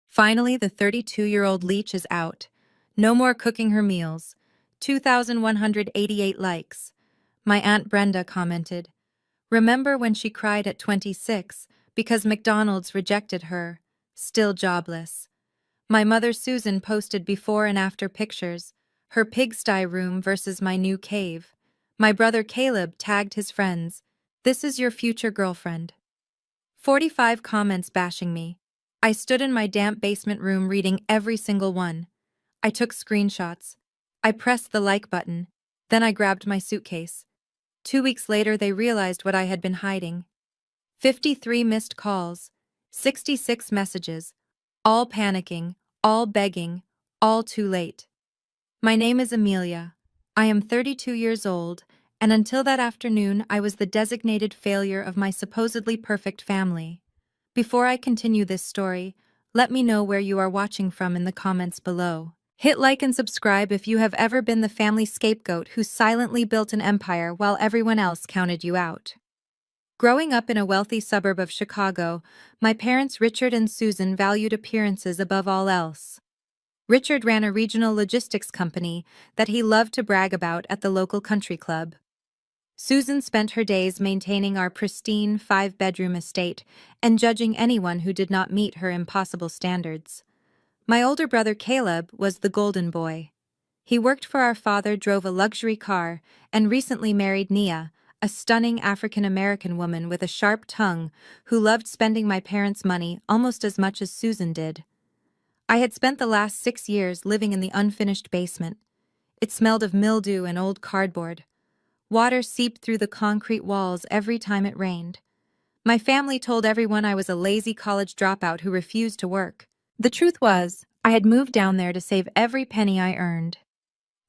Finally, the 32-year-old leech is out. No more cooking her meals. 2,188 likes. My Aunt Brenda commented. Remember when she cried at 26 because McDonald's rejected her? Still jobless. My mother Susan posted before and after pictures. Her pigsty room versus my new cave. My brother Caleb tagged his friends. This is your future girlfriend. 45 comments bashing me. I stood in my damp basement room reading every single one. I took screenshots. I pressed the like button. Then I grabbed my suitcase. 2 weeks later, they realized what I had been hiding. 53 missed calls, 66 messages, all panicking, all begging, all too late. My name is Amelia. I am 32 years old, and until that afternoon, I was the designated failure of my supposedly perfect family. Before I continue this story, let me know where you are watching from in the comments below. Hit like and subscribe if you have ever been the family scapegoat who silently built an empire while everyone else counted you out. Growing up in a wealthy suburb of Chicago, my parents Richard and Susan valued appearances above all else. Richard ran a regional logistics company that he loved to brag about at the local country club. Susan spent her days maintaining our pristine 5-bedroom estate and judging anyone who did not meet her impossible standards. My older brother Caleb was the golden boy. He worked for our father, drove a luxury car, and recently married Nia, a stunning African-American woman with a sharp tongue who loved spending my parents' money almost as much as Susan did. I had spent the last 6 years living in the unfinished basement. It smelled of mildew and old cardboard. Water seeped through the concrete walls every time it rained. My family told everyone I was a lazy college dropout who refused to work. The truth was, I had moved down there to save every penny I earned.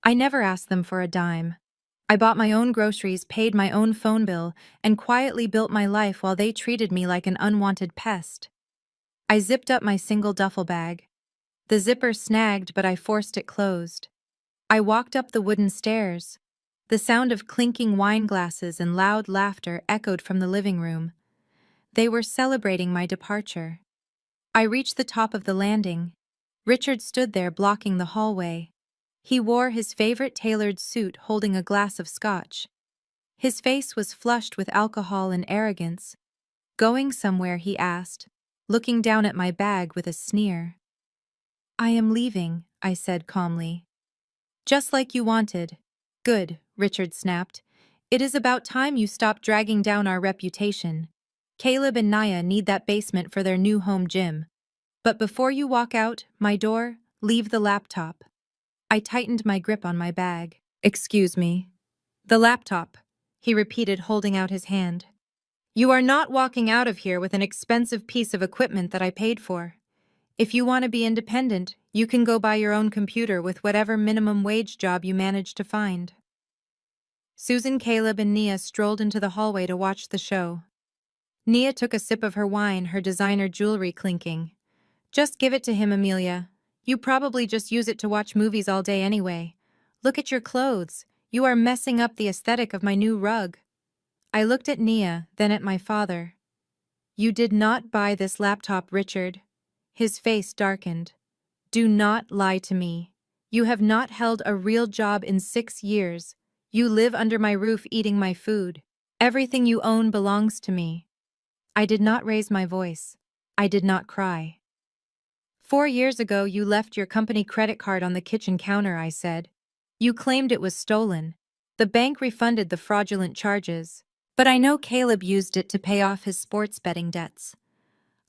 I never asked them for a dime. I bought my own groceries, paid my own phone bill, and quietly built my life while they treated me like an unwanted pest. I zipped up my single duffel bag. The zipper snagged, but I forced it closed. I walked up the wooden stairs. The sound of clinking wine glasses and loud laughter echoed from the living room. They were celebrating my departure. I reached the top of the landing. Richard stood there blocking the hallway. He wore his favorite tailored suit holding a glass of scotch. His face was flushed with alcohol and arrogance. Going somewhere, he asked, looking down at my bag with a sneer. I am leaving, I said calmly. Just like you wanted. Good, Richard snapped. It is about time you stopped dragging down our reputation. Caleb and Nia need that basement for their new home gym. But before you walk out my door, leave the laptop. I tightened my grip on my bag. Excuse me. The laptop, he repeated, holding out his hand. You are not walking out of here with an expensive piece of equipment that I paid for. If you want to be independent, you can go buy your own computer with whatever minimum wage job you manage to find. Susan, Caleb, and Nia strolled into the hallway to watch the show. Nia took a sip of her wine, her designer jewelry clinking. Just give it to him, Amelia. You probably just use it to watch movies all day anyway. Look at your clothes. You are messing up the aesthetic of my new rug. I looked at Nia, then at my father. You did not buy this laptop, Richard. His face darkened. Do not lie to me. You have not held a real job in 6 years. You live under my roof eating my food. Everything you own belongs to me. I did not raise my voice. I did not cry. 4 years ago, you left your company credit card on the kitchen counter, I said. You claimed it was stolen. The bank refunded the fraudulent charges. But I know Caleb used it to pay off his sports betting debts.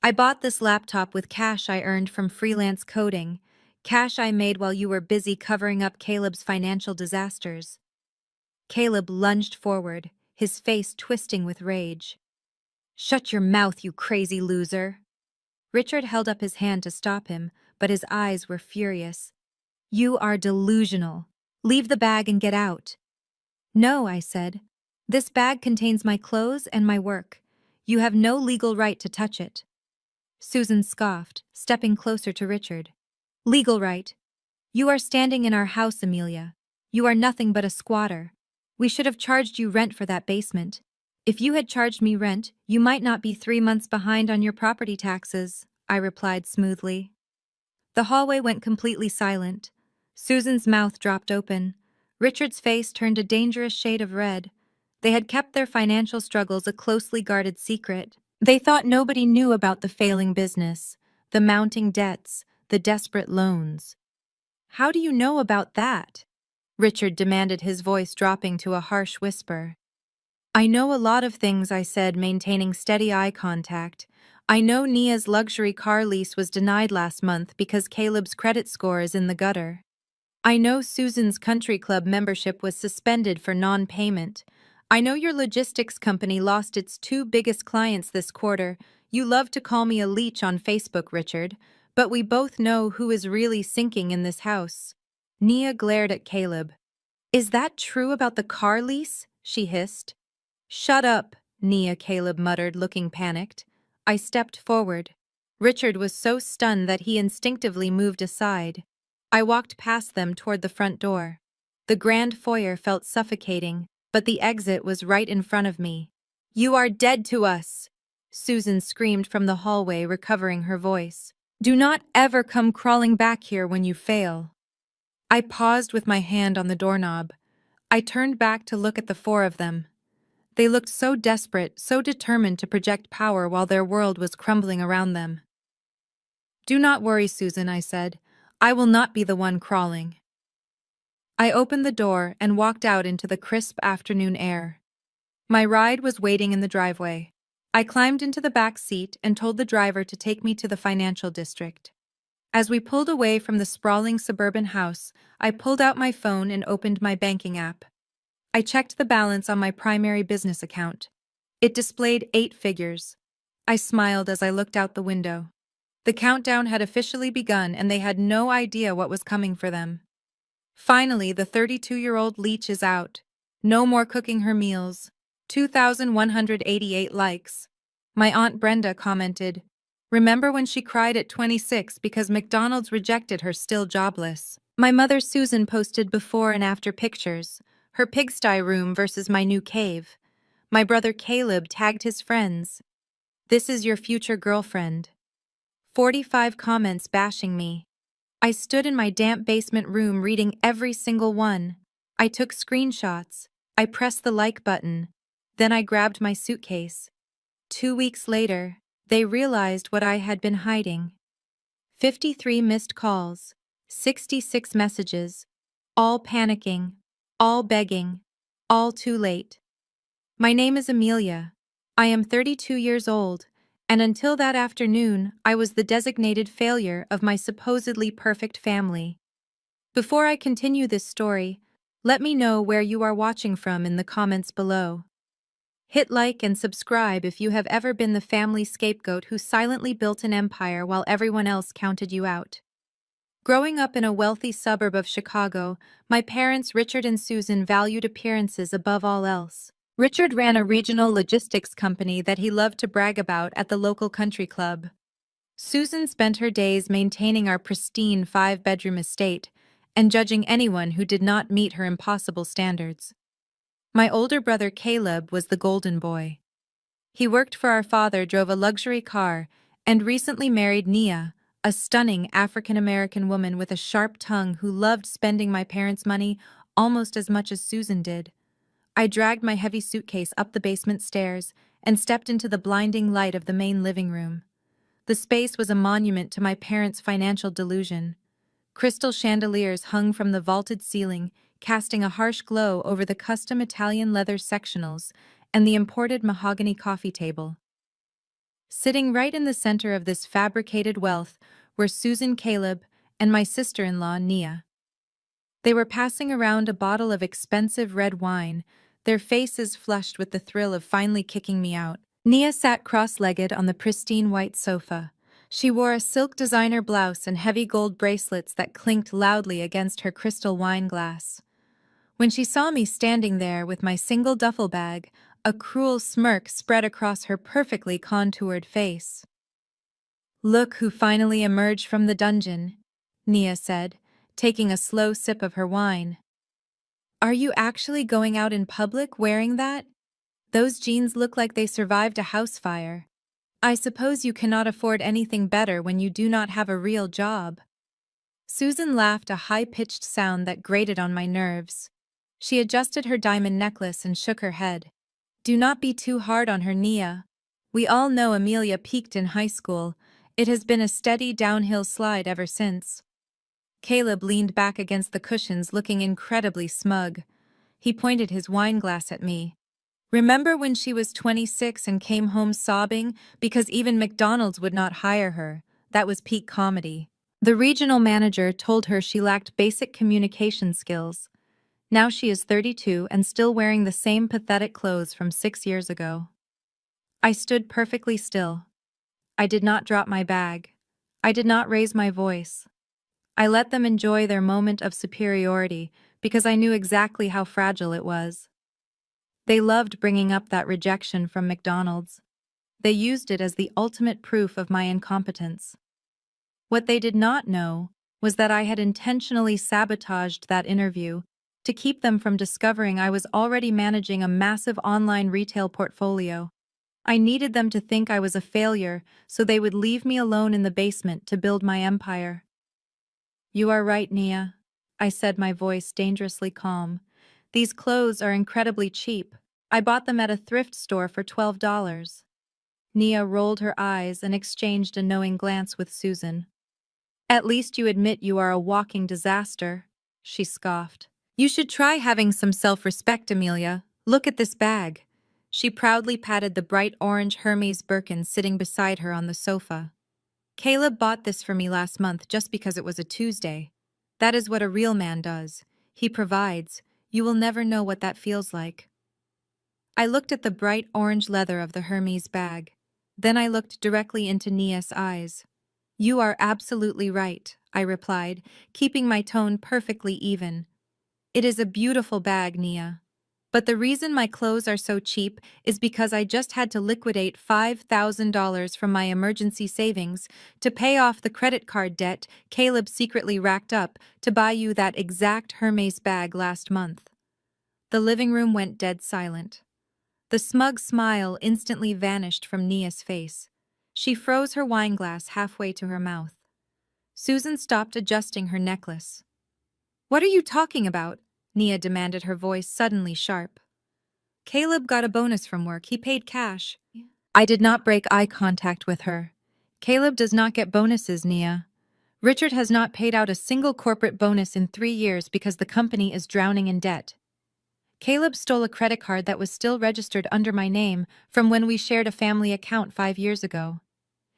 I bought this laptop with cash I earned from freelance coding, cash I made while you were busy covering up Caleb's financial disasters. Caleb lunged forward, his face twisting with rage. Shut your mouth, you crazy loser. Richard held up his hand to stop him, but his eyes were furious. You are delusional. Leave the bag and get out. No, I said. This bag contains my clothes and my work. You have no legal right to touch it. Susan scoffed, stepping closer to Richard. Legal right? You are standing in our house, Amelia. You are nothing but a squatter. We should have charged you rent for that basement. If you had charged me rent, you might not be 3 months behind on your property taxes, I replied smoothly. The hallway went completely silent. Susan's mouth dropped open. Richard's face turned a dangerous shade of red. They had kept their financial struggles a closely guarded secret. They thought nobody knew about the failing business, the mounting debts, the desperate loans. "How do you know about that?" Richard demanded, his voice dropping to a harsh whisper. "I know a lot of things," I said, maintaining steady eye contact. "I know Nia's luxury car lease was denied last month because Caleb's credit score is in the gutter. I know Susan's country club membership was suspended for non-payment. I know your logistics company lost its two biggest clients this quarter. You love to call me a leech on Facebook, Richard, but we both know who is really sinking in this house." Nia glared at Caleb. "Is that true about the car lease?" she hissed. "Shut up," Caleb muttered, looking panicked. I stepped forward. Richard was so stunned that he instinctively moved aside. I walked past them toward the front door. The grand foyer felt suffocating, but the exit was right in front of me. "You are dead to us!" Susan screamed from the hallway, recovering her voice. "Do not ever come crawling back here when you fail." I paused with my hand on the doorknob. I turned back to look at the four of them. They looked so desperate, so determined to project power while their world was crumbling around them. "Do not worry, Susan," I said. "I will not be the one crawling." I opened the door and walked out into the crisp afternoon air. My ride was waiting in the driveway. I climbed into the back seat and told the driver to take me to the financial district. As we pulled away from the sprawling suburban house, I pulled out my phone and opened my banking app. I checked the balance on my primary business account. It displayed 8 figures. I smiled as I looked out the window. The countdown had officially begun, and they had no idea what was coming for them. Finally, the 32-year-old leech is out. No more cooking her meals. 2,188 likes. My Aunt Brenda commented, "Remember when she cried at 26 because McDonald's rejected her, still jobless?" My mother Susan posted before and after pictures, her pigsty room versus my new cave. My brother Caleb tagged his friends. "This is your future girlfriend." 45 comments bashing me. I stood in my damp basement room reading every single one. I took screenshots. I pressed the like button. Then I grabbed my suitcase. 2 weeks later, they realized what I had been hiding. 53 missed calls, 66 messages, all panicking, all begging, all too late. My name is Amelia. I am 32 years old, and until that afternoon, I was the designated failure of my supposedly perfect family. Before I continue this story, let me know where you are watching from in the comments below. Hit like and subscribe if you have ever been the family scapegoat who silently built an empire while everyone else counted you out. Growing up in a wealthy suburb of Chicago, my parents Richard and Susan valued appearances above all else. Richard ran a regional logistics company that he loved to brag about at the local country club. Susan spent her days maintaining our pristine 5-bedroom estate and judging anyone who did not meet her impossible standards. My older brother Caleb was the golden boy. He worked for our father, drove a luxury car, and recently married Nia, a stunning African-American woman with a sharp tongue who loved spending my parents' money almost as much as Susan did. I dragged my heavy suitcase up the basement stairs and stepped into the blinding light of the main living room. The space was a monument to my parents' financial delusion. Crystal chandeliers hung from the vaulted ceiling, casting a harsh glow over the custom Italian leather sectionals and the imported mahogany coffee table. Sitting right in the center of this fabricated wealth were Susan, Caleb, and my sister-in-law, Nia. They were passing around a bottle of expensive red wine, their faces flushed with the thrill of finally kicking me out. Nia sat cross-legged on the pristine white sofa. She wore a silk designer blouse and heavy gold bracelets that clinked loudly against her crystal wine glass. When she saw me standing there with my single duffel bag, a cruel smirk spread across her perfectly contoured face. "Look who finally emerged from the dungeon," Nia said, taking a slow sip of her wine. "Are you actually going out in public wearing that? Those jeans look like they survived a house fire. I suppose you cannot afford anything better when you do not have a real job." Susan laughed, a high-pitched sound that grated on my nerves. She adjusted her diamond necklace and shook her head. Do not be too hard on her, Nia. We all know Amelia peaked in high school. It has been a steady downhill slide ever since. Caleb leaned back against the cushions, looking incredibly smug. He pointed his wine glass at me. Remember when she was 26 and came home sobbing because even McDonald's would not hire her? That was peak comedy. The regional manager told her she lacked basic communication skills. Now she is 32 and still wearing the same pathetic clothes from 6 years ago. I stood perfectly still. I did not drop my bag. I did not raise my voice. I let them enjoy their moment of superiority because I knew exactly how fragile it was. They loved bringing up that rejection from McDonald's. They used it as the ultimate proof of my incompetence. What they did not know was that I had intentionally sabotaged that interview to keep them from discovering I was already managing a massive online retail portfolio. I needed them to think I was a failure so they would leave me alone in the basement to build my empire. You are right, Nia, I said, my voice dangerously calm. These clothes are incredibly cheap. I bought them at a thrift store for $12. Nia rolled her eyes and exchanged a knowing glance with Susan. At least you admit you are a walking disaster, she scoffed. You should try having some self-respect, Amelia. Look at this bag. She proudly patted the bright orange Hermes Birkin sitting beside her on the sofa. Caleb bought this for me last month just because it was a Tuesday. That is what a real man does. He provides. You will never know what that feels like. I looked at the bright orange leather of the Hermes bag. Then I looked directly into Nia's eyes. You are absolutely right, I replied, keeping my tone perfectly even. It is a beautiful bag, Nia. But the reason my clothes are so cheap is because I just had to liquidate $5,000 from my emergency savings to pay off the credit card debt Caleb secretly racked up to buy you that exact Hermes bag last month. The living room went dead silent. The smug smile instantly vanished from Nia's face. She froze her wineglass halfway to her mouth. Susan stopped adjusting her necklace. What are you talking about? Nia demanded, her voice suddenly sharp. Caleb got a bonus from work. He paid cash. I did not break eye contact with her. Caleb does not get bonuses, Nia. Richard has not paid out a single corporate bonus in 3 years because the company is drowning in debt. Caleb stole a credit card that was still registered under my name from when we shared a family account 5 years ago.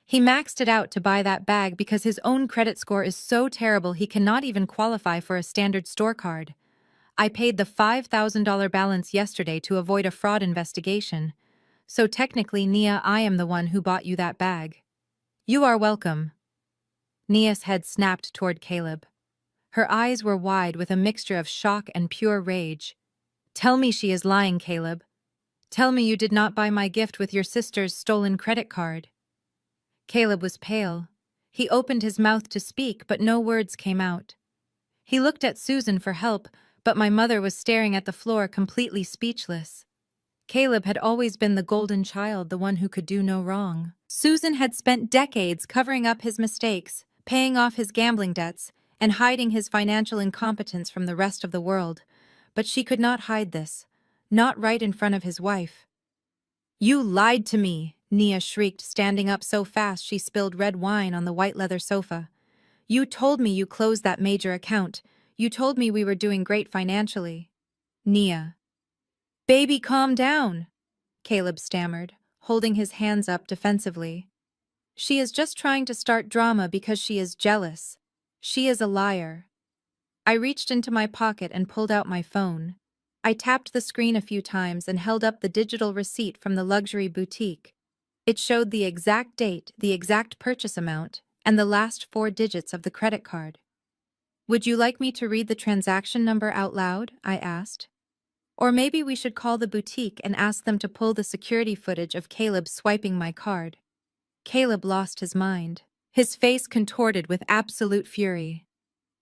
He maxed it out to buy that bag because his own credit score is so terrible he cannot even qualify for a standard store card. I paid the $5,000 balance yesterday to avoid a fraud investigation. So technically, Nia, I am the one who bought you that bag. You are welcome. Nia's head snapped toward Caleb. Her eyes were wide with a mixture of shock and pure rage. Tell me she is lying, Caleb. Tell me you did not buy my gift with your sister's stolen credit card. Caleb was pale. He opened his mouth to speak, but no words came out. He looked at Susan for help, but my mother was staring at the floor, completely speechless. Caleb had always been the golden child, the one who could do no wrong. Susan had spent decades covering up his mistakes, paying off his gambling debts, and hiding his financial incompetence from the rest of the world. But she could not hide this, not right in front of his wife. You lied to me, Nia shrieked, standing up so fast she spilled red wine on the white leather sofa. You told me you closed that major account. You told me we were doing great financially. Nia. Baby, calm down, Caleb stammered, holding his hands up defensively. She is just trying to start drama because she is jealous. She is a liar. I reached into my pocket and pulled out my phone. I tapped the screen a few times and held up the digital receipt from the luxury boutique. It showed the exact date, the exact purchase amount, and the last 4 digits of the credit card. Would you like me to read the transaction number out loud? I asked. Or maybe we should call the boutique and ask them to pull the security footage of Caleb swiping my card. Caleb lost his mind. His face contorted with absolute fury.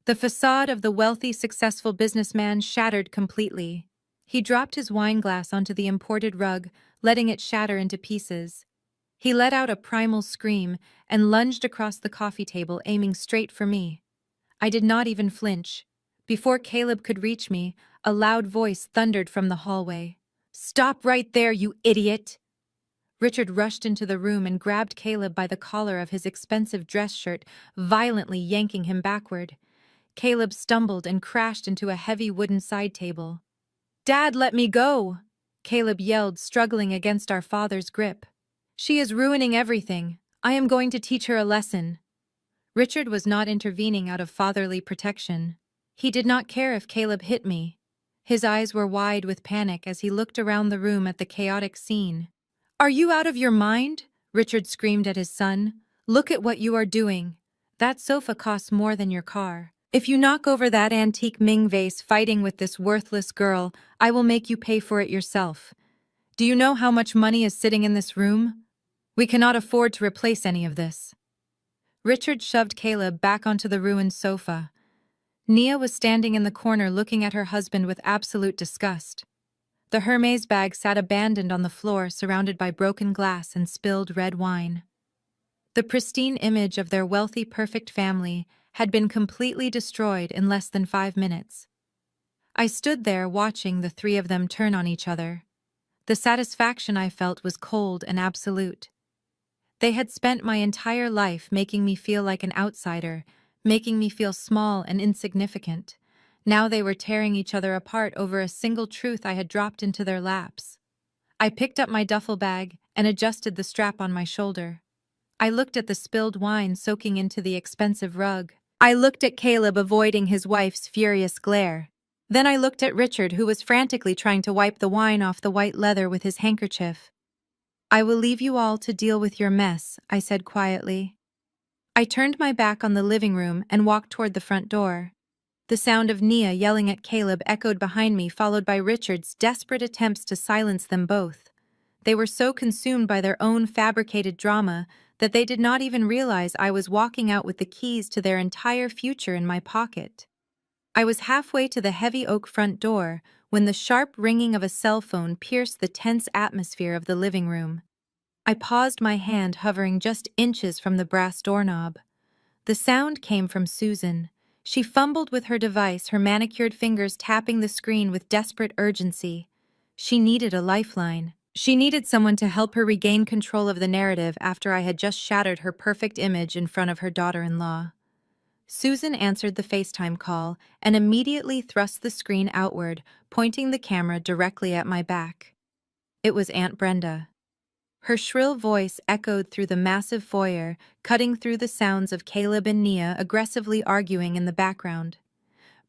The facade of the wealthy, successful businessman shattered completely. He dropped his wineglass onto the imported rug, letting it shatter into pieces. He let out a primal scream and lunged across the coffee table, aiming straight for me. I did not even flinch. Before Caleb could reach me, a loud voice thundered from the hallway. "Stop right there, you idiot!" Richard rushed into the room and grabbed Caleb by the collar of his expensive dress shirt, violently yanking him backward. Caleb stumbled and crashed into a heavy wooden side table. "Dad, let me go!" Caleb yelled, struggling against our father's grip. "She is ruining everything. I am going to teach her a lesson." Richard was not intervening out of fatherly protection. He did not care if Caleb hit me. His eyes were wide with panic as he looked around the room at the chaotic scene. "Are you out of your mind?" Richard screamed at his son. "Look at what you are doing. That sofa costs more than your car. If you knock over that antique Ming vase fighting with this worthless girl, I will make you pay for it yourself. Do you know how much money is sitting in this room? We cannot afford to replace any of this." Richard shoved Caleb back onto the ruined sofa. Nia was standing in the corner looking at her husband with absolute disgust. The Hermes bag sat abandoned on the floor, surrounded by broken glass and spilled red wine. The pristine image of their wealthy, perfect family had been completely destroyed in less than 5 minutes. I stood there watching the three of them turn on each other. The satisfaction I felt was cold and absolute. They had spent my entire life making me feel like an outsider, making me feel small and insignificant. Now they were tearing each other apart over a single truth I had dropped into their laps. I picked up my duffel bag and adjusted the strap on my shoulder. I looked at the spilled wine soaking into the expensive rug. I looked at Caleb avoiding his wife's furious glare. Then I looked at Richard, who was frantically trying to wipe the wine off the white leather with his handkerchief. "I will leave you all to deal with your mess," I said quietly. I turned my back on the living room and walked toward the front door. The sound of Nia yelling at Caleb echoed behind me, followed by Richard's desperate attempts to silence them both. They were so consumed by their own fabricated drama that they did not even realize I was walking out with the keys to their entire future in my pocket. I was halfway to the heavy oak front door when the sharp ringing of a cell phone pierced the tense atmosphere of the living room. I paused, my hand hovering just inches from the brass doorknob. The sound came from Susan. She fumbled with her device, her manicured fingers tapping the screen with desperate urgency. She needed a lifeline. She needed someone to help her regain control of the narrative after I had just shattered her perfect image in front of her daughter-in-law. Susan answered the FaceTime call and immediately thrust the screen outward, pointing the camera directly at my back. It was Aunt Brenda. Her shrill voice echoed through the massive foyer, cutting through the sounds of Caleb and Nia aggressively arguing in the background.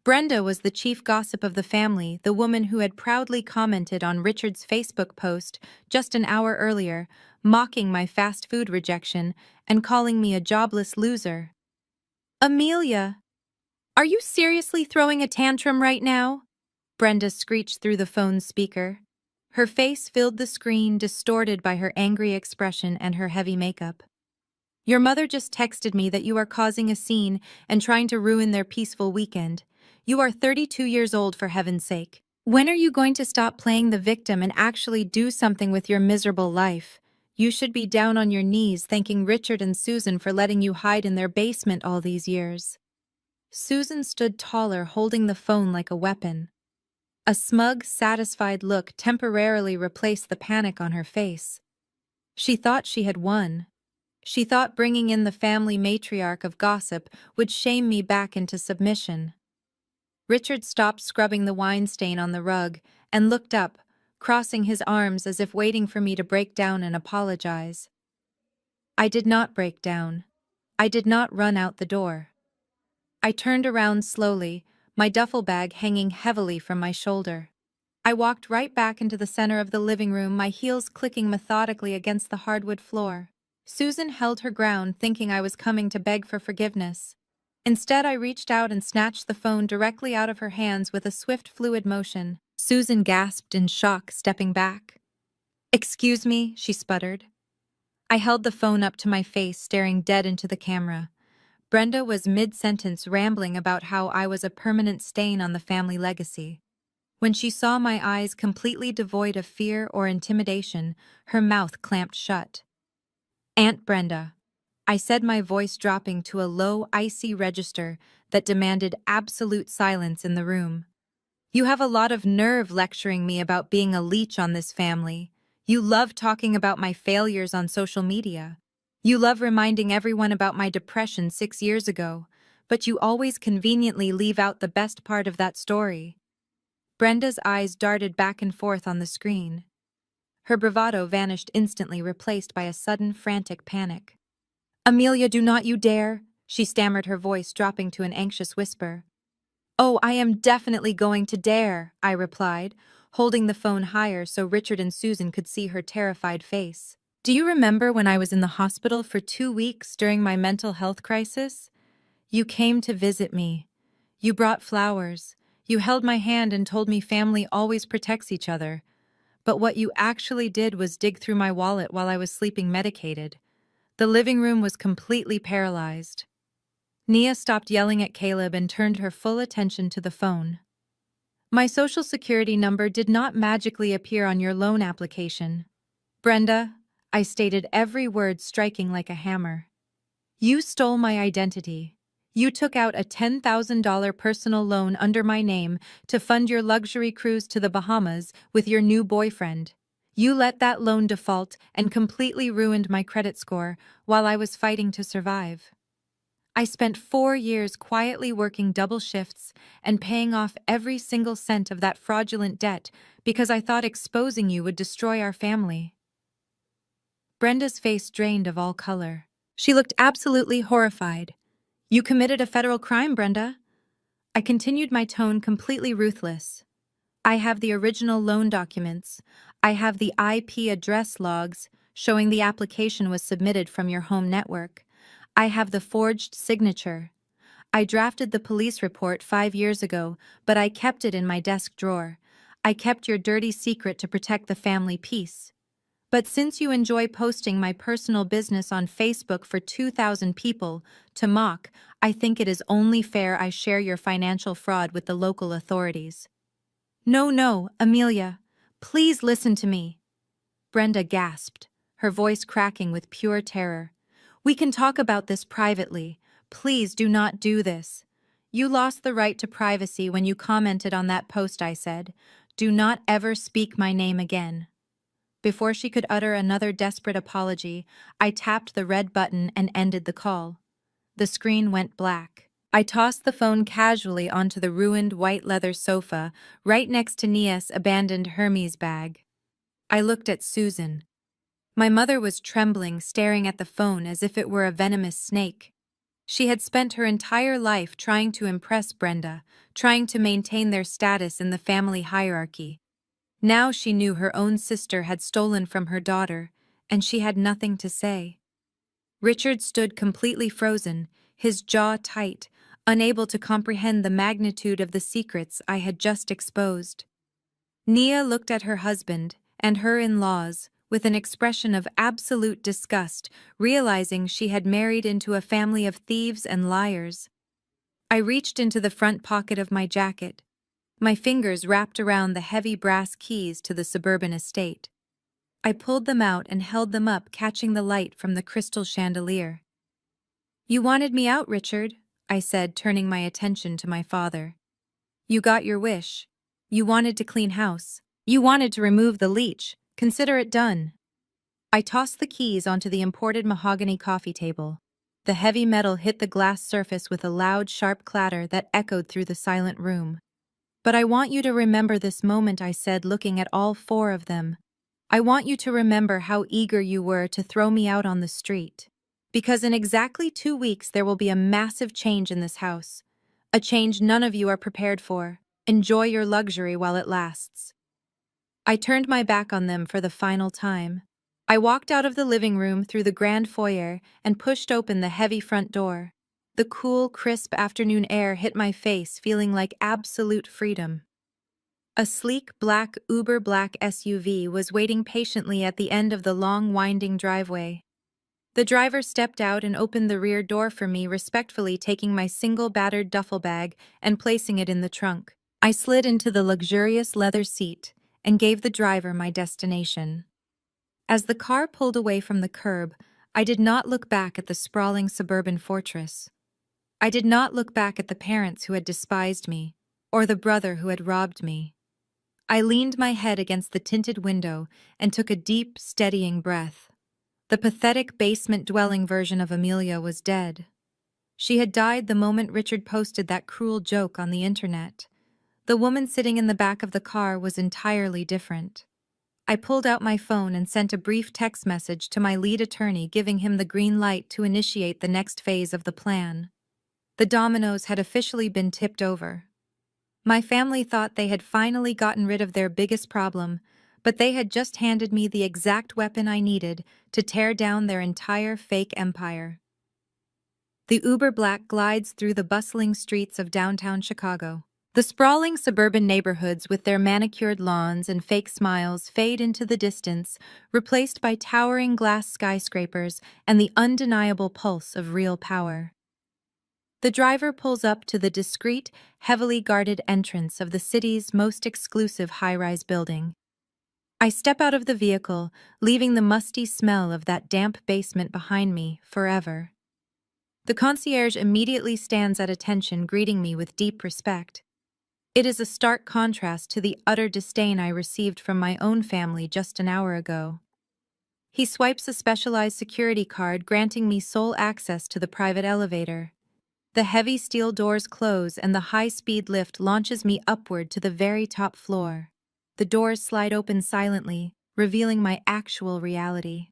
Brenda was the chief gossip of the family, the woman who had proudly commented on Richard's Facebook post just an hour earlier, mocking my fast food rejection and calling me a jobless loser. "Amelia, are you seriously throwing a tantrum right now?" Brenda screeched through the phone's speaker. Her face filled the screen, distorted by her angry expression and her heavy makeup. "Your mother just texted me that you are causing a scene and trying to ruin their peaceful weekend. You are 32 years old, for heaven's sake. When are you going to stop playing the victim and actually do something with your miserable life? You should be down on your knees thanking Richard and Susan for letting you hide in their basement all these years." Susan stood taller, holding the phone like a weapon. A smug, satisfied look temporarily replaced the panic on her face. She thought she had won. She thought bringing in the family matriarch of gossip would shame me back into submission. Richard stopped scrubbing the wine stain on the rug and looked up, crossing his arms as if waiting for me to break down and apologize. I did not break down. I did not run out the door. I turned around slowly, my duffel bag hanging heavily from my shoulder. I walked right back into the center of the living room, my heels clicking methodically against the hardwood floor. Susan held her ground, thinking I was coming to beg for forgiveness. Instead, I reached out and snatched the phone directly out of her hands with a swift, fluid motion. Susan gasped in shock, stepping back. "Excuse me," she sputtered. I held the phone up to my face, staring dead into the camera. Brenda was mid-sentence, rambling about how I was a permanent stain on the family legacy. When she saw my eyes completely devoid of fear or intimidation, her mouth clamped shut. "Aunt Brenda, I said, my voice dropping to a low, icy register that demanded absolute silence in the room. You have a lot of nerve lecturing me about being a leech on this family. You love talking about my failures on social media. You love reminding everyone about my depression 6 years ago, but you always conveniently leave out the best part of that story. Brenda's eyes darted back and forth on the screen. Her bravado vanished instantly, replaced by a sudden, frantic panic. "Amelia, do not you dare!" she stammered, her voice dropping to an anxious whisper. "Oh, I am definitely going to dare," I replied, holding the phone higher so Richard and Susan could see her terrified face. "Do you remember when I was in the hospital for 2 weeks during my mental health crisis? You came to visit me. You brought flowers. You held my hand and told me family always protects each other. But what you actually did was dig through my wallet while I was sleeping medicated. The living room was completely paralyzed." Nia stopped yelling at Caleb and turned her full attention to the phone. "My social security number did not magically appear on your loan application. Brenda," I stated, every word striking like a hammer. "You stole my identity. You took out a $10,000 personal loan under my name to fund your luxury cruise to the Bahamas with your new boyfriend. You let that loan default and completely ruined my credit score while I was fighting to survive. I spent 4 years quietly working double shifts and paying off every single cent of that fraudulent debt because I thought exposing you would destroy our family." Brenda's face drained of all color. She looked absolutely horrified. "You committed a federal crime, Brenda." I continued, my tone completely ruthless. "I have the original loan documents. I have the IP address logs showing the application was submitted from your home network. I have the forged signature. I drafted the police report 5 years ago, but I kept it in my desk drawer. I kept your dirty secret to protect the family peace. But since you enjoy posting my personal business on Facebook for 2,000 people to mock, I think it is only fair I share your financial fraud with the local authorities." "No, no, Amelia. Please listen to me." Brenda gasped, her voice cracking with pure terror. "We can talk about this privately. Please do not do this." "You lost the right to privacy when you commented on that post," I said. "Do not ever speak my name again." Before she could utter another desperate apology, I tapped the red button and ended the call. The screen went black. I tossed the phone casually onto the ruined white leather sofa right next to Nia's abandoned Hermes bag. I looked at Susan. My mother was trembling, staring at the phone as if it were a venomous snake. She had spent her entire life trying to impress Brenda, trying to maintain their status in the family hierarchy. Now she knew her own sister had stolen from her daughter, and she had nothing to say. Richard stood completely frozen, his jaw tight, unable to comprehend the magnitude of the secrets I had just exposed. Nia looked at her husband and her in-laws with an expression of absolute disgust, realizing she had married into a family of thieves and liars. I reached into the front pocket of my jacket, my fingers wrapped around the heavy brass keys to the suburban estate. I pulled them out and held them up, catching the light from the crystal chandelier. "You wanted me out, Richard," I said, turning my attention to my father. "You got your wish. You wanted to clean house. You wanted to remove the leech. Consider it done." I tossed the keys onto the imported mahogany coffee table. The heavy metal hit the glass surface with a loud, sharp clatter that echoed through the silent room. "But I want you to remember this moment," I said, looking at all four of them. "I want you to remember how eager you were to throw me out on the street. Because in exactly 2 weeks there will be a massive change in this house. A change none of you are prepared for. Enjoy your luxury while it lasts." I turned my back on them for the final time. I walked out of the living room through the grand foyer and pushed open the heavy front door. The cool, crisp afternoon air hit my face, feeling like absolute freedom. A sleek, black, uber-black SUV was waiting patiently at the end of the long, winding driveway. The driver stepped out and opened the rear door for me, respectfully taking my single battered duffel bag and placing it in the trunk. I slid into the luxurious leather seat and gave the driver my destination. As the car pulled away from the curb, I did not look back at the sprawling suburban fortress. I did not look back at the parents who had despised me, or the brother who had robbed me. I leaned my head against the tinted window and took a deep, steadying breath. The pathetic basement-dwelling version of Amelia was dead. She had died the moment Richard posted that cruel joke on the internet. The woman sitting in the back of the car was entirely different. I pulled out my phone and sent a brief text message to my lead attorney giving him the green light to initiate the next phase of the plan. The dominoes had officially been tipped over. My family thought they had finally gotten rid of their biggest problem, but they had just handed me the exact weapon I needed to tear down their entire fake empire. The Uber Black glides through the bustling streets of downtown Chicago. The sprawling suburban neighborhoods with their manicured lawns and fake smiles fade into the distance, replaced by towering glass skyscrapers and the undeniable pulse of real power. The driver pulls up to the discreet, heavily guarded entrance of the city's most exclusive high-rise building. I step out of the vehicle, leaving the musty smell of that damp basement behind me forever. The concierge immediately stands at attention, greeting me with deep respect. It is a stark contrast to the utter disdain I received from my own family just an hour ago. He swipes a specialized security card, granting me sole access to the private elevator. The heavy steel doors close and the high-speed lift launches me upward to the very top floor. The doors slide open silently, revealing my actual reality.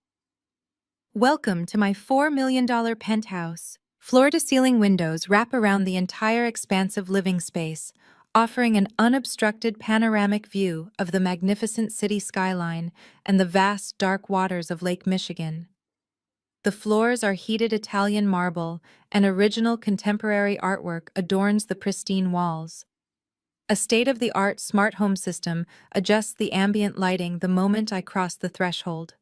Welcome to my $4 million penthouse. Floor-to-ceiling windows wrap around the entire expansive living space, offering an unobstructed panoramic view of the magnificent city skyline and the vast, dark waters of Lake Michigan. The floors are heated Italian marble, and original contemporary artwork adorns the pristine walls. A state-of-the-art smart home system adjusts the ambient lighting the moment I cross the threshold.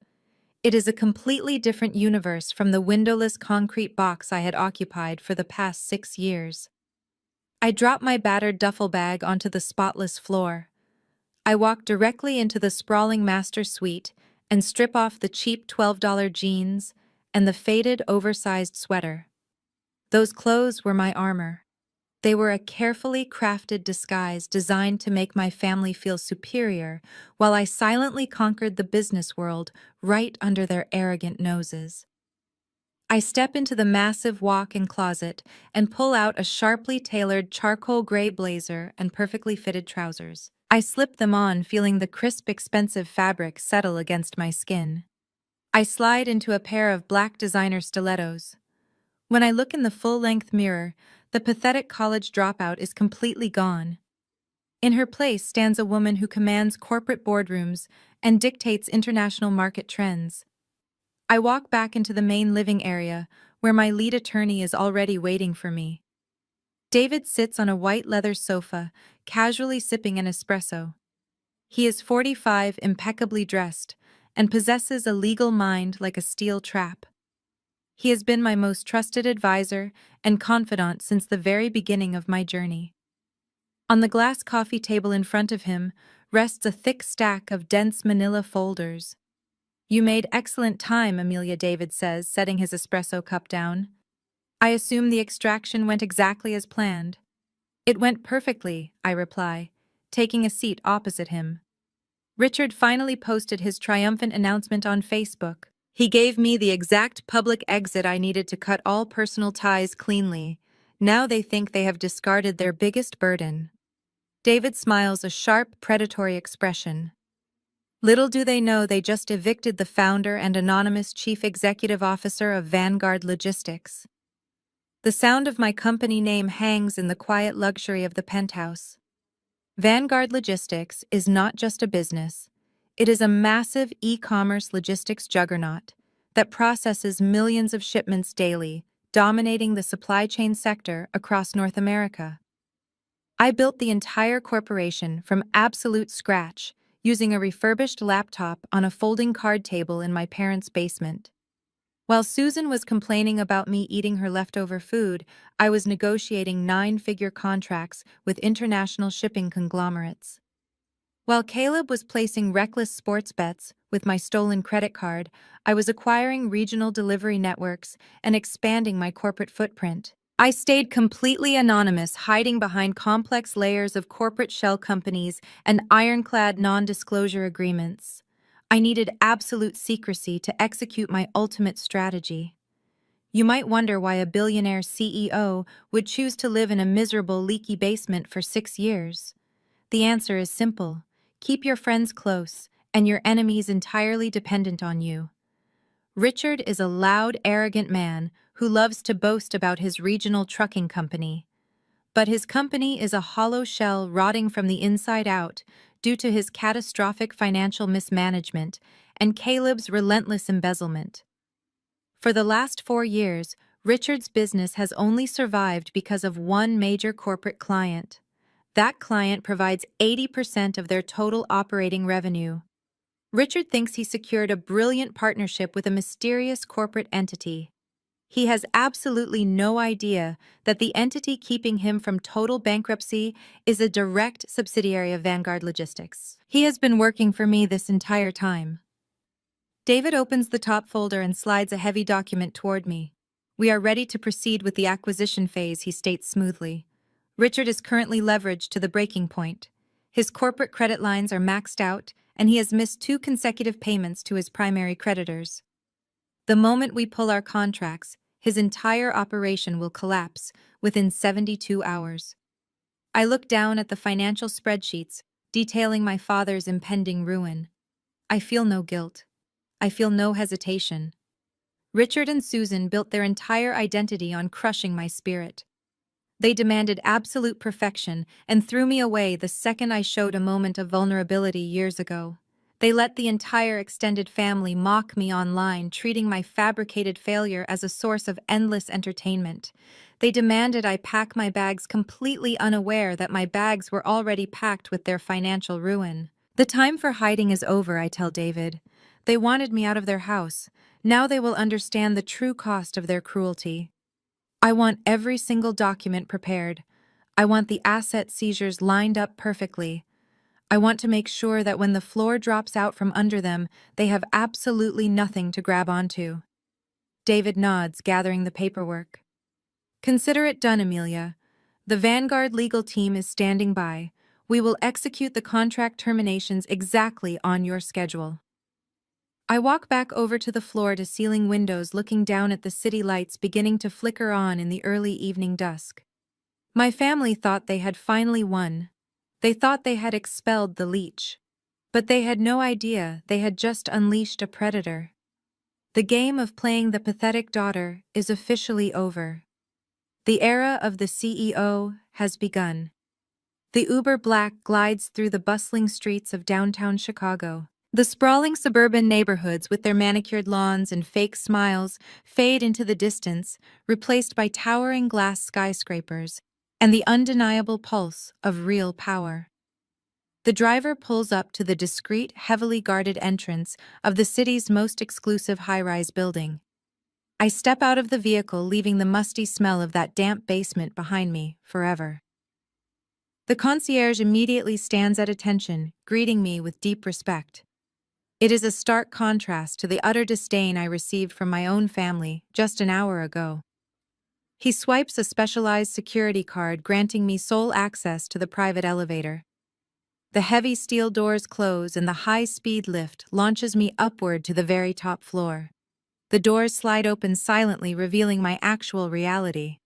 It is a completely different universe from the windowless concrete box I had occupied for the past 6 years. I drop my battered duffel bag onto the spotless floor. I walk directly into the sprawling master suite and strip off the cheap $12 jeans and the faded, oversized sweater. Those clothes were my armor. They were a carefully crafted disguise designed to make my family feel superior, while I silently conquered the business world right under their arrogant noses. I step into the massive walk-in closet and pull out a sharply tailored charcoal gray blazer and perfectly fitted trousers. I slip them on, feeling the crisp, expensive fabric settle against my skin. I slide into a pair of black designer stilettos. When I look in the full-length mirror, the pathetic college dropout is completely gone. In her place stands a woman who commands corporate boardrooms and dictates international market trends. I walk back into the main living area, where my lead attorney is already waiting for me. David sits on a white leather sofa, casually sipping an espresso. He is 45, impeccably dressed, and possesses a legal mind like a steel trap. He has been my most trusted advisor and confidant since the very beginning of my journey. On the glass coffee table in front of him rests a thick stack of dense manila folders. "You made excellent time," Amelia David says, setting his espresso cup down. "I assume the extraction went exactly as planned." "It went perfectly," I reply, taking a seat opposite him. Richard finally posted his triumphant announcement on Facebook. He gave me the exact public exit I needed to cut all personal ties cleanly. Now they think they have discarded their biggest burden. David smiles, a sharp, predatory expression. Little do they know they just evicted the founder and anonymous chief executive officer of Vanguard Logistics. The sound of my company name hangs in the quiet luxury of the penthouse. Vanguard Logistics is not just a business. It is a massive e-commerce logistics juggernaut that processes millions of shipments daily, dominating the supply chain sector across North America. I built the entire corporation from absolute scratch, using a refurbished laptop on a folding card table in my parents' basement. While Susan was complaining about me eating her leftover food, I was negotiating 9-figure contracts with international shipping conglomerates. While Caleb was placing reckless sports bets With my stolen credit card, I was acquiring regional delivery networks and expanding my corporate footprint. I stayed completely anonymous, hiding behind complex layers of corporate shell companies and ironclad non-disclosure agreements. I needed absolute secrecy to execute my ultimate strategy. You might wonder why a billionaire CEO would choose to live in a miserable, leaky basement for 6 years. The answer is simple. Keep your friends close, and your enemies entirely dependent on you. Richard is a loud, arrogant man who loves to boast about his regional trucking company. But his company is a hollow shell rotting from the inside out due to his catastrophic financial mismanagement and Caleb's relentless embezzlement. For the last 4 years, Richard's business has only survived because of one major corporate client. That client provides 80% of their total operating revenue. Richard thinks he secured a brilliant partnership with a mysterious corporate entity. He has absolutely no idea that the entity keeping him from total bankruptcy is a direct subsidiary of Vanguard Logistics. He has been working for me this entire time. David opens the top folder and slides a heavy document toward me. We are ready to proceed with the acquisition phase, he states smoothly. Richard is currently leveraged to the breaking point. His corporate credit lines are maxed out, and he has missed 2 consecutive payments to his primary creditors. The moment we pull our contracts, his entire operation will collapse within 72 hours. I look down at the financial spreadsheets detailing my father's impending ruin. I feel no guilt. I feel no hesitation. Richard and Susan built their entire identity on crushing my spirit. They demanded absolute perfection and threw me away the second I showed a moment of vulnerability years ago. They let the entire extended family mock me online, treating my fabricated failure as a source of endless entertainment. They demanded I pack my bags completely unaware that my bags were already packed with their financial ruin. The time for hiding is over, I tell David. They wanted me out of their house. Now they will understand the true cost of their cruelty. I want every single document prepared. I want the asset seizures lined up perfectly. I want to make sure that when the floor drops out from under them, they have absolutely nothing to grab onto. David nods, gathering the paperwork. Consider it done, Amelia. The Vanguard legal team is standing by. We will execute the contract terminations exactly on your schedule. I walk back over to the floor-to-ceiling windows, looking down at the city lights beginning to flicker on in the early evening dusk. My family thought they had finally won. They thought they had expelled the leech. But they had no idea they had just unleashed a predator. The game of playing the pathetic daughter is officially over. The era of the CEO has begun. The Uber Black glides through the bustling streets of downtown Chicago. The sprawling suburban neighborhoods with their manicured lawns and fake smiles fade into the distance, replaced by towering glass skyscrapers and the undeniable pulse of real power. The driver pulls up to the discreet, heavily guarded entrance of the city's most exclusive high-rise building. I step out of the vehicle, leaving the musty smell of that damp basement behind me forever. The concierge immediately stands at attention, greeting me with deep respect. It is a stark contrast to the utter disdain I received from my own family just an hour ago. He swipes a specialized security card, granting me sole access to the private elevator. The heavy steel doors close and the high-speed lift launches me upward to the very top floor. The doors slide open silently, revealing my actual reality.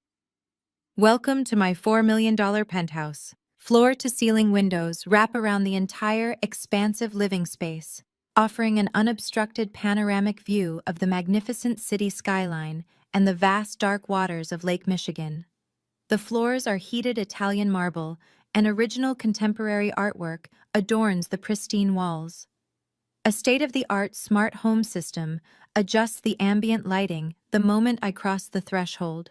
Welcome to my $4 million penthouse. Floor-to-ceiling windows wrap around the entire expansive living space, offering an unobstructed panoramic view of the magnificent city skyline and the vast dark waters of Lake Michigan. The floors are heated Italian marble, and original contemporary artwork adorns the pristine walls. A state-of-the-art smart home system adjusts the ambient lighting the moment I cross the threshold.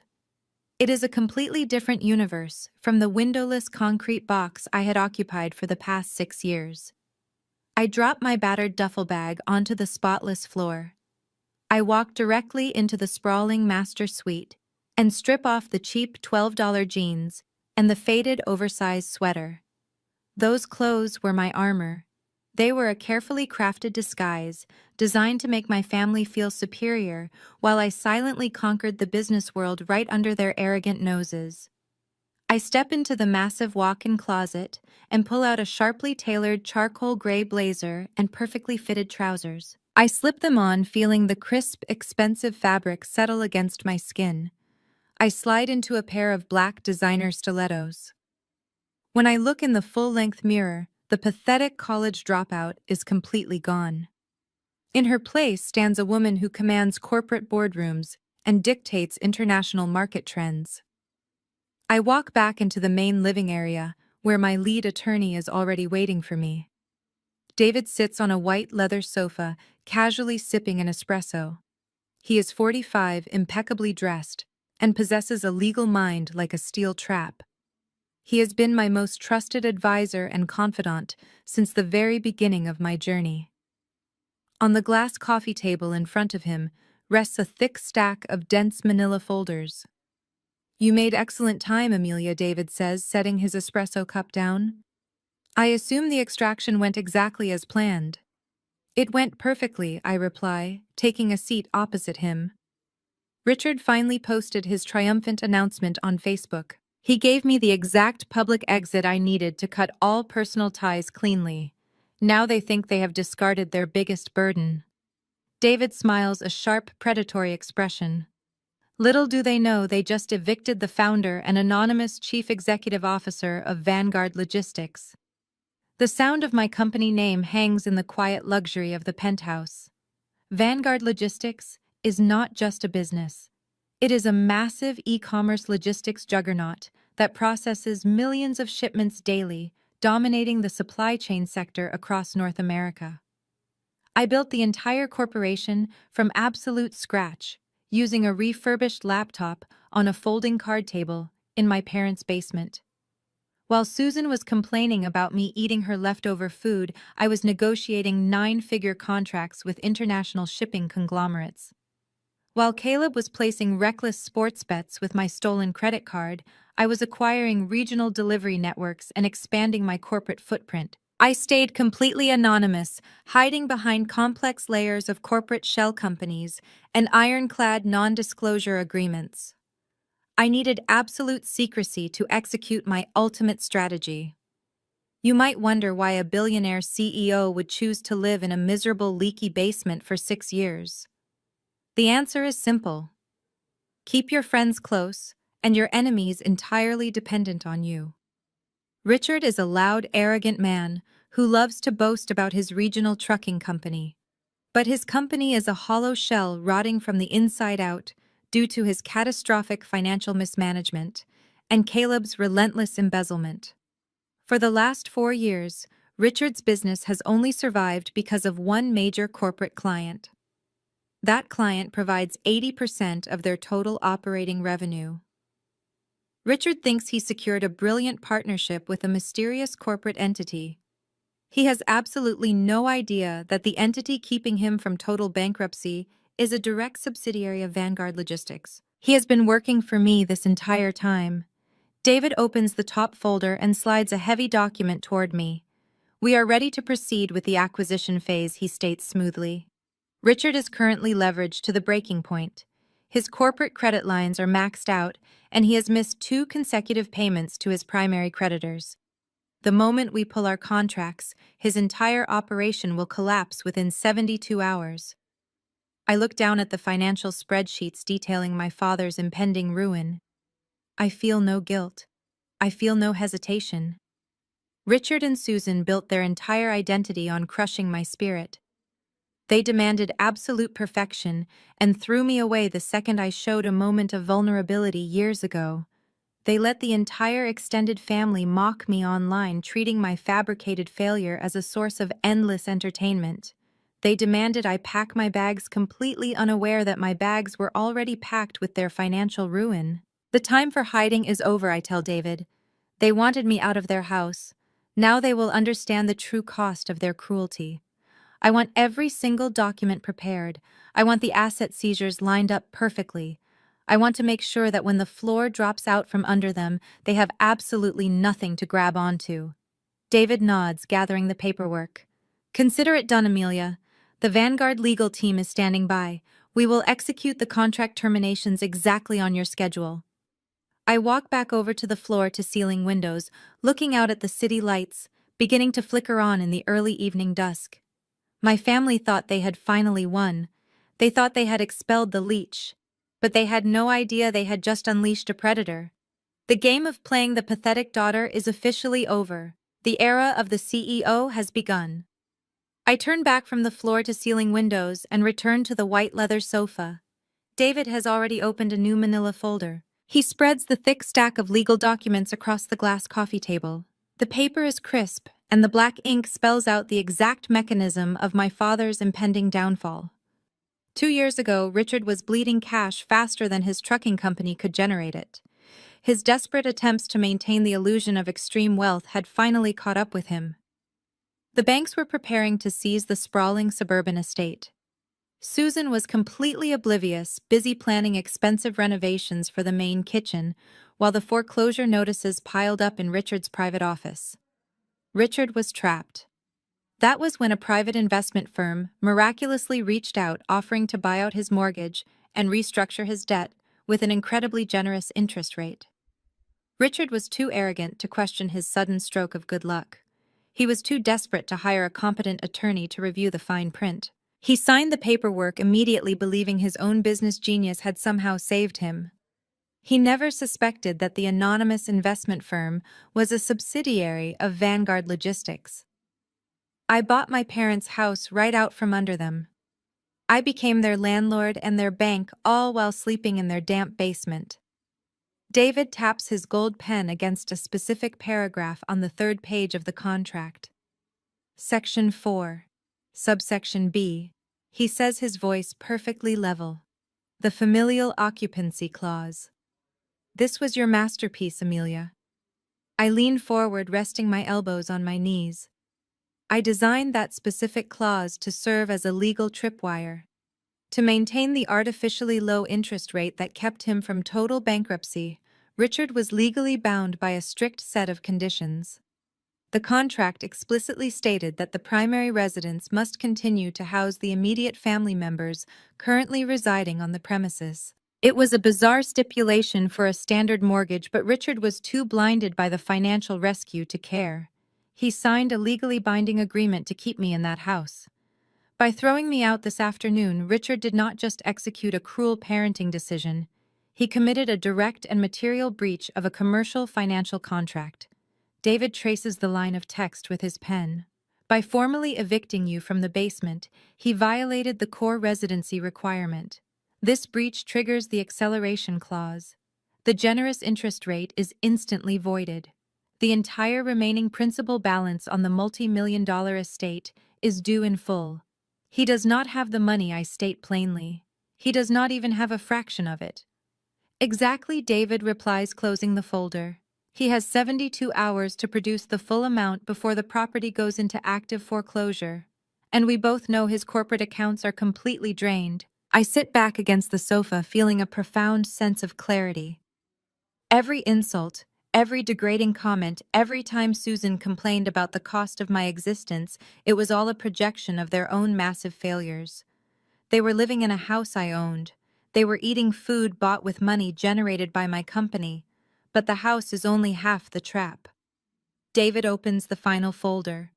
It is a completely different universe from the windowless concrete box I had occupied for the past 6 years. I drop my battered duffel bag onto the spotless floor. I walk directly into the sprawling master suite and strip off the cheap $12 jeans and the faded oversized sweater. Those clothes were my armor. They were a carefully crafted disguise, designed to make my family feel superior, while I silently conquered the business world right under their arrogant noses. I step into the massive walk-in closet and pull out a sharply tailored charcoal gray blazer and perfectly fitted trousers. I slip them on, feeling the crisp, expensive fabric settle against my skin. I slide into a pair of black designer stilettos. When I look in the full-length mirror, the pathetic college dropout is completely gone. In her place stands a woman who commands corporate boardrooms and dictates international market trends. I walk back into the main living area, where my lead attorney is already waiting for me. David sits on a white leather sofa, casually sipping an espresso. He is 45, impeccably dressed, and possesses a legal mind like a steel trap. He has been my most trusted advisor and confidant since the very beginning of my journey. On the glass coffee table in front of him rests a thick stack of dense manila folders. "You made excellent time, Amelia," David says, setting his espresso cup down. "I assume the extraction went exactly as planned." "It went perfectly," I reply, taking a seat opposite him. Richard finally posted his triumphant announcement on Facebook. He gave me the exact public exit I needed to cut all personal ties cleanly. Now they think they have discarded their biggest burden. David smiles a sharp, predatory expression. Little do they know they just evicted the founder and anonymous chief executive officer of Vanguard Logistics. The sound of my company name hangs in the quiet luxury of the penthouse. Vanguard Logistics is not just a business. It is a massive e-commerce logistics juggernaut that processes millions of shipments daily, dominating the supply chain sector across North America. I built the entire corporation from absolute scratch, using a refurbished laptop on a folding card table in my parents' basement. While Susan was complaining about me eating her leftover food, I was negotiating 9-figure contracts with international shipping conglomerates. While Caleb was placing reckless sports bets with my stolen credit card, I was acquiring regional delivery networks and expanding my corporate footprint. I stayed completely anonymous, hiding behind complex layers of corporate shell companies and ironclad non-disclosure agreements. I needed absolute secrecy to execute my ultimate strategy. You might wonder why a billionaire CEO would choose to live in a miserable, leaky basement for 6 years. The answer is simple. Keep your friends close and your enemies entirely dependent on you. Richard is a loud, arrogant man who loves to boast about his regional trucking company. But his company is a hollow shell rotting from the inside out due to his catastrophic financial mismanagement and Caleb's relentless embezzlement. For the last 4 years, Richard's business has only survived because of one major corporate client. That client provides 80% of their total operating revenue. Richard thinks he secured a brilliant partnership with a mysterious corporate entity. He has absolutely no idea that the entity keeping him from total bankruptcy is a direct subsidiary of Vanguard Logistics. He has been working for me this entire time. David opens the top folder and slides a heavy document toward me. "We are ready to proceed with the acquisition phase," he states smoothly. Richard is currently leveraged to the breaking point. His corporate credit lines are maxed out, and he has missed 2 consecutive payments to his primary creditors. The moment we pull our contracts, his entire operation will collapse within 72 hours. I look down at the financial spreadsheets detailing my father's impending ruin. I feel no guilt. I feel no hesitation. Richard and Susan built their entire identity on crushing my spirit. They demanded absolute perfection and threw me away the second I showed a moment of vulnerability years ago. They let the entire extended family mock me online, treating my fabricated failure as a source of endless entertainment. They demanded I pack my bags completely unaware that my bags were already packed with their financial ruin. "The time for hiding is over," I tell David. "They wanted me out of their house. Now they will understand the true cost of their cruelty. I want every single document prepared. I want the asset seizures lined up perfectly. I want to make sure that when the floor drops out from under them, they have absolutely nothing to grab onto." David nods, gathering the paperwork. Consider it done, Amelia. The Vanguard legal team is standing by. We will execute the contract terminations exactly on your schedule. I walk back over to the floor-to-ceiling windows, looking out at the city lights, beginning to flicker on in the early evening dusk. My family thought they had finally won. They thought they had expelled the leech. But they had no idea they had just unleashed a predator. The game of playing the pathetic daughter is officially over. The era of the CEO has begun. I turn back from the floor-to-ceiling windows and return to the white leather sofa. David has already opened a new manila folder. He spreads the thick stack of legal documents across the glass coffee table. The paper is crisp, and the black ink spells out the exact mechanism of my father's impending downfall. 2 years ago, Richard was bleeding cash faster than his trucking company could generate it. His desperate attempts to maintain the illusion of extreme wealth had finally caught up with him. The banks were preparing to seize the sprawling suburban estate. Susan was completely oblivious, busy planning expensive renovations for the main kitchen, while the foreclosure notices piled up in Richard's private office. Richard was trapped. That was when a private investment firm miraculously reached out offering to buy out his mortgage and restructure his debt with an incredibly generous interest rate. Richard was too arrogant to question his sudden stroke of good luck. He was too desperate to hire a competent attorney to review the fine print. He signed the paperwork immediately, believing his own business genius had somehow saved him. He never suspected that the anonymous investment firm was a subsidiary of Vanguard Logistics. I bought my parents' house right out from under them. I became their landlord and their bank, all while sleeping in their damp basement. David taps his gold pen against a specific paragraph on the third page of the contract. Section 4. Subsection B. He says, his voice perfectly level. The familial occupancy clause. This was your masterpiece, Amelia. I lean forward, resting my elbows on my knees. I designed that specific clause to serve as a legal tripwire, to maintain the artificially low interest rate that kept him from total bankruptcy. Richard was legally bound by a strict set of conditions. The contract explicitly stated that the primary residence must continue to house the immediate family members currently residing on the premises. It was a bizarre stipulation for a standard mortgage, but Richard was too blinded by the financial rescue to care. He signed a legally binding agreement to keep me in that house. By throwing me out this afternoon, Richard did not just execute a cruel parenting decision. He committed a direct and material breach of a commercial financial contract. David traces the line of text with his pen. By formally evicting you from the basement, he violated the core residency requirement. This breach triggers the acceleration clause. The generous interest rate is instantly voided. The entire remaining principal balance on the multi-million-dollar estate is due in full. He does not have the money, I state plainly. He does not even have a fraction of it. Exactly, David replies, closing the folder. He has 72 hours to produce the full amount before the property goes into active foreclosure. And we both know his corporate accounts are completely drained. I sit back against the sofa, feeling a profound sense of clarity. Every insult, every degrading comment, every time Susan complained about the cost of my existence, it was all a projection of their own massive failures. They were living in a house I owned. They were eating food bought with money generated by my company. But the house is only half the trap. David opens the final folder.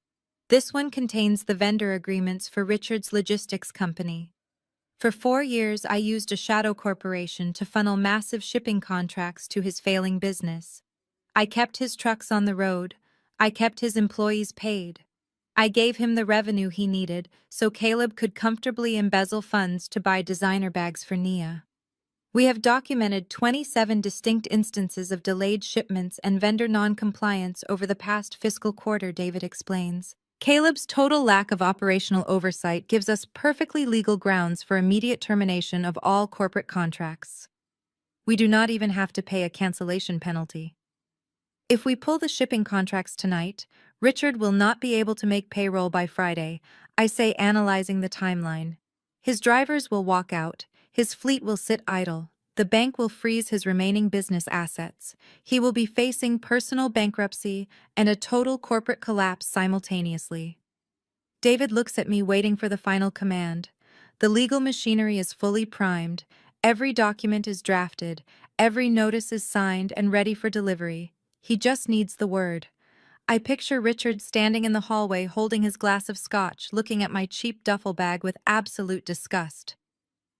This one contains the vendor agreements for Richard's logistics company. For 4 years, I used a shadow corporation to funnel massive shipping contracts to his failing business. I kept his trucks on the road. I kept his employees paid. I gave him the revenue he needed so Caleb could comfortably embezzle funds to buy designer bags for Nia. We have documented 27 distinct instances of delayed shipments and vendor non-compliance over the past fiscal quarter, David explains. Caleb's total lack of operational oversight gives us perfectly legal grounds for immediate termination of all corporate contracts. We do not even have to pay a cancellation penalty. If we pull the shipping contracts tonight, Richard will not be able to make payroll by Friday, I say, analyzing the timeline. His drivers will walk out. His fleet will sit idle. The bank will freeze his remaining business assets. He will be facing personal bankruptcy and a total corporate collapse simultaneously. David looks at me, waiting for the final command. The legal machinery is fully primed, every document is drafted, every notice is signed and ready for delivery. He just needs the word. I picture Richard standing in the hallway holding his glass of scotch, looking at my cheap duffel bag with absolute disgust.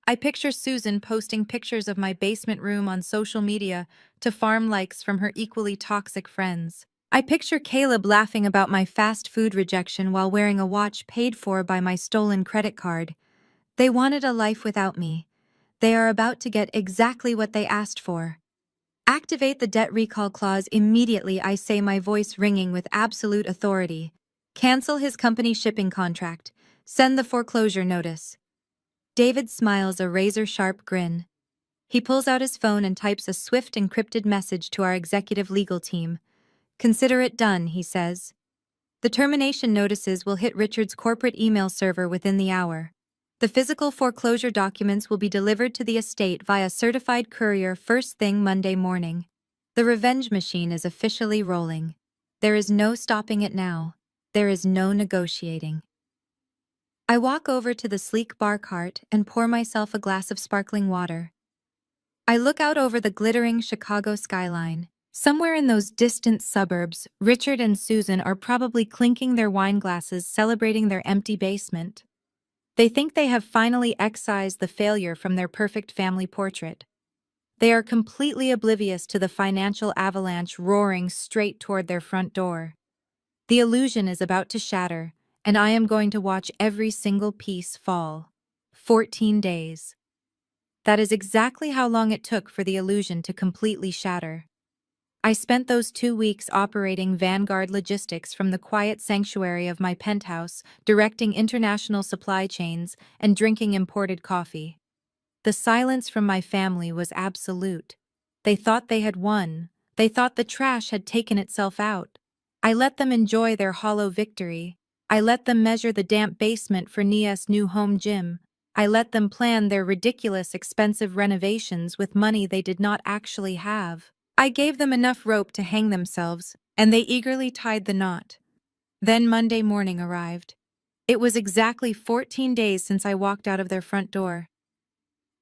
I picture Susan posting pictures of my basement room on social media to farm likes from her equally toxic friends. I picture Caleb laughing about my fast food rejection while wearing a watch paid for by my stolen credit card. They wanted a life without me. They are about to get exactly what they asked for. Activate the debt recall clause immediately, I say, my voice ringing with absolute authority. Cancel his company shipping contract. Send the foreclosure notice. David smiles a razor-sharp grin. He pulls out his phone and types a swift encrypted message to our executive legal team. Consider it done, he says. The termination notices will hit Richard's corporate email server within the hour. The physical foreclosure documents will be delivered to the estate via certified courier first thing Monday morning. The revenge machine is officially rolling. There is no stopping it now. There is no negotiating. I walk over to the sleek bar cart and pour myself a glass of sparkling water. I look out over the glittering Chicago skyline. Somewhere in those distant suburbs, Richard and Susan are probably clinking their wine glasses, celebrating their empty basement. They think they have finally excised the failure from their perfect family portrait. They are completely oblivious to the financial avalanche roaring straight toward their front door. The illusion is about to shatter, and I am going to watch every single piece fall. 14 days. That is exactly how long it took for the illusion to completely shatter. I spent those 2 weeks operating Vanguard Logistics from the quiet sanctuary of my penthouse, directing international supply chains and drinking imported coffee. The silence from my family was absolute. They thought they had won. They thought the trash had taken itself out. I let them enjoy their hollow victory. I let them measure the damp basement for Nia's new home gym. I let them plan their ridiculous expensive renovations with money they did not actually have. I gave them enough rope to hang themselves, and they eagerly tied the knot. Then Monday morning arrived. It was exactly 14 days since I walked out of their front door.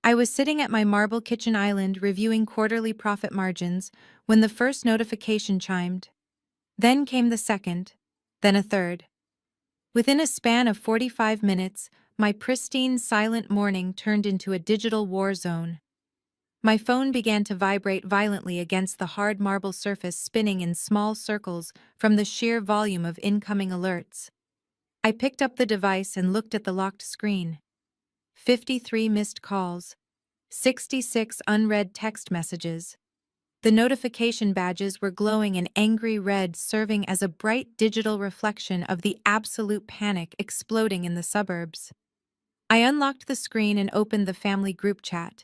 I was sitting at my marble kitchen island reviewing quarterly profit margins when the first notification chimed. Then came the second, then a third. Within a span of 45 minutes, my pristine, silent morning turned into a digital war zone. My phone began to vibrate violently against the hard marble surface, spinning in small circles from the sheer volume of incoming alerts. I picked up the device and looked at the locked screen. 53 missed calls. 66 unread text messages. The notification badges were glowing an angry red, serving as a bright digital reflection of the absolute panic exploding in the suburbs. I unlocked the screen and opened the family group chat.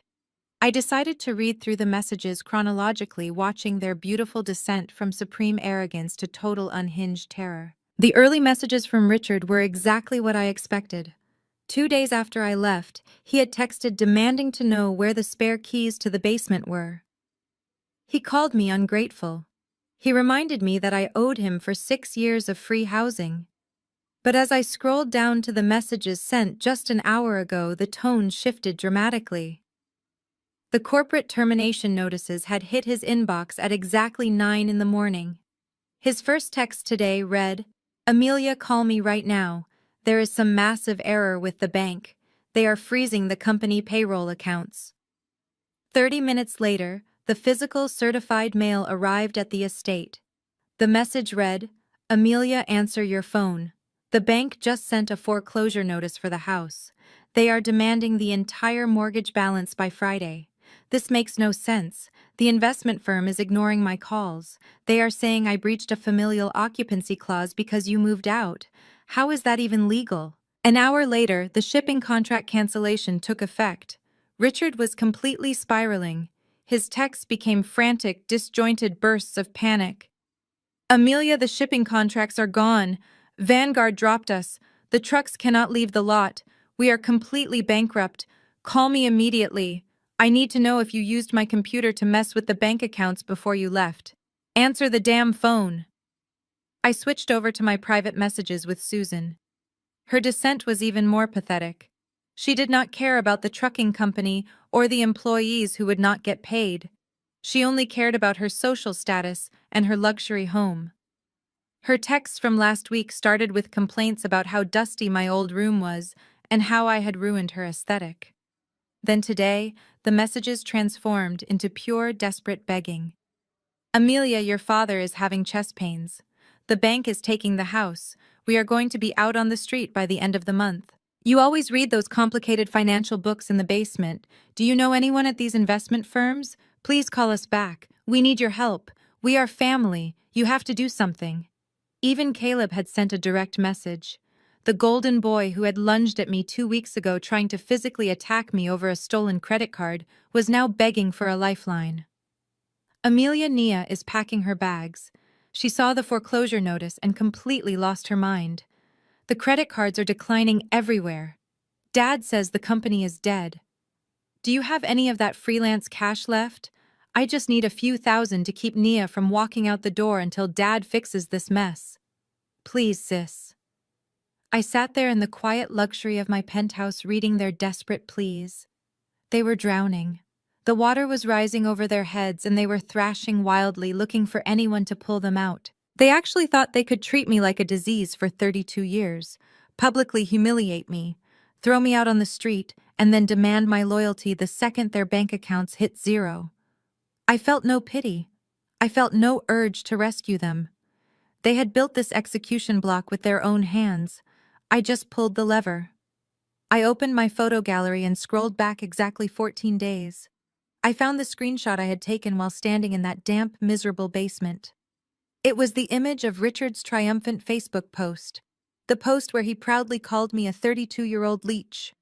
I decided to read through the messages chronologically, watching their beautiful descent from supreme arrogance to total unhinged terror. The early messages from Richard were exactly what I expected. 2 days after I left, he had texted demanding to know where the spare keys to the basement were. He called me ungrateful. He reminded me that I owed him for 6 years of free housing. But as I scrolled down to the messages sent just an hour ago, the tone shifted dramatically. The corporate termination notices had hit his inbox at exactly 9 in the morning. His first text today read, "Amelia, call me right now. There is some massive error with the bank. They are freezing the company payroll accounts." 30 minutes later, the physical certified mail arrived at the estate. The message read, "Amelia, answer your phone. The bank just sent a foreclosure notice for the house. They are demanding the entire mortgage balance by Friday. This makes no sense. The investment firm is ignoring my calls. They are saying I breached a familial occupancy clause because you moved out. How is that even legal?" An hour later, the shipping contract cancellation took effect. Richard was completely spiraling. His texts became frantic, disjointed bursts of panic. "Amelia, the shipping contracts are gone. Vanguard dropped us. The trucks cannot leave the lot. We are completely bankrupt. Call me immediately. I need to know if you used my computer to mess with the bank accounts before you left. Answer the damn phone." I switched over to my private messages with Susan. Her dissent was even more pathetic. She did not care about the trucking company or the employees who would not get paid. She only cared about her social status and her luxury home. Her texts from last week started with complaints about how dusty my old room was and how I had ruined her aesthetic. Then today, the messages transformed into pure, desperate begging. Amelia, your father is having chest pains. The bank is taking the house. We are going to be out on the street by the end of the month. You always read those complicated financial books in the basement. Do you know anyone at these investment firms? Please call us back. We need your help. We are family. You have to do something. Even Caleb had sent a direct message. The golden boy who had lunged at me 2 weeks ago trying to physically attack me over a stolen credit card was now begging for a lifeline. Amelia Nia is packing her bags. She saw the foreclosure notice and completely lost her mind. The credit cards are declining everywhere. Dad says the company is dead. Do you have any of that freelance cash left? I just need a few thousand to keep Nia from walking out the door until Dad fixes this mess. Please, sis. I sat there in the quiet luxury of my penthouse reading their desperate pleas. They were drowning. The water was rising over their heads and they were thrashing wildly, looking for anyone to pull them out. They actually thought they could treat me like a disease for 32 years, publicly humiliate me, throw me out on the street, and then demand my loyalty the second their bank accounts hit zero. I felt no pity. I felt no urge to rescue them. They had built this execution block with their own hands. I just pulled the lever. I opened my photo gallery and scrolled back exactly 14 days. I found the screenshot I had taken while standing in that damp, miserable basement. It was the image of Richard's triumphant Facebook post. The post where he proudly called me a 32-year-old leech.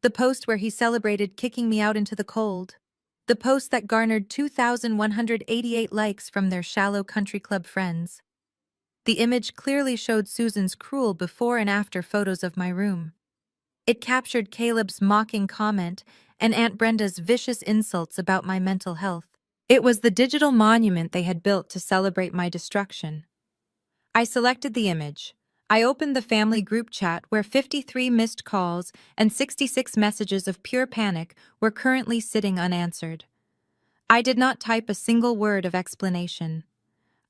The post where he celebrated kicking me out into the cold. The post that garnered 2,188 likes from their shallow country club friends. The image clearly showed Susan's cruel before and after photos of my room. It captured Caleb's mocking comment and Aunt Brenda's vicious insults about my mental health. It was the digital monument they had built to celebrate my destruction. I selected the image. I opened the family group chat where 53 missed calls and 66 messages of pure panic were currently sitting unanswered. I did not type a single word of explanation.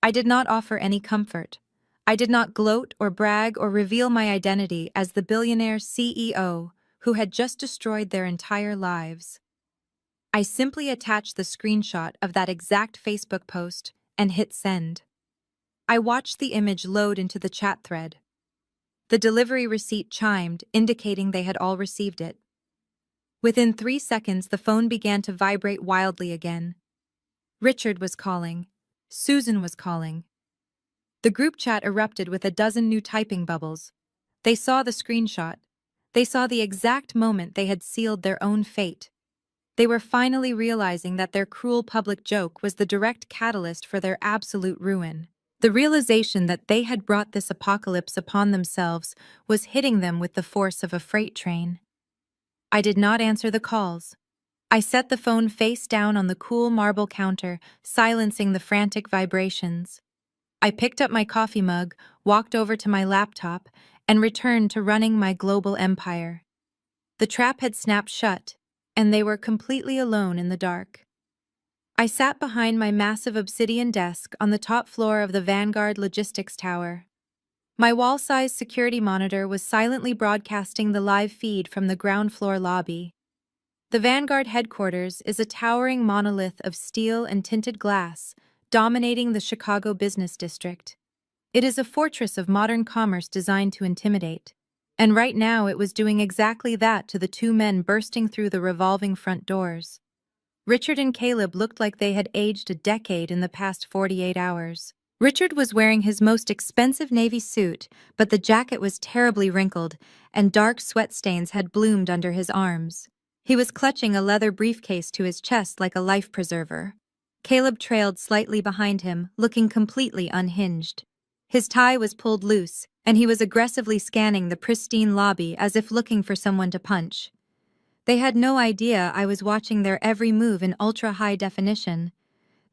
I did not offer any comfort. I did not gloat or brag or reveal my identity as the billionaire CEO who had just destroyed their entire lives. I simply attached the screenshot of that exact Facebook post and hit send. I watched the image load into the chat thread. The delivery receipt chimed, indicating they had all received it. Within 3 seconds, the phone began to vibrate wildly again. Richard was calling. Susan was calling. The group chat erupted with a dozen new typing bubbles. They saw the screenshot. They saw the exact moment they had sealed their own fate. They were finally realizing that their cruel public joke was the direct catalyst for their absolute ruin. The realization that they had brought this apocalypse upon themselves was hitting them with the force of a freight train. I did not answer the calls. I set the phone face down on the cool marble counter, silencing the frantic vibrations. I picked up my coffee mug, walked over to my laptop, and returned to running my global empire. The trap had snapped shut, and they were completely alone in the dark. I sat behind my massive obsidian desk on the top floor of the Vanguard Logistics Tower. My wall-sized security monitor was silently broadcasting the live feed from the ground floor lobby. The Vanguard headquarters is a towering monolith of steel and tinted glass, dominating the Chicago business district. It is a fortress of modern commerce designed to intimidate. And right now it was doing exactly that to the two men bursting through the revolving front doors. Richard and Caleb looked like they had aged a decade in the past 48 hours. Richard was wearing his most expensive navy suit, but the jacket was terribly wrinkled, and dark sweat stains had bloomed under his arms. He was clutching a leather briefcase to his chest like a life preserver. Caleb trailed slightly behind him, looking completely unhinged. His tie was pulled loose, and he was aggressively scanning the pristine lobby as if looking for someone to punch. They had no idea I was watching their every move in ultra-high definition.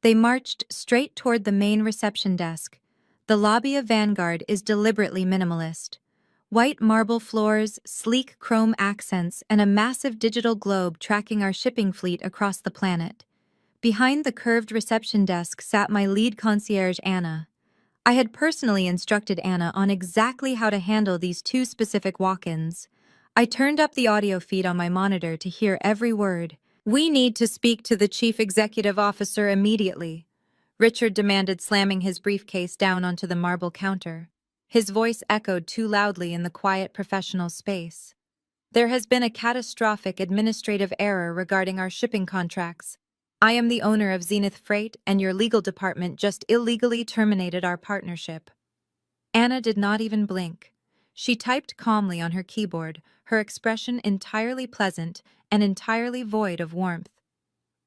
They marched straight toward the main reception desk. The lobby of Vanguard is deliberately minimalist. White marble floors, sleek chrome accents, and a massive digital globe tracking our shipping fleet across the planet. Behind the curved reception desk sat my lead concierge, Anna. I had personally instructed Anna on exactly how to handle these two specific walk-ins. I turned up the audio feed on my monitor to hear every word. "We need to speak to the chief executive officer immediately," Richard demanded, slamming his briefcase down onto the marble counter. His voice echoed too loudly in the quiet professional space. "There has been a catastrophic administrative error regarding our shipping contracts. I am the owner of Zenith Freight, and your legal department just illegally terminated our partnership." Anna did not even blink. She typed calmly on her keyboard, her expression entirely pleasant and entirely void of warmth.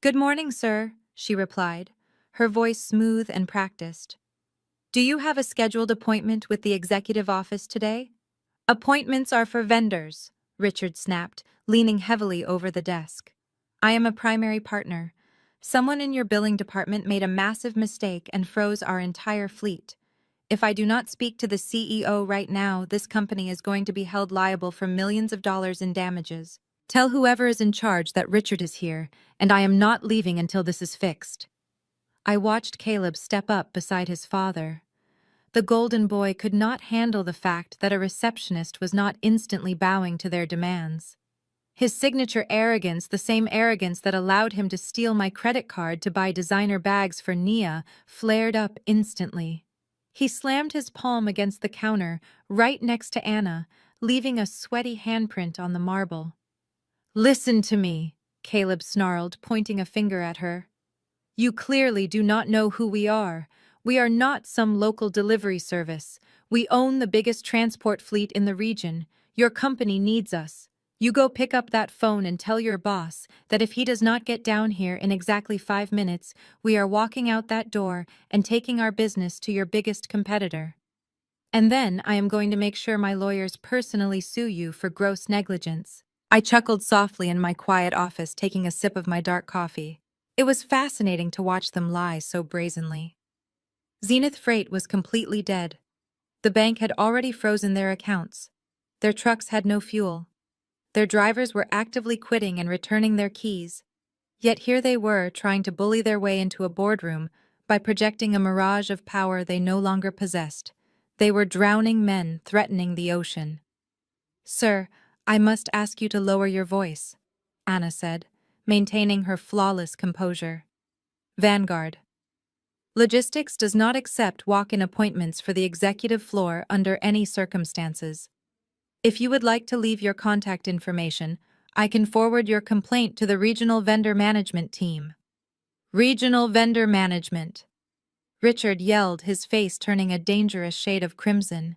"Good morning, sir," she replied, her voice smooth and practiced. "Do you have a scheduled appointment with the executive office today?" "Appointments are for vendors," Richard snapped, leaning heavily over the desk. "I am a primary partner. Someone in your billing department made a massive mistake and froze our entire fleet. If I do not speak to the CEO right now, this company is going to be held liable for millions of dollars in damages. Tell whoever is in charge that Richard is here, and I am not leaving until this is fixed." I watched Caleb step up beside his father. The golden boy could not handle the fact that a receptionist was not instantly bowing to their demands. His signature arrogance, the same arrogance that allowed him to steal my credit card to buy designer bags for Nia, flared up instantly. He slammed his palm against the counter, right next to Anna, leaving a sweaty handprint on the marble. "Listen to me," Caleb snarled, pointing a finger at her. "You clearly do not know who we are. We are not some local delivery service. We own the biggest transport fleet in the region. Your company needs us. You go pick up that phone and tell your boss that if he does not get down here in exactly 5 minutes, we are walking out that door and taking our business to your biggest competitor. And then I am going to make sure my lawyers personally sue you for gross negligence." I chuckled softly in my quiet office, taking a sip of my dark coffee. It was fascinating to watch them lie so brazenly. Zenith Freight was completely dead. The bank had already frozen their accounts. Their trucks had no fuel. Their drivers were actively quitting and returning their keys. Yet here they were, trying to bully their way into a boardroom by projecting a mirage of power they no longer possessed. They were drowning men threatening the ocean. "Sir, I must ask you to lower your voice," Anna said, maintaining her flawless composure. Vanguard. Logistics does not accept walk-in appointments for the executive floor under any circumstances. If you would like to leave your contact information, I can forward your complaint to the Regional Vendor Management team. Regional Vendor Management. Richard yelled, his face turning a dangerous shade of crimson.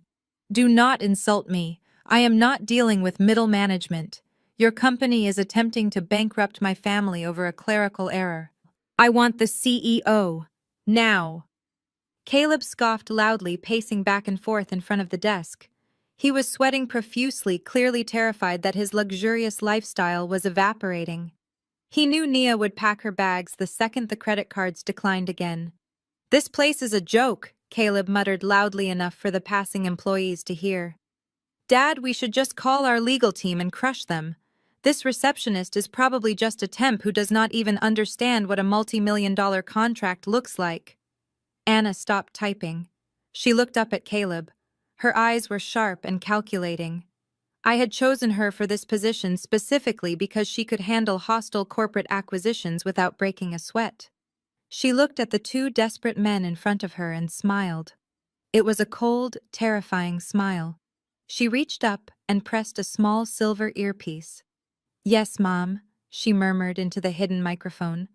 "Do not insult me. I am not dealing with middle management. Your company is attempting to bankrupt my family over a clerical error. I want the CEO. Now." Caleb scoffed loudly, pacing back and forth in front of the desk. He was sweating profusely, clearly terrified that his luxurious lifestyle was evaporating. He knew Nia would pack her bags the second the credit cards declined again. "This place is a joke," Caleb muttered loudly enough for the passing employees to hear. "Dad, we should just call our legal team and crush them. This receptionist is probably just a temp who does not even understand what a multi-million-dollar contract looks like." Anna stopped typing. She looked up at Caleb. Her eyes were sharp and calculating. I had chosen her for this position specifically because she could handle hostile corporate acquisitions without breaking a sweat. She looked at the two desperate men in front of her and smiled. It was a cold, terrifying smile. She reached up and pressed a small silver earpiece. "Yes, Mom," she murmured into the hidden microphone.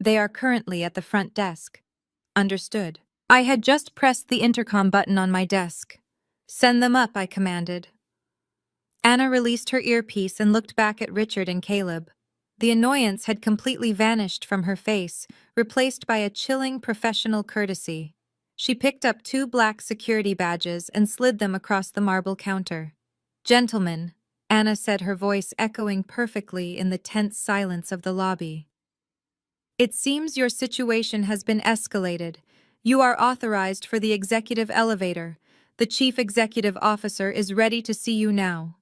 "They are currently at the front desk." "Understood." I had just pressed the intercom button on my desk. "Send them up," I commanded. Anna released her earpiece and looked back at Richard and Caleb. The annoyance had completely vanished from her face, replaced by a chilling professional courtesy. She picked up 2 black security badges and slid them across the marble counter. "Gentlemen," Anna said, her voice echoing perfectly in the tense silence of the lobby. "It seems your situation has been escalated. You are authorized for the executive elevator. The chief executive officer is ready to see you now."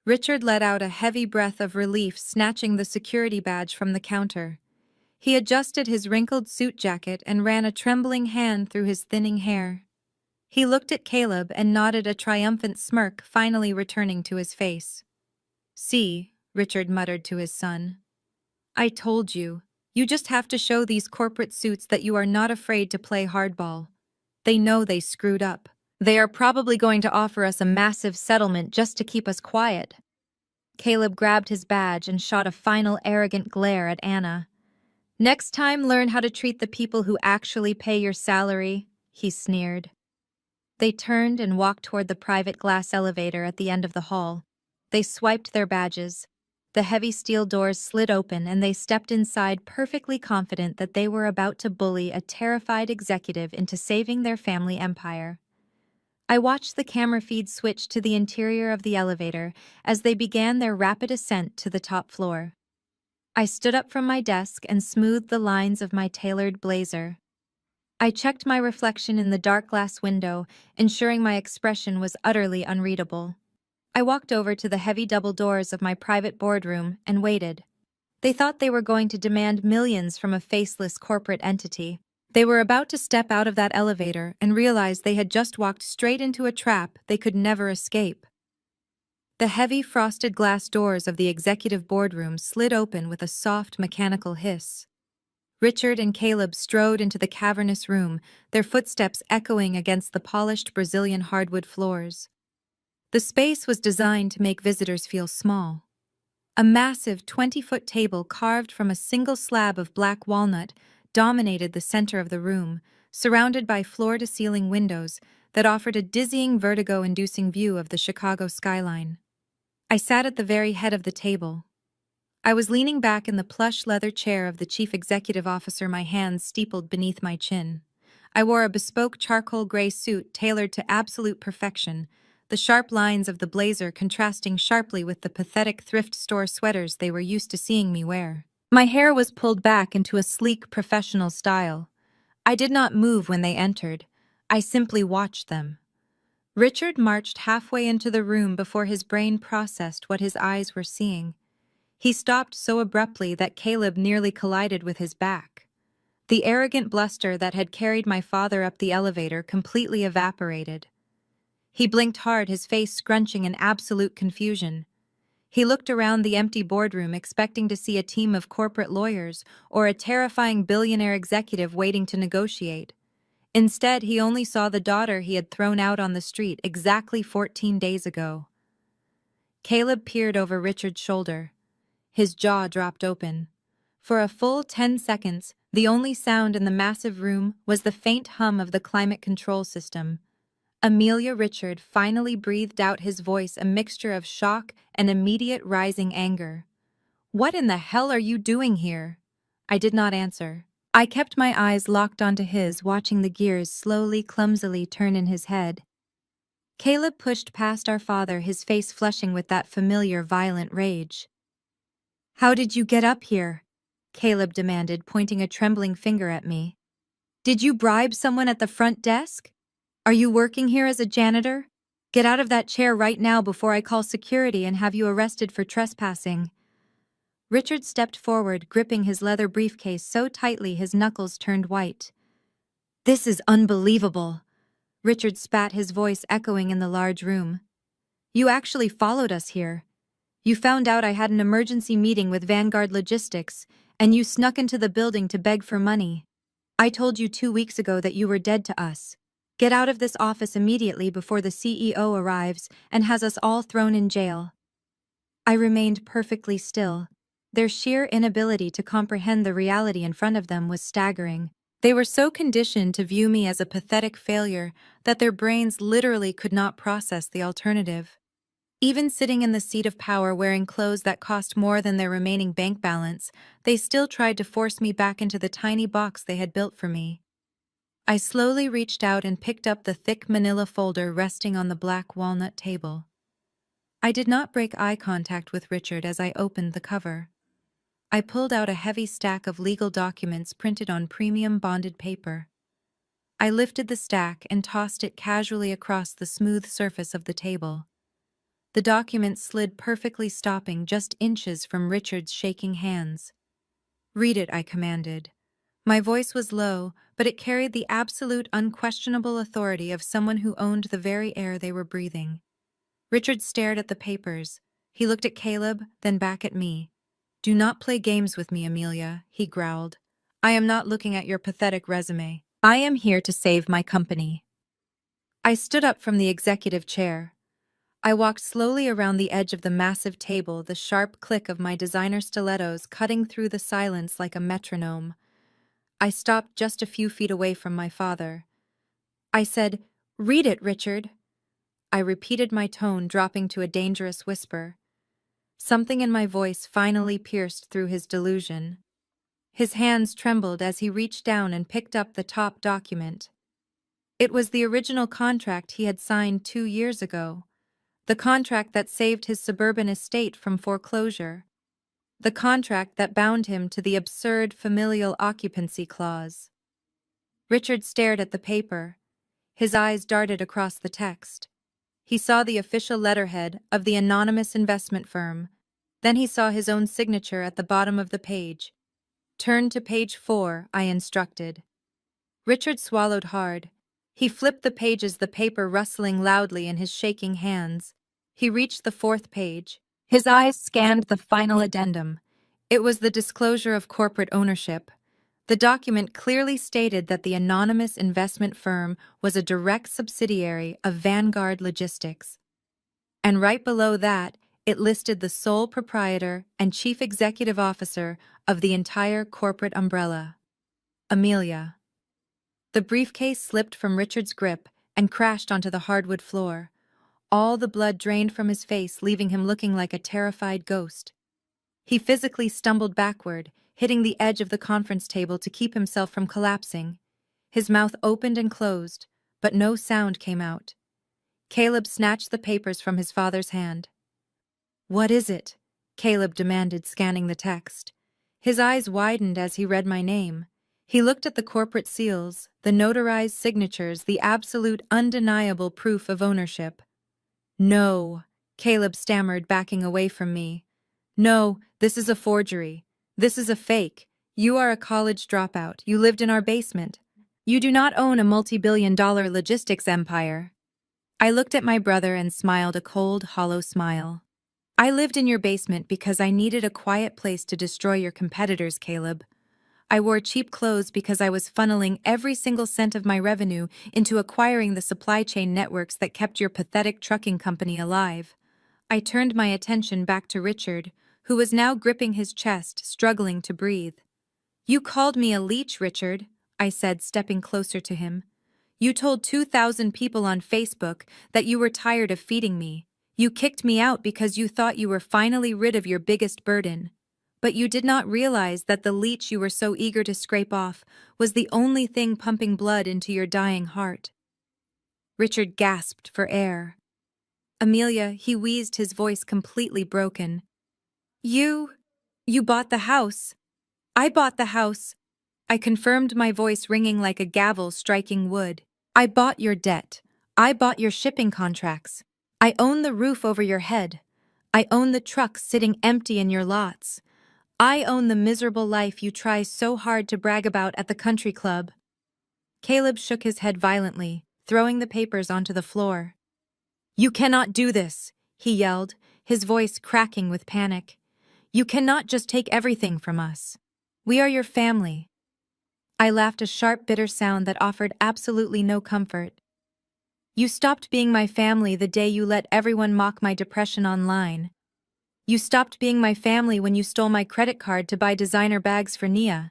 Richard let out a heavy breath of relief, snatching the security badge from the counter. He adjusted his wrinkled suit jacket and ran a trembling hand through his thinning hair. He looked at Caleb and nodded a triumphant smirk, finally returning to his face. "See," Richard muttered to his son. "I told you. You just have to show these corporate suits that you are not afraid to play hardball. They know they screwed up. They are probably going to offer us a massive settlement just to keep us quiet." Caleb grabbed his badge and shot a final arrogant glare at Anna. "Next time, learn how to treat the people who actually pay your salary," he sneered. They turned and walked toward the private glass elevator at the end of the hall. They swiped their badges. The heavy steel doors slid open and they stepped inside, perfectly confident that they were about to bully a terrified executive into saving their family empire. I watched the camera feed switch to the interior of the elevator as they began their rapid ascent to the top floor. I stood up from my desk and smoothed the lines of my tailored blazer. I checked my reflection in the dark glass window, ensuring my expression was utterly unreadable. I walked over to the heavy double doors of my private boardroom and waited. They thought they were going to demand millions from a faceless corporate entity. They were about to step out of that elevator and realize they had just walked straight into a trap they could never escape. The heavy frosted glass doors of the executive boardroom slid open with a soft mechanical hiss. Richard and Caleb strode into the cavernous room, their footsteps echoing against the polished Brazilian hardwood floors. The space was designed to make visitors feel small. A massive 20-foot table carved from a single slab of black walnut dominated the center of the room, surrounded by floor-to-ceiling windows that offered a dizzying, vertigo-inducing view of the Chicago skyline. I sat at the very head of the table. I was leaning back in the plush leather chair of the chief executive officer, my hands steepled beneath my chin. I wore a bespoke charcoal gray suit tailored to absolute perfection, the sharp lines of the blazer contrasting sharply with the pathetic thrift store sweaters they were used to seeing me wear. My hair was pulled back into a sleek, professional style. I did not move when they entered. I simply watched them. Richard marched halfway into the room before his brain processed what his eyes were seeing. He stopped so abruptly that Caleb nearly collided with his back. The arrogant bluster that had carried my father up the elevator completely evaporated. He blinked hard, his face scrunching in absolute confusion. He looked around the empty boardroom, expecting to see a team of corporate lawyers or a terrifying billionaire executive waiting to negotiate. Instead, he only saw the daughter he had thrown out on the street exactly 14 days ago. Caleb peered over Richard's shoulder. His jaw dropped open. For a full 10 seconds, the only sound in the massive room was the faint hum of the climate control system. Amelia Richard finally breathed out, his voice a mixture of shock and immediate rising anger. "What in the hell are you doing here?" I did not answer. I kept my eyes locked onto his, watching the gears slowly, clumsily turn in his head. Caleb pushed past our father, his face flushing with that familiar, violent rage. "How did you get up here?" Caleb demanded, pointing a trembling finger at me. "Did you bribe someone at the front desk? Are you working here as a janitor? Get out of that chair right now before I call security and have you arrested for trespassing." Richard stepped forward, gripping his leather briefcase so tightly his knuckles turned white. "This is unbelievable." Richard spat, his voice echoing in the large room. "You actually followed us here. You found out I had an emergency meeting with Vanguard Logistics, and you snuck into the building to beg for money. I told you 2 weeks ago that you were dead to us. Get out of this office immediately before the CEO arrives and has us all thrown in jail." I remained perfectly still. Their sheer inability to comprehend the reality in front of them was staggering. They were so conditioned to view me as a pathetic failure that their brains literally could not process the alternative. Even sitting in the seat of power, wearing clothes that cost more than their remaining bank balance, they still tried to force me back into the tiny box they had built for me. I slowly reached out and picked up the thick manila folder resting on the black walnut table. I did not break eye contact with Richard as I opened the cover. I pulled out a heavy stack of legal documents printed on premium bonded paper. I lifted the stack and tossed it casually across the smooth surface of the table. The document slid perfectly, stopping just inches from Richard's shaking hands. "Read it," I commanded. My voice was low, but it carried the absolute, unquestionable authority of someone who owned the very air they were breathing. Richard stared at the papers. He looked at Caleb, then back at me. "Do not play games with me, Amelia," he growled. "I am not looking at your pathetic resume. I am here to save my company." I stood up from the executive chair. I walked slowly around the edge of the massive table, the sharp click of my designer stilettos cutting through the silence like a metronome. I stopped just a few feet away from my father. I said, "Read it, Richard." I repeated my tone, dropping to a dangerous whisper. Something in my voice finally pierced through his delusion. His hands trembled as he reached down and picked up the top document. It was the original contract he had signed 2 years ago. The contract that saved his suburban estate from foreclosure. The contract that bound him to the absurd familial occupancy clause. Richard stared at the paper. His eyes darted across the text. He saw the official letterhead of the anonymous investment firm. Then he saw his own signature at the bottom of the page. "Turn to page 4, I instructed. Richard swallowed hard. He flipped the pages, the paper rustling loudly in his shaking hands. He reached the 4th page. His eyes scanned the final addendum. It was the disclosure of corporate ownership. The document clearly stated that the anonymous investment firm was a direct subsidiary of Vanguard Logistics. And right below that, it listed the sole proprietor and chief executive officer of the entire corporate umbrella. Amelia. The briefcase slipped from Richard's grip and crashed onto the hardwood floor. All the blood drained from his face, leaving him looking like a terrified ghost. He physically stumbled backward, hitting the edge of the conference table to keep himself from collapsing. His mouth opened and closed, but no sound came out. Caleb snatched the papers from his father's hand. "What is it?" Caleb demanded, scanning the text. His eyes widened as he read my name. He looked at the corporate seals, the notarized signatures, the absolute, undeniable proof of ownership. "No," Caleb stammered, backing away from me. "No, this is a forgery. This is a fake. You are a college dropout. You lived in our basement. You do not own a multi-billion-dollar logistics empire." I looked at my brother and smiled a cold, hollow smile. "I lived in your basement because I needed a quiet place to destroy your competitors, Caleb. I wore cheap clothes because I was funneling every single cent of my revenue into acquiring the supply chain networks that kept your pathetic trucking company alive." I turned my attention back to Richard, who was now gripping his chest, struggling to breathe. "You called me a leech, Richard," I said, stepping closer to him. "You told 2,000 people on Facebook that you were tired of feeding me. You kicked me out because you thought you were finally rid of your biggest burden. But you did not realize that the leech you were so eager to scrape off was the only thing pumping blood into your dying heart." Richard gasped for air. "Amelia," he wheezed, his voice completely broken. You bought the house." "I bought the house," I confirmed, my voice ringing like a gavel striking wood. "I bought your debt. I bought your shipping contracts. I own the roof over your head. I own the trucks sitting empty in your lots. I own the miserable life you try so hard to brag about at the country club." Caleb shook his head violently, throwing the papers onto the floor. "You cannot do this," he yelled, his voice cracking with panic. "You cannot just take everything from us. We are your family." I laughed, a sharp, bitter sound that offered absolutely no comfort. "You stopped being my family the day you let everyone mock my depression online. You stopped being my family when you stole my credit card to buy designer bags for Nia.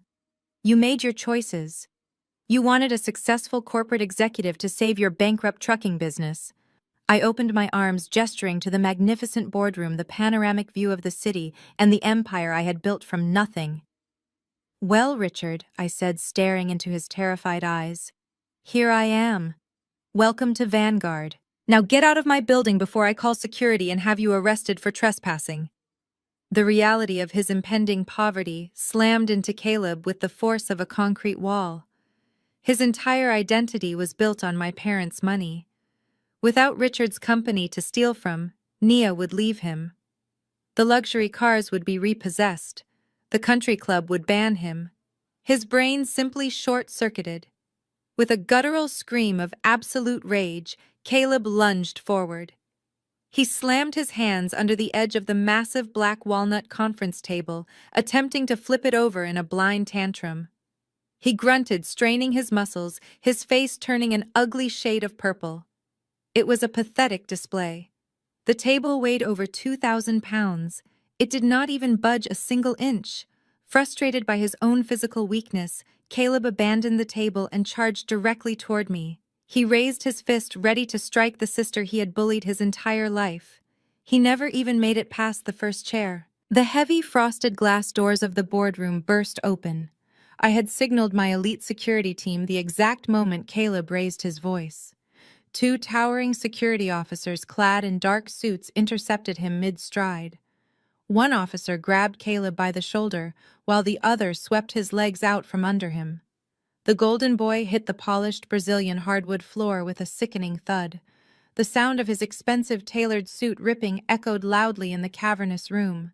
You made your choices. You wanted a successful corporate executive to save your bankrupt trucking business." I opened my arms, gesturing to the magnificent boardroom, the panoramic view of the city, and the empire I had built from nothing. "Well, Richard," I said, staring into his terrified eyes, "here I am. Welcome to Vanguard. Now get out of my building before I call security and have you arrested for trespassing." The reality of his impending poverty slammed into Caleb with the force of a concrete wall. His entire identity was built on my parents' money. Without Richard's company to steal from, Nia would leave him. The luxury cars would be repossessed. The country club would ban him. His brain simply short-circuited. With a guttural scream of absolute rage, Caleb lunged forward. He slammed his hands under the edge of the massive black walnut conference table, attempting to flip it over in a blind tantrum. He grunted, straining his muscles, his face turning an ugly shade of purple. It was a pathetic display. The table weighed over 2,000 pounds. It did not even budge a single inch. Frustrated by his own physical weakness, Caleb abandoned the table and charged directly toward me. He raised his fist, ready to strike the sister he had bullied his entire life. He never even made it past the first chair. The heavy frosted glass doors of the boardroom burst open. I had signaled my elite security team the exact moment Caleb raised his voice. Two towering security officers clad in dark suits intercepted him mid-stride. One officer grabbed Caleb by the shoulder, while the other swept his legs out from under him. The golden boy hit the polished Brazilian hardwood floor with a sickening thud. The sound of his expensive tailored suit ripping echoed loudly in the cavernous room.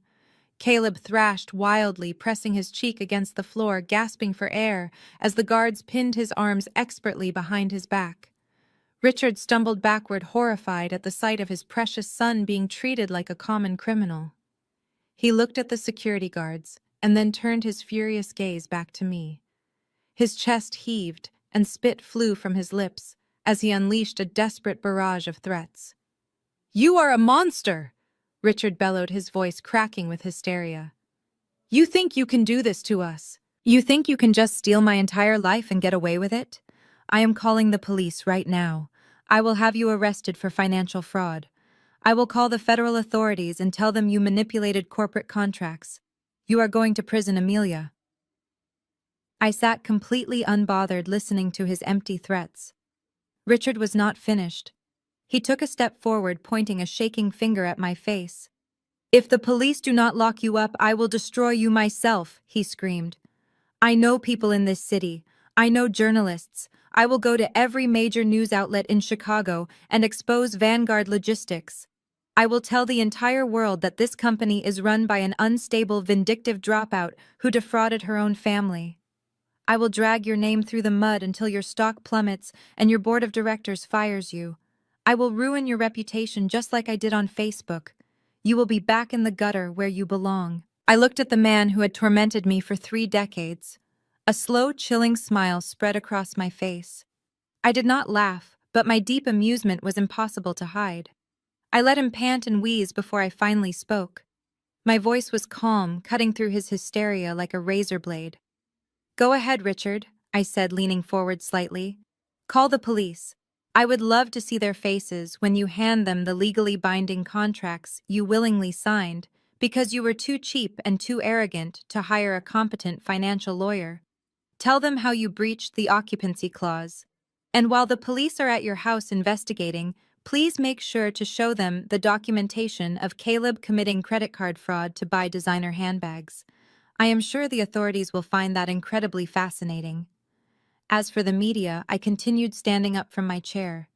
Caleb thrashed wildly, pressing his cheek against the floor, gasping for air, as the guards pinned his arms expertly behind his back. Richard stumbled backward, horrified at the sight of his precious son being treated like a common criminal. He looked at the security guards, and then turned his furious gaze back to me. His chest heaved, and spit flew from his lips, as he unleashed a desperate barrage of threats. "You are a monster!" Richard bellowed, his voice cracking with hysteria. "You think you can do this to us? You think you can just steal my entire life and get away with it? I am calling the police right now. I will have you arrested for financial fraud. I will call the federal authorities and tell them you manipulated corporate contracts. You are going to prison, Amelia." I sat completely unbothered, listening to his empty threats. Richard was not finished. He took a step forward, pointing a shaking finger at my face. "If the police do not lock you up, I will destroy you myself," he screamed. "I know people in this city. I know journalists. I will go to every major news outlet in Chicago and expose Vanguard Logistics. I will tell the entire world that this company is run by an unstable, vindictive dropout who defrauded her own family. I will drag your name through the mud until your stock plummets and your board of directors fires you. I will ruin your reputation just like I did on Facebook. You will be back in the gutter where you belong." I looked at the man who had tormented me for 3 decades. A slow, chilling smile spread across my face. I did not laugh, but my deep amusement was impossible to hide. I let him pant and wheeze before I finally spoke. My voice was calm, cutting through his hysteria like a razor blade. "Go ahead, Richard," I said, leaning forward slightly. "Call the police. I would love to see their faces when you hand them the legally binding contracts you willingly signed because you were too cheap and too arrogant to hire a competent financial lawyer. Tell them how you breached the occupancy clause. And while the police are at your house investigating, please make sure to show them the documentation of Caleb committing credit card fraud to buy designer handbags. I am sure the authorities will find that incredibly fascinating." As for the media, I continued, standing up from my chair.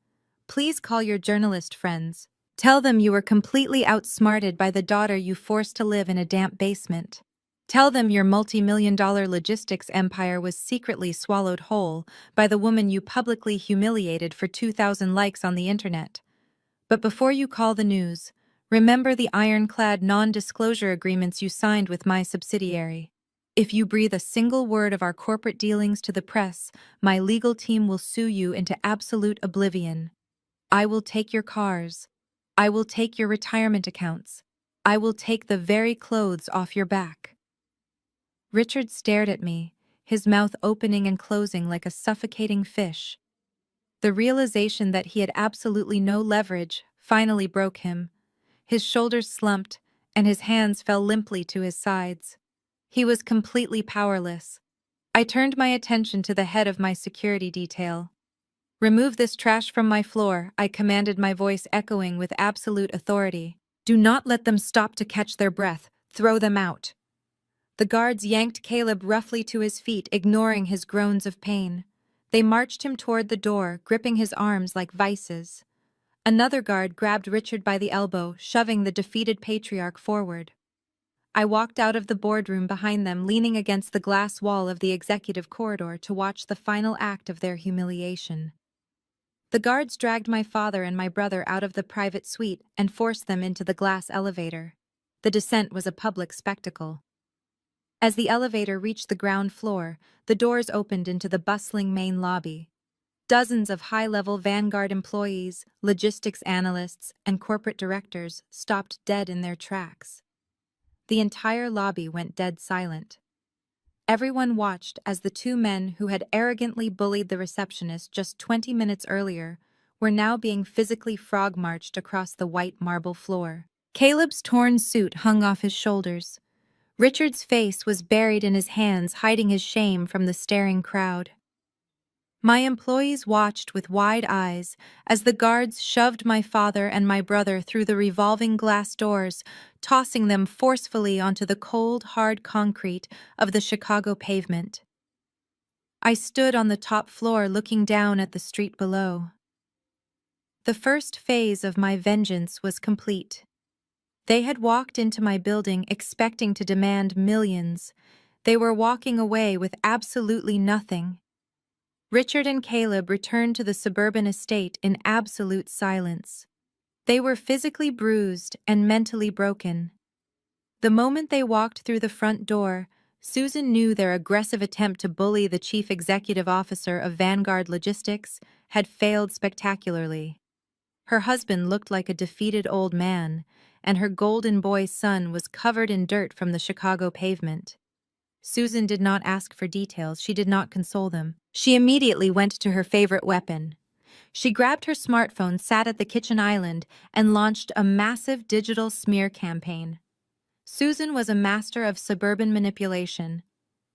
"Please call your journalist friends. Tell them you were completely outsmarted by the daughter you forced to live in a damp basement. Tell them your multi-million-dollar logistics empire was secretly swallowed whole by the woman you publicly humiliated for 2,000 likes on the internet. But before you call the news, remember the ironclad non-disclosure agreements you signed with my subsidiary. If you breathe a single word of our corporate dealings to the press, my legal team will sue you into absolute oblivion. I will take your cars. I will take your retirement accounts. I will take the very clothes off your back." Richard stared at me, his mouth opening and closing like a suffocating fish. The realization that he had absolutely no leverage finally broke him. His shoulders slumped, and his hands fell limply to his sides. He was completely powerless. I turned my attention to the head of my security detail. "Remove this trash from my floor," I commanded, my voice echoing with absolute authority. "Do not let them stop to catch their breath. Throw them out." The guards yanked Caleb roughly to his feet, ignoring his groans of pain. They marched him toward the door, gripping his arms like vices. Another guard grabbed Richard by the elbow, shoving the defeated patriarch forward. I walked out of the boardroom behind them, leaning against the glass wall of the executive corridor to watch the final act of their humiliation. The guards dragged my father and my brother out of the private suite and forced them into the glass elevator. The descent was a public spectacle. As the elevator reached the ground floor, the doors opened into the bustling main lobby. Dozens of high-level Vanguard employees, logistics analysts, and corporate directors stopped dead in their tracks. The entire lobby went dead silent. Everyone watched as the two men who had arrogantly bullied the receptionist just 20 minutes earlier were now being physically frog-marched across the white marble floor. Caleb's torn suit hung off his shoulders. Richard's face was buried in his hands, hiding his shame from the staring crowd. My employees watched with wide eyes as the guards shoved my father and my brother through the revolving glass doors, tossing them forcefully onto the cold, hard concrete of the Chicago pavement. I stood on the top floor looking down at the street below. The first phase of my vengeance was complete. They had walked into my building expecting to demand millions. They were walking away with absolutely nothing. Richard and Caleb returned to the suburban estate in absolute silence. They were physically bruised and mentally broken. The moment they walked through the front door, Susan knew their aggressive attempt to bully the chief executive officer of Vanguard Logistics had failed spectacularly. Her husband looked like a defeated old man, and her golden boy son was covered in dirt from the Chicago pavement. Susan did not ask for details, she did not console them. She immediately went to her favorite weapon. She grabbed her smartphone, sat at the kitchen island, and launched a massive digital smear campaign. Susan was a master of suburban manipulation.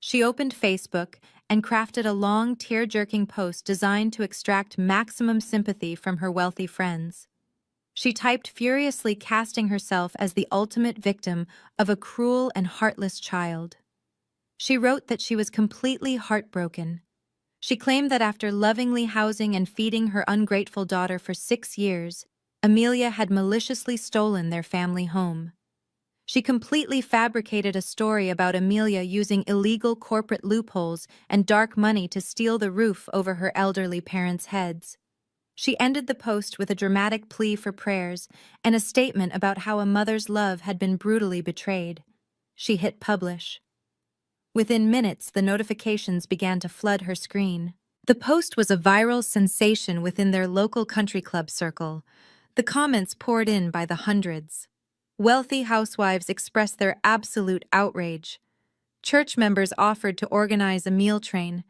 She opened Facebook and crafted a long, tear-jerking post designed to extract maximum sympathy from her wealthy friends. She typed furiously, casting herself as the ultimate victim of a cruel and heartless child. She wrote that she was completely heartbroken. She claimed that after lovingly housing and feeding her ungrateful daughter for 6 years, Amelia had maliciously stolen their family home. She completely fabricated a story about Amelia using illegal corporate loopholes and dark money to steal the roof over her elderly parents' heads. She ended the post with a dramatic plea for prayers and a statement about how a mother's love had been brutally betrayed. She hit publish. Within minutes, the notifications began to flood her screen. The post was a viral sensation within their local country club circle. The comments poured in by the hundreds. Wealthy housewives expressed their absolute outrage. Church members offered to organize a meal train.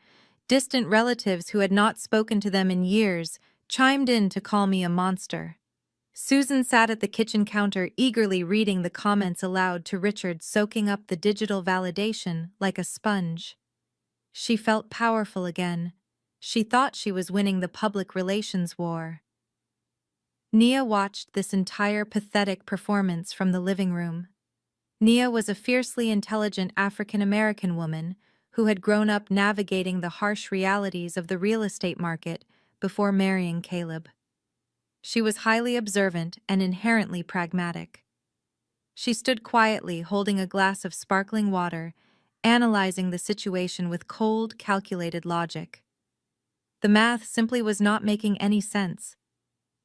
Distant relatives who had not spoken to them in years chimed in to call me a monster. Susan sat at the kitchen counter, eagerly reading the comments aloud to Richard, soaking up the digital validation like a sponge. She felt powerful again. She thought she was winning the public relations war. Nia watched this entire pathetic performance from the living room. Nia was a fiercely intelligent African-American woman who had grown up navigating the harsh realities of the real estate market before marrying Caleb. She was highly observant and inherently pragmatic. She stood quietly, holding a glass of sparkling water, analyzing the situation with cold, calculated logic. The math simply was not making any sense.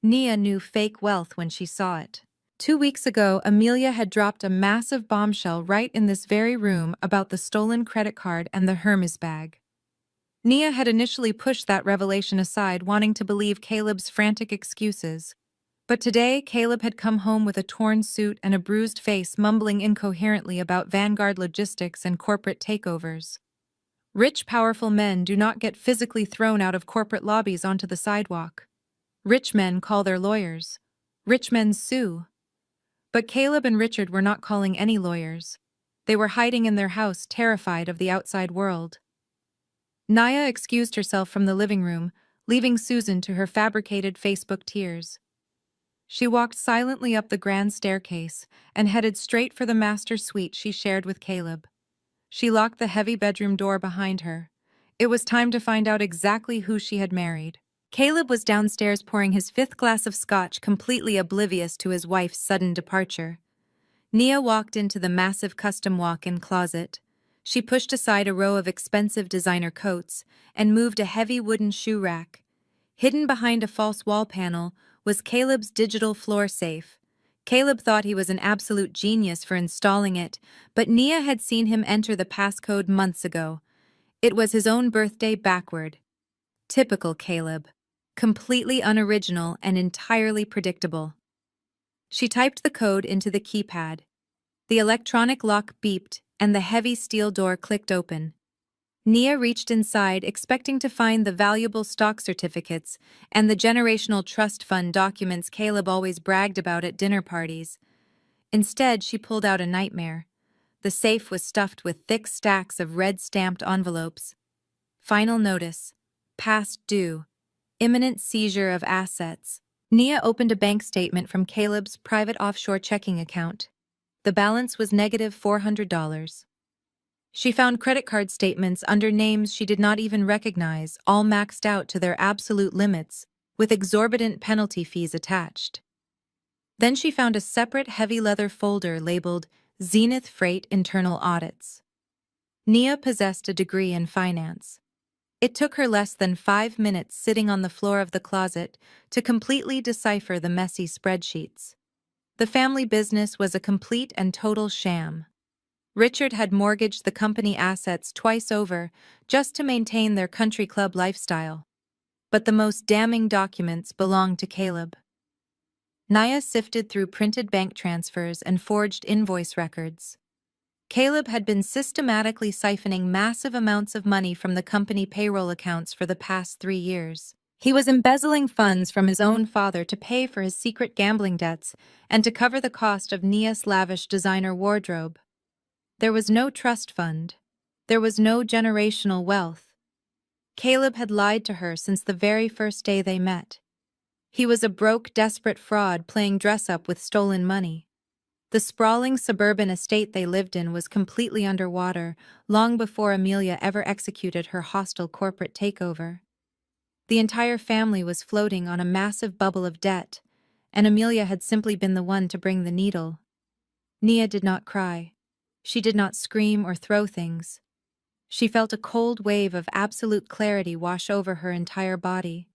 Nia knew fake wealth when she saw it. 2 weeks ago, Amelia had dropped a massive bombshell right in this very room about the stolen credit card and the Hermes bag. Nia had initially pushed that revelation aside, wanting to believe Caleb's frantic excuses. But today, Caleb had come home with a torn suit and a bruised face, mumbling incoherently about Vanguard Logistics and corporate takeovers. Rich, powerful men do not get physically thrown out of corporate lobbies onto the sidewalk. Rich men call their lawyers. Rich men sue. But Caleb and Richard were not calling any lawyers. They were hiding in their house, terrified of the outside world. Nia excused herself from the living room, leaving Susan to her fabricated Facebook tears. She walked silently up the grand staircase and headed straight for the master suite she shared with Caleb. She locked the heavy bedroom door behind her. It was time to find out exactly who she had married. Caleb was downstairs pouring his fifth glass of scotch, completely oblivious to his wife's sudden departure. Nia walked into the massive custom walk-in closet. She pushed aside a row of expensive designer coats and moved a heavy wooden shoe rack. Hidden behind a false wall panel was Caleb's digital floor safe. Caleb thought he was an absolute genius for installing it, but Nia had seen him enter the passcode months ago. It was his own birthday backward. Typical Caleb. Completely unoriginal and entirely predictable. She typed the code into the keypad. The electronic lock beeped, and the heavy steel door clicked open. Nia reached inside, expecting to find the valuable stock certificates and the generational trust fund documents Caleb always bragged about at dinner parties. Instead, she pulled out a nightmare. The safe was stuffed with thick stacks of red-stamped envelopes. Final notice. Past due. Imminent seizure of assets. Nia opened a bank statement from Caleb's private offshore checking account. The balance was negative $400. She found credit card statements under names she did not even recognize, all maxed out to their absolute limits, with exorbitant penalty fees attached. Then she found a separate heavy leather folder labeled Zenith Freight Internal Audits. Nia possessed a degree in finance. It took her less than 5 minutes sitting on the floor of the closet to completely decipher the messy spreadsheets. The family business was a complete and total sham. Richard had mortgaged the company assets twice over just to maintain their country club lifestyle. But the most damning documents belonged to Caleb. Nia sifted through printed bank transfers and forged invoice records. Caleb had been systematically siphoning massive amounts of money from the company payroll accounts for the past 3 years. He was embezzling funds from his own father to pay for his secret gambling debts and to cover the cost of Nia's lavish designer wardrobe. There was no trust fund. There was no generational wealth. Caleb had lied to her since the very first day they met. He was a broke, desperate fraud playing dress-up with stolen money. The sprawling suburban estate they lived in was completely underwater long before Amelia ever executed her hostile corporate takeover. The entire family was floating on a massive bubble of debt, and Amelia had simply been the one to bring the needle. Nia did not cry. She did not scream or throw things. She felt a cold wave of absolute clarity wash over her entire body.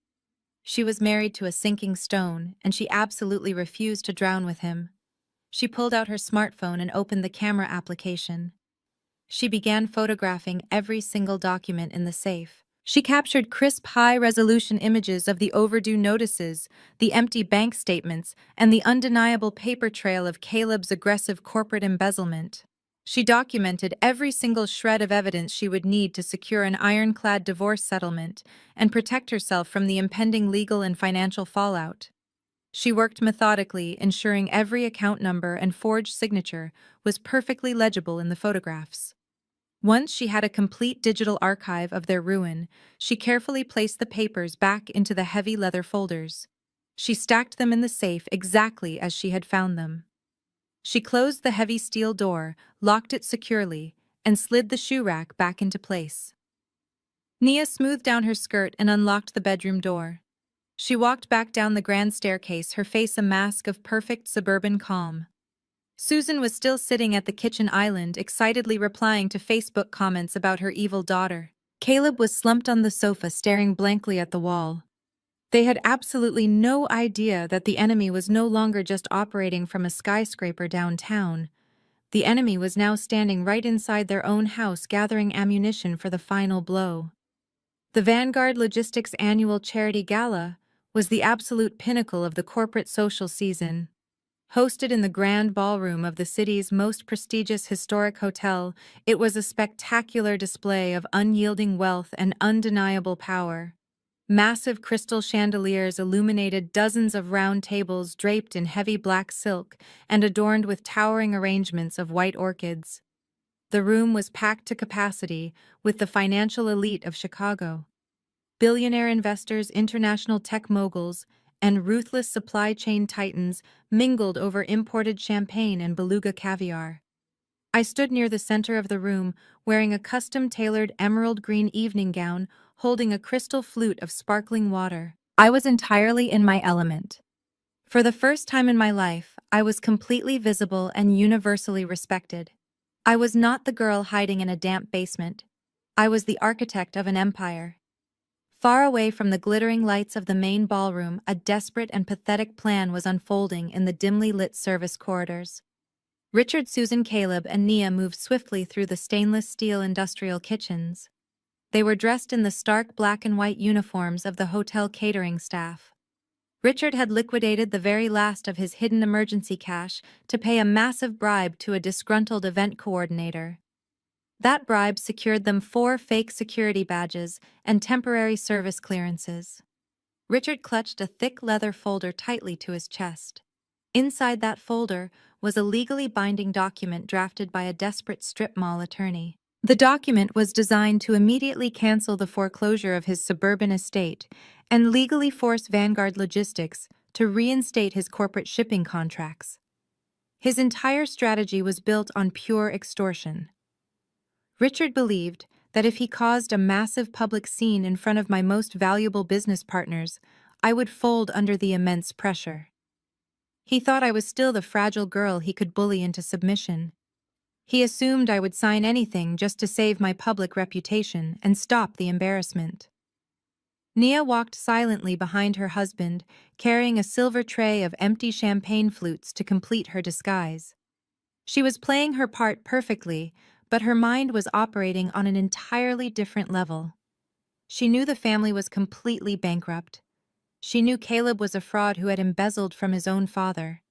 She was married to a sinking stone, and she absolutely refused to drown with him. She pulled out her smartphone and opened the camera application. She began photographing every single document in the safe. She captured crisp, high-resolution images of the overdue notices, the empty bank statements, and the undeniable paper trail of Caleb's aggressive corporate embezzlement. She documented every single shred of evidence she would need to secure an ironclad divorce settlement and protect herself from the impending legal and financial fallout. She worked methodically, ensuring every account number and forged signature was perfectly legible in the photographs. Once she had a complete digital archive of their ruin, she carefully placed the papers back into the heavy leather folders. She stacked them in the safe exactly as she had found them. She closed the heavy steel door, locked it securely, and slid the shoe rack back into place. Nia smoothed down her skirt and unlocked the bedroom door. She walked back down the grand staircase, her face a mask of perfect suburban calm. Susan was still sitting at the kitchen island, excitedly replying to Facebook comments about her evil daughter. Caleb was slumped on the sofa, staring blankly at the wall. They had absolutely no idea that the enemy was no longer just operating from a skyscraper downtown. The enemy was now standing right inside their own house, gathering ammunition for the final blow. The Vanguard Logistics Annual Charity Gala was the absolute pinnacle of the corporate social season. Hosted in the grand ballroom of the city's most prestigious historic hotel, it was a spectacular display of unyielding wealth and undeniable power. Massive crystal chandeliers illuminated dozens of round tables draped in heavy black silk and adorned with towering arrangements of white orchids. The room was packed to capacity with the financial elite of Chicago. Billionaire investors, international tech moguls, and ruthless supply chain titans mingled over imported champagne and beluga caviar. I stood near the center of the room, wearing a custom-tailored emerald green evening gown, holding a crystal flute of sparkling water. I was entirely in my element. For the first time in my life, I was completely visible and universally respected. I was not the girl hiding in a damp basement. I was the architect of an empire. Far away from the glittering lights of the main ballroom, a desperate and pathetic plan was unfolding in the dimly lit service corridors. Richard, Susan, Caleb, and Nia moved swiftly through the stainless steel industrial kitchens. They were dressed in the stark black and white uniforms of the hotel catering staff. Richard had liquidated the very last of his hidden emergency cash to pay a massive bribe to a disgruntled event coordinator. That bribe secured them 4 fake security badges and temporary service clearances. Richard clutched a thick leather folder tightly to his chest. Inside that folder was a legally binding document drafted by a desperate strip mall attorney. The document was designed to immediately cancel the foreclosure of his suburban estate and legally force Vanguard Logistics to reinstate his corporate shipping contracts. His entire strategy was built on pure extortion. Richard believed that if he caused a massive public scene in front of my most valuable business partners, I would fold under the immense pressure. He thought I was still the fragile girl he could bully into submission. He assumed I would sign anything just to save my public reputation and stop the embarrassment. Nia walked silently behind her husband, carrying a silver tray of empty champagne flutes to complete her disguise. She was playing her part perfectly, but her mind was operating on an entirely different level. She knew the family was completely bankrupt. She knew Caleb was a fraud who had embezzled from his own father.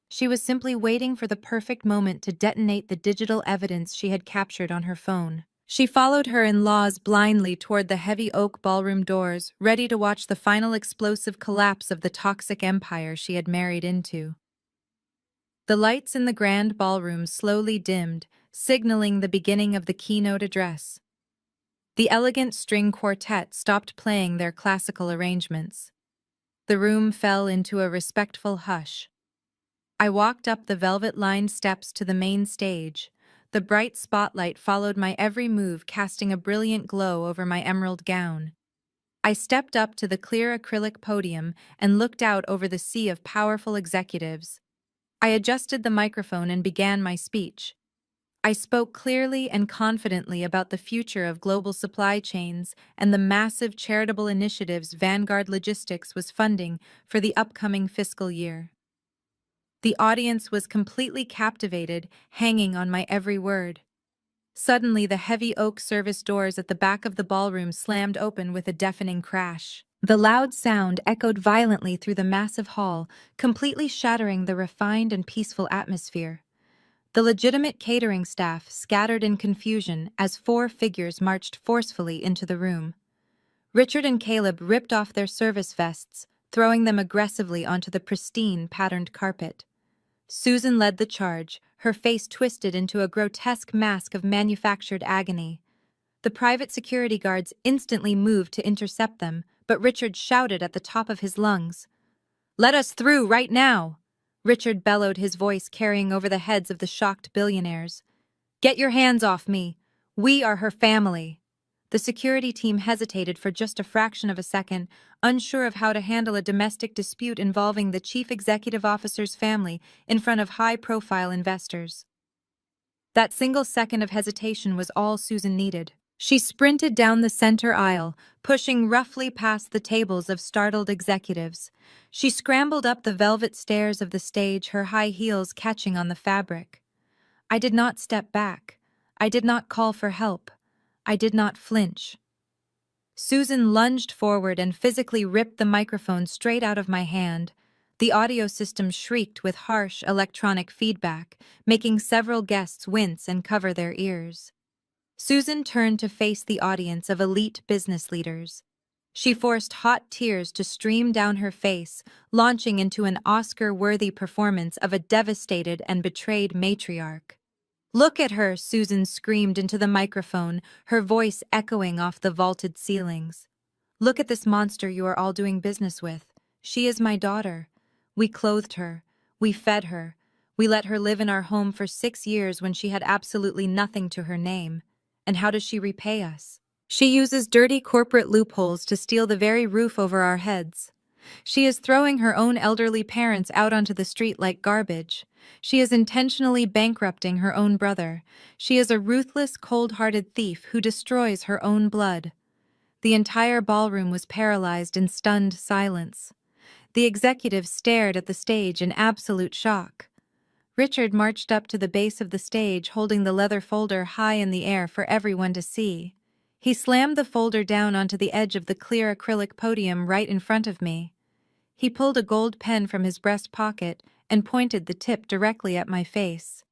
She was simply waiting for the perfect moment to detonate the digital evidence she had captured on her phone. She followed her in-laws blindly toward the heavy oak ballroom doors, ready to watch the final explosive collapse of the toxic empire she had married into. The lights in the grand ballroom slowly dimmed, signaling the beginning of the keynote address. The elegant string quartet stopped playing their classical arrangements. The room fell into a respectful hush. I walked up the velvet-lined steps to the main stage. The bright spotlight followed my every move, casting a brilliant glow over my emerald gown. I stepped up to the clear acrylic podium and looked out over the sea of powerful executives. I adjusted the microphone and began my speech. I spoke clearly and confidently about the future of global supply chains and the massive charitable initiatives Vanguard Logistics was funding for the upcoming fiscal year. The audience was completely captivated, hanging on my every word. Suddenly, the heavy oak service doors at the back of the ballroom slammed open with a deafening crash. The loud sound echoed violently through the massive hall, completely shattering the refined and peaceful atmosphere. The legitimate catering staff scattered in confusion as 4 figures marched forcefully into the room. Richard and Caleb ripped off their service vests, throwing them aggressively onto the pristine, patterned carpet. Susan led the charge, her face twisted into a grotesque mask of manufactured agony. The private security guards instantly moved to intercept them, but Richard shouted at the top of his lungs. "Let us through right now!" Richard bellowed, his voice carrying over the heads of the shocked billionaires. "Get your hands off me! We are her family!" The security team hesitated for just a fraction of a second, unsure of how to handle a domestic dispute involving the chief executive officer's family in front of high-profile investors. That single second of hesitation was all Susan needed. She sprinted down the center aisle, pushing roughly past the tables of startled executives. She scrambled up the velvet stairs of the stage, her high heels catching on the fabric. I did not step back. I did not call for help. I did not flinch. Susan lunged forward and physically ripped the microphone straight out of my hand. The audio system shrieked with harsh electronic feedback, making several guests wince and cover their ears. Susan turned to face the audience of elite business leaders. She forced hot tears to stream down her face, launching into an Oscar-worthy performance of a devastated and betrayed matriarch. "Look at her," Susan screamed into the microphone, her voice echoing off the vaulted ceilings. "Look at this monster you are all doing business with. She is my daughter. We clothed her. We fed her. We let her live in our home for 6 years when she had absolutely nothing to her name. And how does she repay us? She uses dirty corporate loopholes to steal the very roof over our heads. She is throwing her own elderly parents out onto the street like garbage. She is intentionally bankrupting her own brother. She is a ruthless, cold-hearted thief who destroys her own blood. The entire ballroom was paralyzed in stunned silence. The executives stared at the stage in absolute shock. Richard marched up to the base of the stage holding the leather folder high in the air for everyone to see. He slammed the folder down onto the edge of the clear acrylic podium right in front of me. He pulled a gold pen from his breast pocket and pointed the tip directly at my face.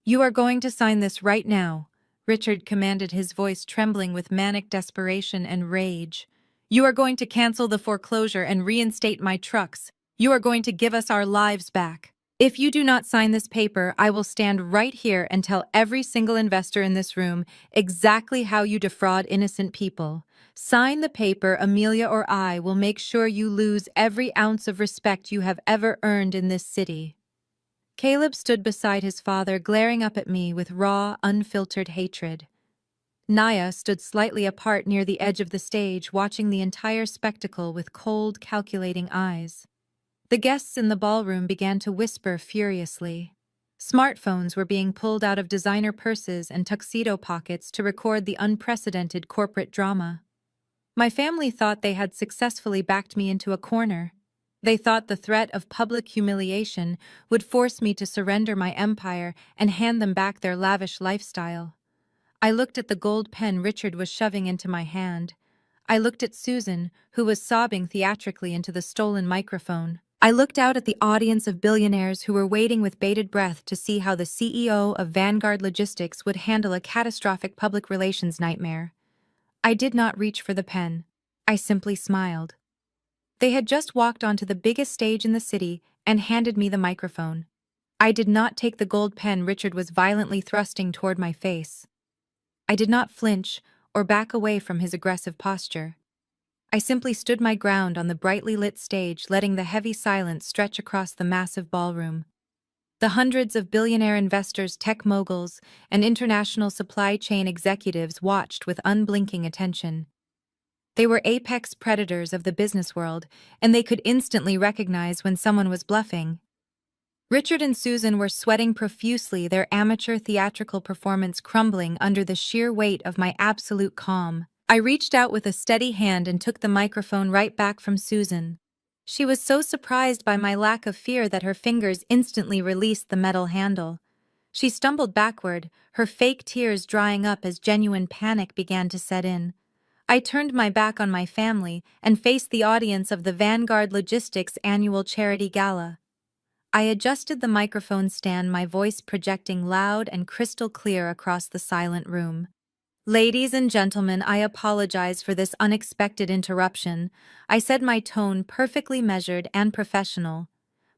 "You are going to sign this right now," Richard commanded, his voice trembling with manic desperation and rage. "You are going to cancel the foreclosure and reinstate my trucks. You are going to give us our lives back. If you do not sign this paper, I will stand right here and tell every single investor in this room exactly how you defraud innocent people. Sign the paper, Amelia, or I will make sure you lose every ounce of respect you have ever earned in this city." Caleb stood beside his father, glaring up at me with raw, unfiltered hatred. Naya stood slightly apart near the edge of the stage, watching the entire spectacle with cold, calculating eyes. The guests in the ballroom began to whisper furiously. Smartphones were being pulled out of designer purses and tuxedo pockets to record the unprecedented corporate drama. My family thought they had successfully backed me into a corner. They thought the threat of public humiliation would force me to surrender my empire and hand them back their lavish lifestyle. I looked at the gold pen Richard was shoving into my hand. I looked at Susan, who was sobbing theatrically into the stolen microphone. I looked out at the audience of billionaires who were waiting with bated breath to see how the CEO of Vanguard Logistics would handle a catastrophic public relations nightmare. I did not reach for the pen. I simply smiled. They had just walked onto the biggest stage in the city and handed me the microphone. I did not take the gold pen Richard was violently thrusting toward my face. I did not flinch or back away from his aggressive posture. I simply stood my ground on the brightly lit stage, letting the heavy silence stretch across the massive ballroom. The hundreds of billionaire investors, tech moguls, and international supply chain executives watched with unblinking attention. They were apex predators of the business world, and they could instantly recognize when someone was bluffing. Richard and Susan were sweating profusely, their amateur theatrical performance crumbling under the sheer weight of my absolute calm. I reached out with a steady hand and took the microphone right back from Susan. She was so surprised by my lack of fear that her fingers instantly released the metal handle. She stumbled backward, her fake tears drying up as genuine panic began to set in. I turned my back on my family and faced the audience of the Vanguard Logistics annual charity gala. I adjusted the microphone stand, my voice projecting loud and crystal clear across the silent room. "Ladies and gentlemen, I apologize for this unexpected interruption," I said, my tone perfectly measured and professional.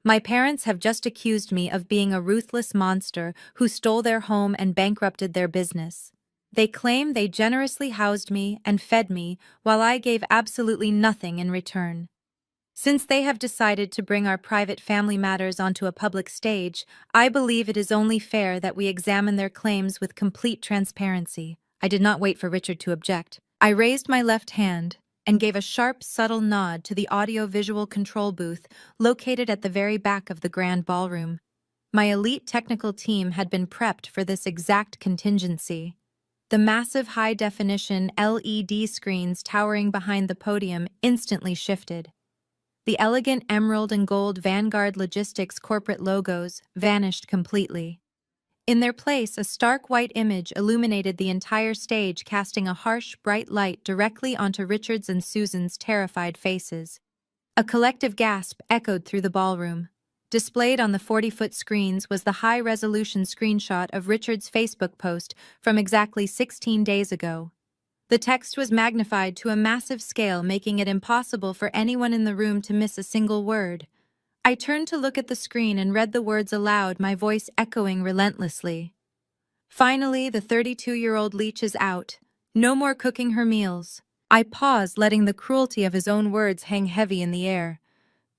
"My parents have just accused me of being a ruthless monster who stole their home and bankrupted their business. They claim they generously housed me and fed me while I gave absolutely nothing in return. Since they have decided to bring our private family matters onto a public stage, I believe it is only fair that we examine their claims with complete transparency." I did not wait for Richard to object. I raised my left hand and gave a sharp, subtle nod to the audio-visual control booth located at the very back of the grand ballroom. My elite technical team had been prepped for this exact contingency. The massive high-definition LED screens towering behind the podium instantly shifted. The elegant emerald and gold Vanguard Logistics corporate logos vanished completely. In their place, a stark white image illuminated the entire stage, casting a harsh, bright light directly onto Richard's and Susan's terrified faces. A collective gasp echoed through the ballroom. Displayed on the 40-foot screens was the high-resolution screenshot of Richard's Facebook post from exactly 16 days ago. The text was magnified to a massive scale, making it impossible for anyone in the room to miss a single word. I turned to look at the screen and read the words aloud, my voice echoing relentlessly. "Finally, the 32-year-old leech is out. No more cooking her meals." I paused, letting the cruelty of his own words hang heavy in the air.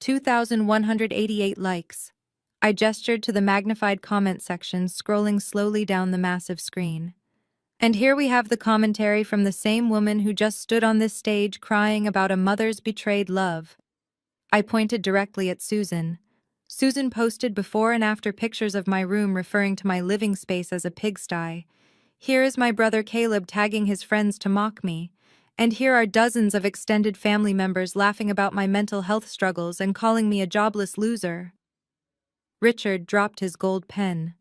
2,188 likes. I gestured to the magnified comment section, scrolling slowly down the massive screen. And here we have the commentary from the same woman who just stood on this stage crying about a mother's betrayed love. I pointed directly at Susan. Susan posted before and after pictures of my room referring to my living space as a pigsty. Here is my brother Caleb tagging his friends to mock me. And here are dozens of extended family members laughing about my mental health struggles and calling me a jobless loser. Richard dropped his gold pen.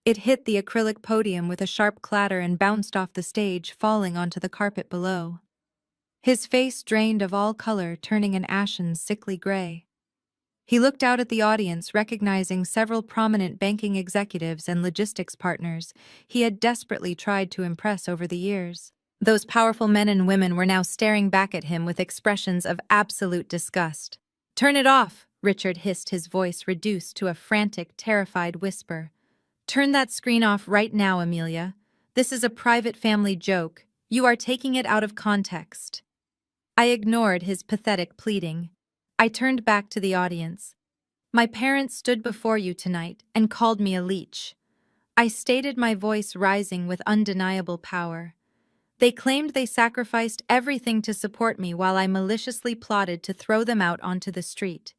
It hit the acrylic podium with a sharp clatter and bounced off the stage, falling onto the carpet below. His face drained of all color, turning an ashen, sickly gray. He looked out at the audience, recognizing several prominent banking executives and logistics partners he had desperately tried to impress over the years. Those powerful men and women were now staring back at him with expressions of absolute disgust. "Turn it off," Richard hissed, his voice reduced to a frantic, terrified whisper. "Turn that screen off right now, Amelia. This is a private family joke. You are taking it out of context." I ignored his pathetic pleading. I turned back to the audience. "My parents stood before you tonight and called me a leech." I stated, my voice rising with undeniable power. "They claimed they sacrificed everything to support me while I maliciously plotted to throw them out onto the street.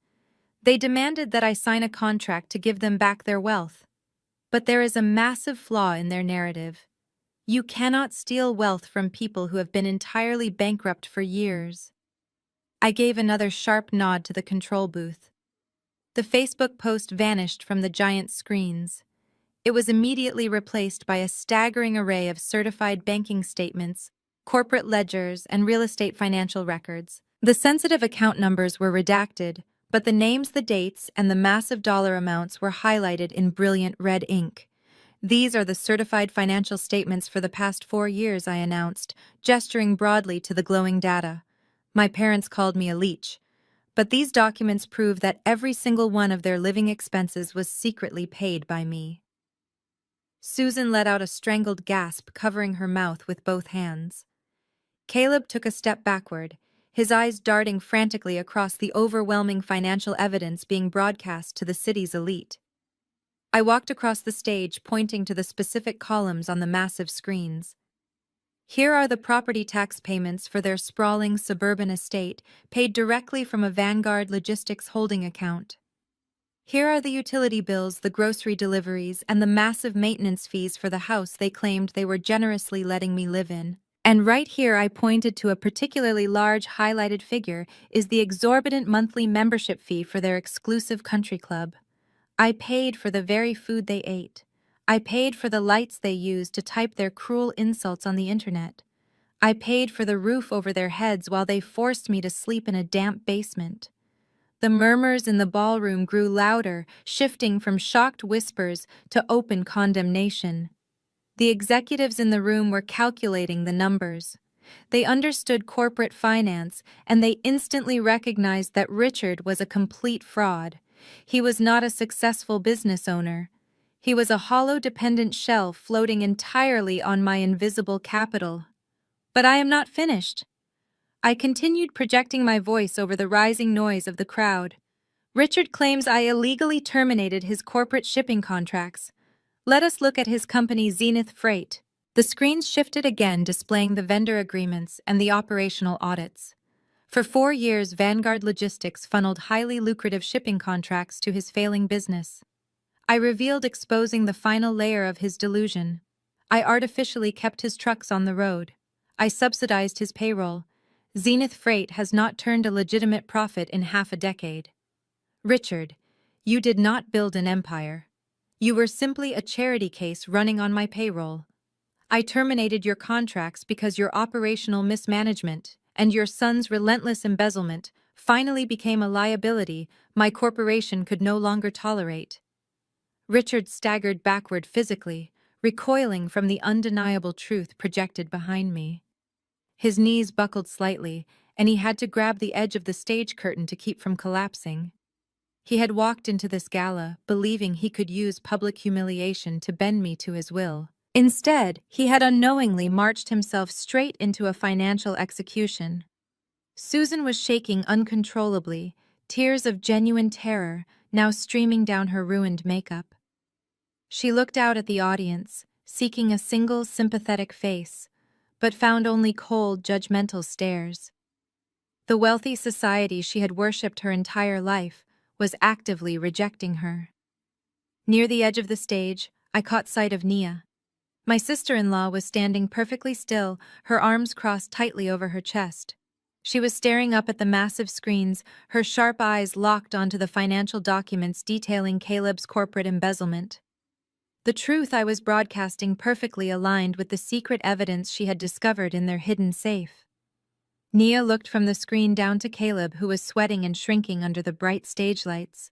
They demanded that I sign a contract to give them back their wealth. But there is a massive flaw in their narrative. You cannot steal wealth from people who have been entirely bankrupt for years." I gave another sharp nod to the control booth. The Facebook post vanished from the giant screens. It was immediately replaced by a staggering array of certified banking statements, corporate ledgers, and real estate financial records. The sensitive account numbers were redacted, but the names, the dates, and the massive dollar amounts were highlighted in brilliant red ink. "These are the certified financial statements for the past 4 years," I announced, gesturing broadly to the glowing data. My parents called me a leech, but these documents prove that every single one of their living expenses was secretly paid by me. Susan let out a strangled gasp, covering her mouth with both hands. Caleb took a step backward, his eyes darting frantically across the overwhelming financial evidence being broadcast to the city's elite. I walked across the stage, pointing to the specific columns on the massive screens. "Here are the property tax payments for their sprawling suburban estate, paid directly from a Vanguard Logistics holding account. Here are the utility bills, the grocery deliveries, and the massive maintenance fees for the house they claimed they were generously letting me live in. And right here," I pointed to a particularly large highlighted figure, "is the exorbitant monthly membership fee for their exclusive country club. I paid for the very food they ate. I paid for the lights they used to type their cruel insults on the internet. I paid for the roof over their heads while they forced me to sleep in a damp basement." The murmurs in the ballroom grew louder, shifting from shocked whispers to open condemnation. The executives in the room were calculating the numbers. They understood corporate finance, and they instantly recognized that Richard was a complete fraud. He was not a successful business owner. He was a hollow dependent shell floating entirely on my invisible capital. But I am not finished. I continued, projecting my voice over the rising noise of the crowd. "Richard claims I illegally terminated his corporate shipping contracts. Let us look at his company, Zenith Freight." The screens shifted again, displaying the vendor agreements and the operational audits. For 4 years, Vanguard Logistics funneled highly lucrative shipping contracts to his failing business. I revealed, exposing the final layer of his delusion. I artificially kept his trucks on the road. I subsidized his payroll. Zenith Freight has not turned a legitimate profit in half a decade. Richard, you did not build an empire. You were simply a charity case running on my payroll. I terminated your contracts because your operational mismanagement and your son's relentless embezzlement finally became a liability my corporation could no longer tolerate. Richard staggered backward physically, recoiling from the undeniable truth projected behind me. His knees buckled slightly, and he had to grab the edge of the stage curtain to keep from collapsing. He had walked into this gala, believing he could use public humiliation to bend me to his will. Instead, he had unknowingly marched himself straight into a financial execution. Susan was shaking uncontrollably, tears of genuine terror, now streaming down her ruined makeup. She looked out at the audience, seeking a single sympathetic face, but found only cold, judgmental stares. The wealthy society she had worshipped her entire life was actively rejecting her. Near the edge of the stage, I caught sight of Nia. My sister-in-law was standing perfectly still, her arms crossed tightly over her chest. She was staring up at the massive screens, her sharp eyes locked onto the financial documents detailing Caleb's corporate embezzlement. The truth I was broadcasting perfectly aligned with the secret evidence she had discovered in their hidden safe. Nia looked from the screen down to Caleb, who was sweating and shrinking under the bright stage lights.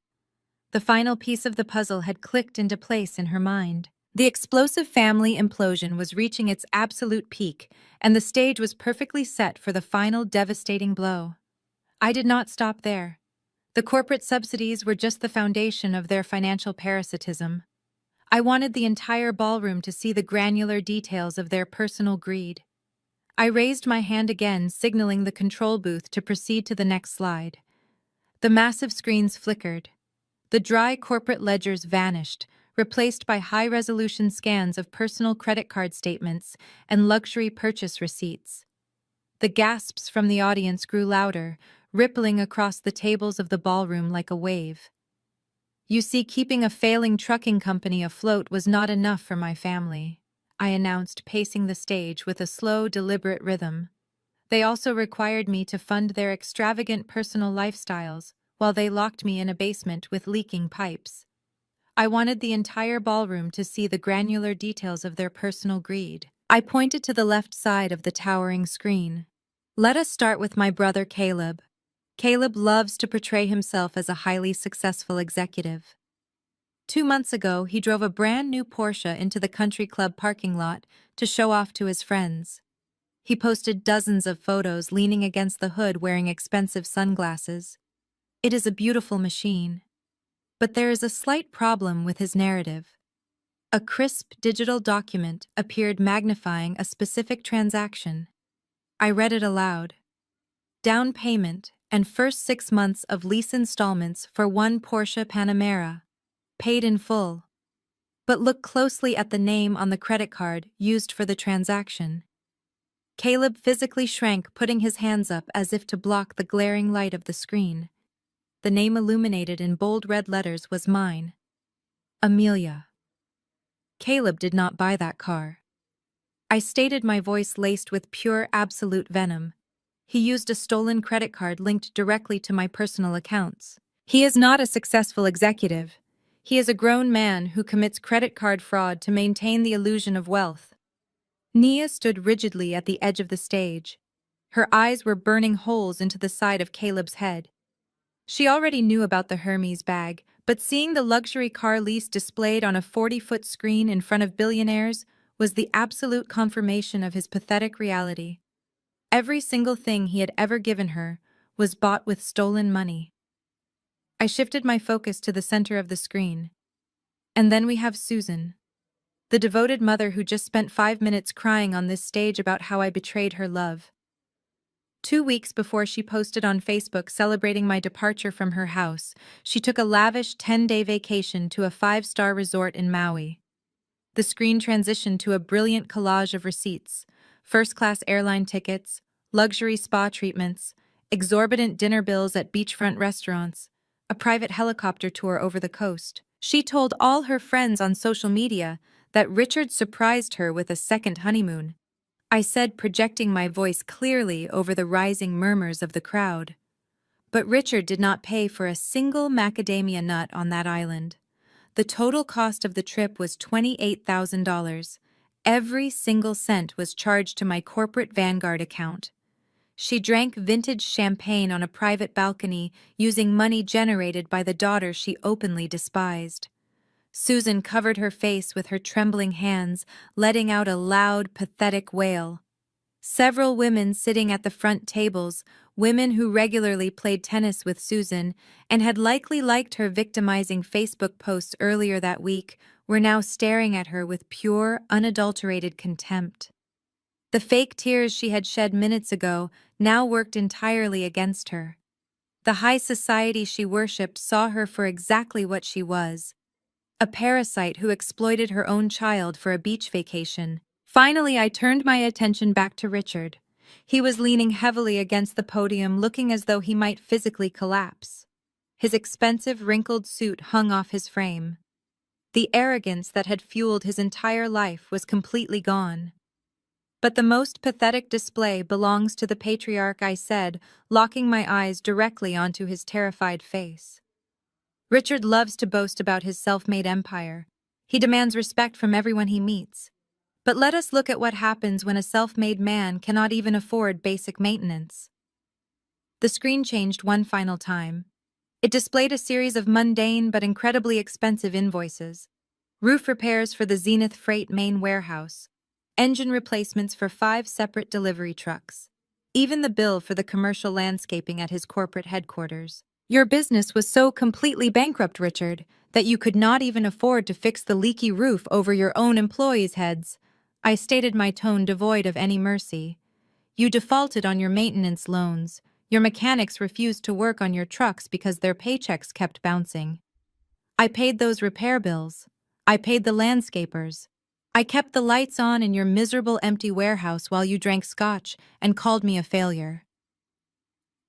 The final piece of the puzzle had clicked into place in her mind. The explosive family implosion was reaching its absolute peak, and the stage was perfectly set for the final devastating blow. I did not stop there. The corporate subsidies were just the foundation of their financial parasitism. I wanted the entire ballroom to see the granular details of their personal greed. I raised my hand again, signaling the control booth to proceed to the next slide. The massive screens flickered. The dry corporate ledgers vanished, replaced by high-resolution scans of personal credit card statements and luxury purchase receipts. The gasps from the audience grew louder, rippling across the tables of the ballroom like a wave. You see, keeping a failing trucking company afloat was not enough for my family, I announced, pacing the stage with a slow, deliberate rhythm. They also required me to fund their extravagant personal lifestyles, while they locked me in a basement with leaking pipes. I wanted the entire ballroom to see the granular details of their personal greed. I pointed to the left side of the towering screen. Let us start with my brother Caleb. Caleb loves to portray himself as a highly successful executive. 2 months ago, he drove a brand new Porsche into the country club parking lot to show off to his friends. He posted dozens of photos leaning against the hood wearing expensive sunglasses. It is a beautiful machine. But there is a slight problem with his narrative. A crisp digital document appeared magnifying a specific transaction. I read it aloud. Down payment and first 6 months of lease installments for one Porsche Panamera. Paid in full. But look closely at the name on the credit card used for the transaction. Caleb physically shrank, putting his hands up as if to block the glaring light of the screen. The name illuminated in bold red letters was mine. Amelia. Caleb did not buy that car. I stated, my voice laced with pure, absolute venom. He used a stolen credit card linked directly to my personal accounts. He is not a successful executive. He is a grown man who commits credit card fraud to maintain the illusion of wealth. Nia stood rigidly at the edge of the stage. Her eyes were burning holes into the side of Caleb's head. She already knew about the Hermes bag, but seeing the luxury car lease displayed on a 40-foot screen in front of billionaires was the absolute confirmation of his pathetic reality. Every single thing he had ever given her was bought with stolen money. I shifted my focus to the center of the screen. And then we have Susan, the devoted mother who just spent 5 minutes crying on this stage about how I betrayed her love. 2 weeks before she posted on Facebook celebrating my departure from her house, she took a lavish 10-day vacation to a 5-star resort in Maui. The screen transitioned to a brilliant collage of receipts: first-class airline tickets, luxury spa treatments, exorbitant dinner bills at beachfront restaurants, a private helicopter tour over the coast. She told all her friends on social media that Richard surprised her with a second honeymoon. I said, projecting my voice clearly over the rising murmurs of the crowd. But Richard did not pay for a single macadamia nut on that island. The total cost of the trip was $28,000. Every single cent was charged to my corporate Vanguard account. She drank vintage champagne on a private balcony using money generated by the daughter she openly despised. Susan covered her face with her trembling hands, letting out a loud, pathetic wail. Several women sitting at the front tables, women who regularly played tennis with Susan and had likely liked her victimizing Facebook posts earlier that week, were now staring at her with pure, unadulterated contempt. The fake tears she had shed minutes ago now worked entirely against her. The high society she worshipped saw her for exactly what she was, a parasite who exploited her own child for a beach vacation. Finally, I turned my attention back to Richard. He was leaning heavily against the podium, looking as though he might physically collapse. His expensive, wrinkled suit hung off his frame. The arrogance that had fueled his entire life was completely gone. "But the most pathetic display belongs to the patriarch," I said, locking my eyes directly onto his terrified face. Richard loves to boast about his self-made empire. He demands respect from everyone he meets. But let us look at what happens when a self-made man cannot even afford basic maintenance. The screen changed one final time. It displayed a series of mundane but incredibly expensive invoices. Roof repairs for the Zenith Freight main warehouse. Engine replacements for 5 separate delivery trucks. Even the bill for the commercial landscaping at his corporate headquarters. "Your business was so completely bankrupt, Richard, that you could not even afford to fix the leaky roof over your own employees' heads," I stated, my tone devoid of any mercy. "You defaulted on your maintenance loans. Your mechanics refused to work on your trucks because their paychecks kept bouncing. I paid those repair bills. I paid the landscapers. I kept the lights on in your miserable empty warehouse while you drank scotch and called me a failure."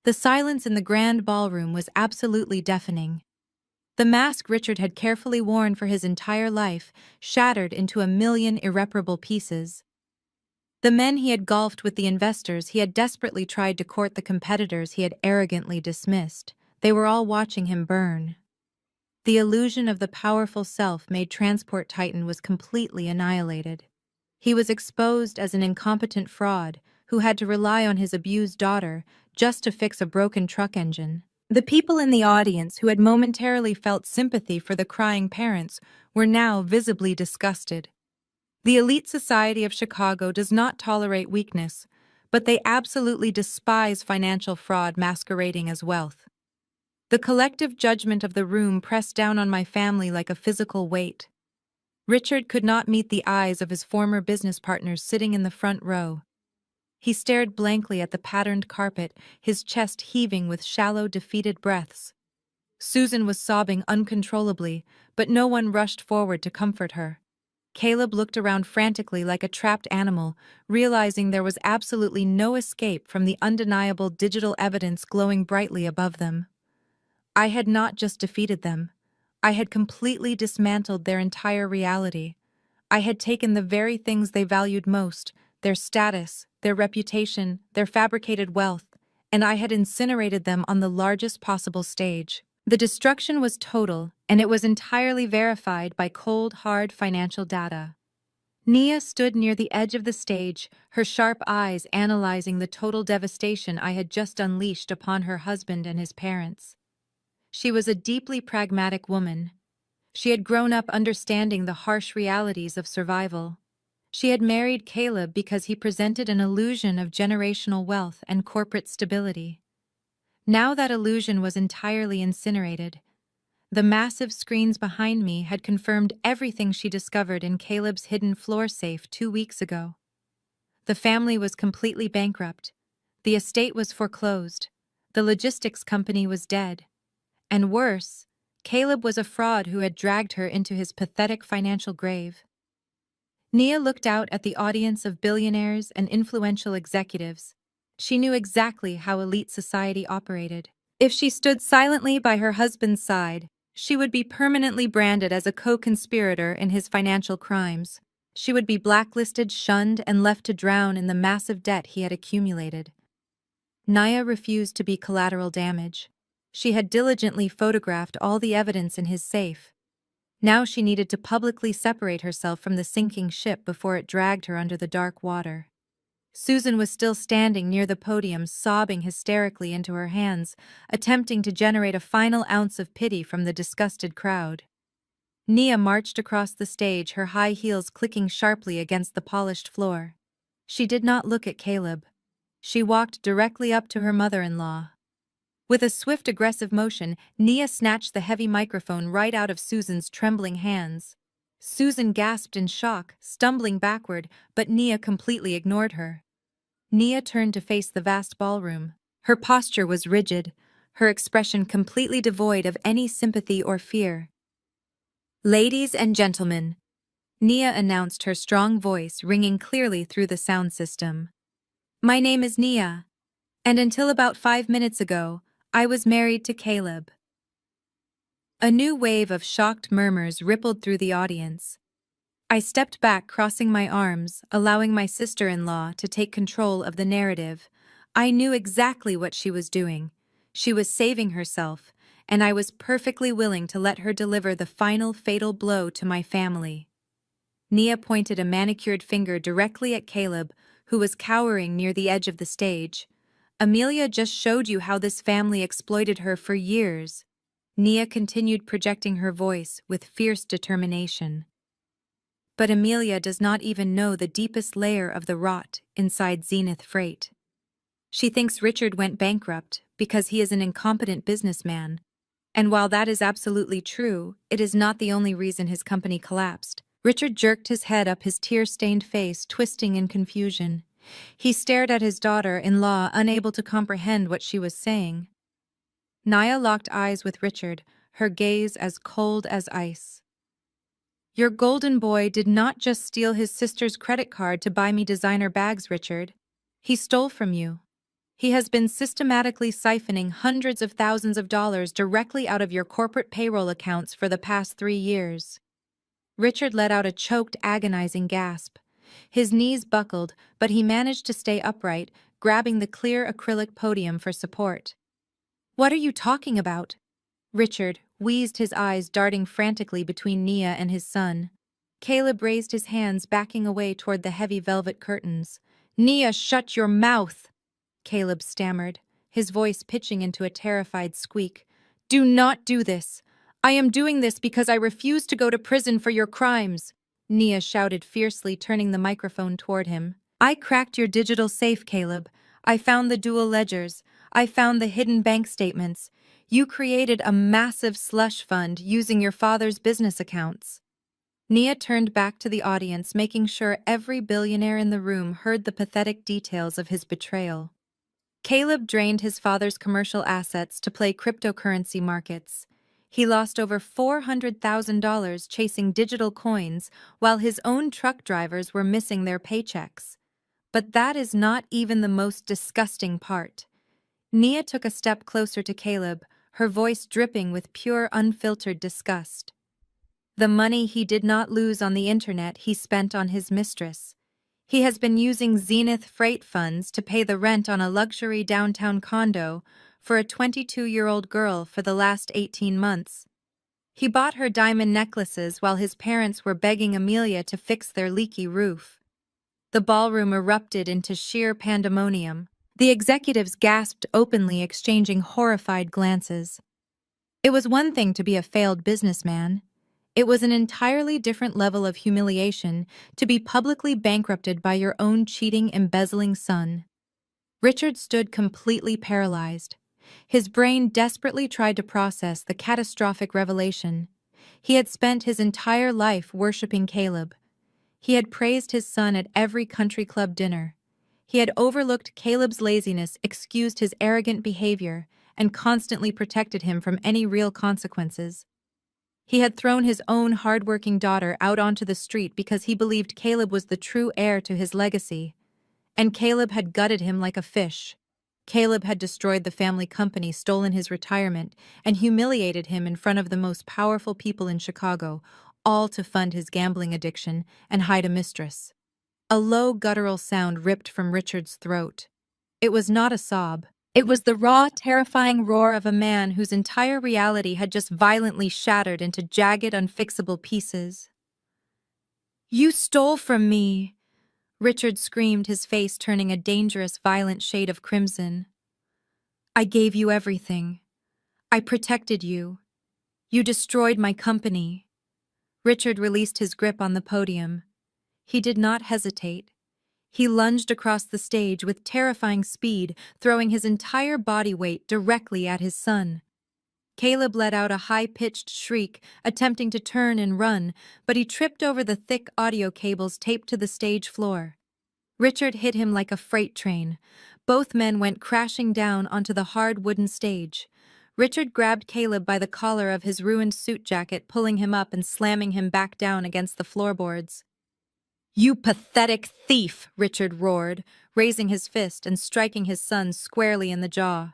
The silence in the grand ballroom was absolutely deafening. The mask Richard had carefully worn for his entire life shattered into a million irreparable pieces. The men he had golfed with, the investors he had desperately tried to court, the competitors he had arrogantly dismissed, they were all watching him burn. The illusion of the powerful self-made transport titan was completely annihilated. He was exposed as an incompetent fraud who had to rely on his abused daughter just to fix a broken truck engine. The people in the audience who had momentarily felt sympathy for the crying parents were now visibly disgusted. The elite society of Chicago does not tolerate weakness, but they absolutely despise financial fraud masquerading as wealth. The collective judgment of the room pressed down on my family like a physical weight. Richard could not meet the eyes of his former business partners sitting in the front row. He stared blankly at the patterned carpet, his chest heaving with shallow, defeated breaths. Susan was sobbing uncontrollably, but no one rushed forward to comfort her. Caleb looked around frantically like a trapped animal, realizing there was absolutely no escape from the undeniable digital evidence glowing brightly above them. I had not just defeated them. I had completely dismantled their entire reality. I had taken the very things they valued most, their status, their reputation, their fabricated wealth, and I had incinerated them on the largest possible stage. The destruction was total, and it was entirely verified by cold, hard financial data. Nia stood near the edge of the stage, her sharp eyes analyzing the total devastation I had just unleashed upon her husband and his parents. She was a deeply pragmatic woman. She had grown up understanding the harsh realities of survival. She had married Caleb because he presented an illusion of generational wealth and corporate stability. Now that illusion was entirely incinerated. The massive screens behind me had confirmed everything she discovered in Caleb's hidden floor safe 2 weeks ago. The family was completely bankrupt. The estate was foreclosed. The logistics company was dead. And worse, Caleb was a fraud who had dragged her into his pathetic financial grave. Nia looked out at the audience of billionaires and influential executives. She knew exactly how elite society operated. If she stood silently by her husband's side, she would be permanently branded as a co-conspirator in his financial crimes. She would be blacklisted, shunned, and left to drown in the massive debt he had accumulated. Nia refused to be collateral damage. She had diligently photographed all the evidence in his safe. Now she needed to publicly separate herself from the sinking ship before it dragged her under the dark water. Susan was still standing near the podium, sobbing hysterically into her hands, attempting to generate a final ounce of pity from the disgusted crowd. Nia marched across the stage, her high heels clicking sharply against the polished floor. She did not look at Caleb. She walked directly up to her mother-in-law. With a swift, aggressive motion, Nia snatched the heavy microphone right out of Susan's trembling hands. Susan gasped in shock, stumbling backward, but Nia completely ignored her. Nia turned to face the vast ballroom. Her posture was rigid, her expression completely devoid of any sympathy or fear. "Ladies and gentlemen," Nia announced, her strong voice ringing clearly through the sound system. "My name is Nia, and until about 5 minutes ago, I was married to Caleb." A new wave of shocked murmurs rippled through the audience. I stepped back, crossing my arms, allowing my sister-in-law to take control of the narrative. I knew exactly what she was doing. She was saving herself, and I was perfectly willing to let her deliver the final fatal blow to my family. Nia pointed a manicured finger directly at Caleb, who was cowering near the edge of the stage. "Amelia just showed you how this family exploited her for years." Nia continued, projecting her voice with fierce determination. "But Amelia does not even know the deepest layer of the rot inside Zenith Freight. She thinks Richard went bankrupt because he is an incompetent businessman. And while that is absolutely true, it is not the only reason his company collapsed." Richard jerked his head up, his tear-stained face twisting in confusion. He stared at his daughter-in-law, unable to comprehend what she was saying. Nia locked eyes with Richard, her gaze as cold as ice. "Your golden boy did not just steal his sister's credit card to buy me designer bags, Richard. He stole from you. He has been systematically siphoning hundreds of thousands of dollars directly out of your corporate payroll accounts for the past 3 years. Richard let out a choked, agonizing gasp. His knees buckled, but he managed to stay upright, grabbing the clear acrylic podium for support. "What are you talking about?" Richard wheezed, his eyes darting frantically between Nia and his son. Caleb raised his hands, backing away toward the heavy velvet curtains. "Nia, shut your mouth!" Caleb stammered, his voice pitching into a terrified squeak. "Do not do this! I am doing this because I refuse to go to prison for your crimes!" Nia shouted fiercely, turning the microphone toward him. "I cracked your digital safe, Caleb. I found the dual ledgers. I found the hidden bank statements. You created a massive slush fund using your father's business accounts." Nia turned back to the audience, making sure every billionaire in the room heard the pathetic details of his betrayal. Caleb drained his father's commercial assets to play cryptocurrency markets. He lost over $400,000 chasing digital coins, while his own truck drivers were missing their paychecks. But that is not even the most disgusting part. Nia took a step closer to Caleb, her voice dripping with pure, unfiltered disgust. "The money he did not lose on the internet, he spent on his mistress. He has been using Zenith Freight funds to pay the rent on a luxury downtown condo for a 22-year-old girl for the last 18 months. He bought her diamond necklaces while his parents were begging Amelia to fix their leaky roof." The ballroom erupted into sheer pandemonium. The executives gasped openly, exchanging horrified glances. It was one thing to be a failed businessman. It was an entirely different level of humiliation to be publicly bankrupted by your own cheating, embezzling son. Richard stood completely paralyzed. His brain desperately tried to process the catastrophic revelation. He had spent his entire life worshiping Caleb. He had praised his son at every country club dinner. He had overlooked Caleb's laziness, excused his arrogant behavior, and constantly protected him from any real consequences. He had thrown his own hard-working daughter out onto the street because he believed Caleb was the true heir to his legacy. And Caleb had gutted him like a fish. Caleb had destroyed the family company, stolen his retirement, and humiliated him in front of the most powerful people in Chicago, all to fund his gambling addiction and hide a mistress. A low, guttural sound ripped from Richard's throat. It was not a sob. It was the raw, terrifying roar of a man whose entire reality had just violently shattered into jagged, unfixable pieces. "You stole from me!" Richard screamed, his face turning a dangerous, violent shade of crimson. "I gave you everything. I protected you. You destroyed my company." Richard released his grip on the podium. He did not hesitate. He lunged across the stage with terrifying speed, throwing his entire body weight directly at his son. Caleb let out a high-pitched shriek, attempting to turn and run, but he tripped over the thick audio cables taped to the stage floor. Richard hit him like a freight train. Both men went crashing down onto the hard wooden stage. Richard grabbed Caleb by the collar of his ruined suit jacket, pulling him up and slamming him back down against the floorboards. "You pathetic thief!" Richard roared, raising his fist and striking his son squarely in the jaw.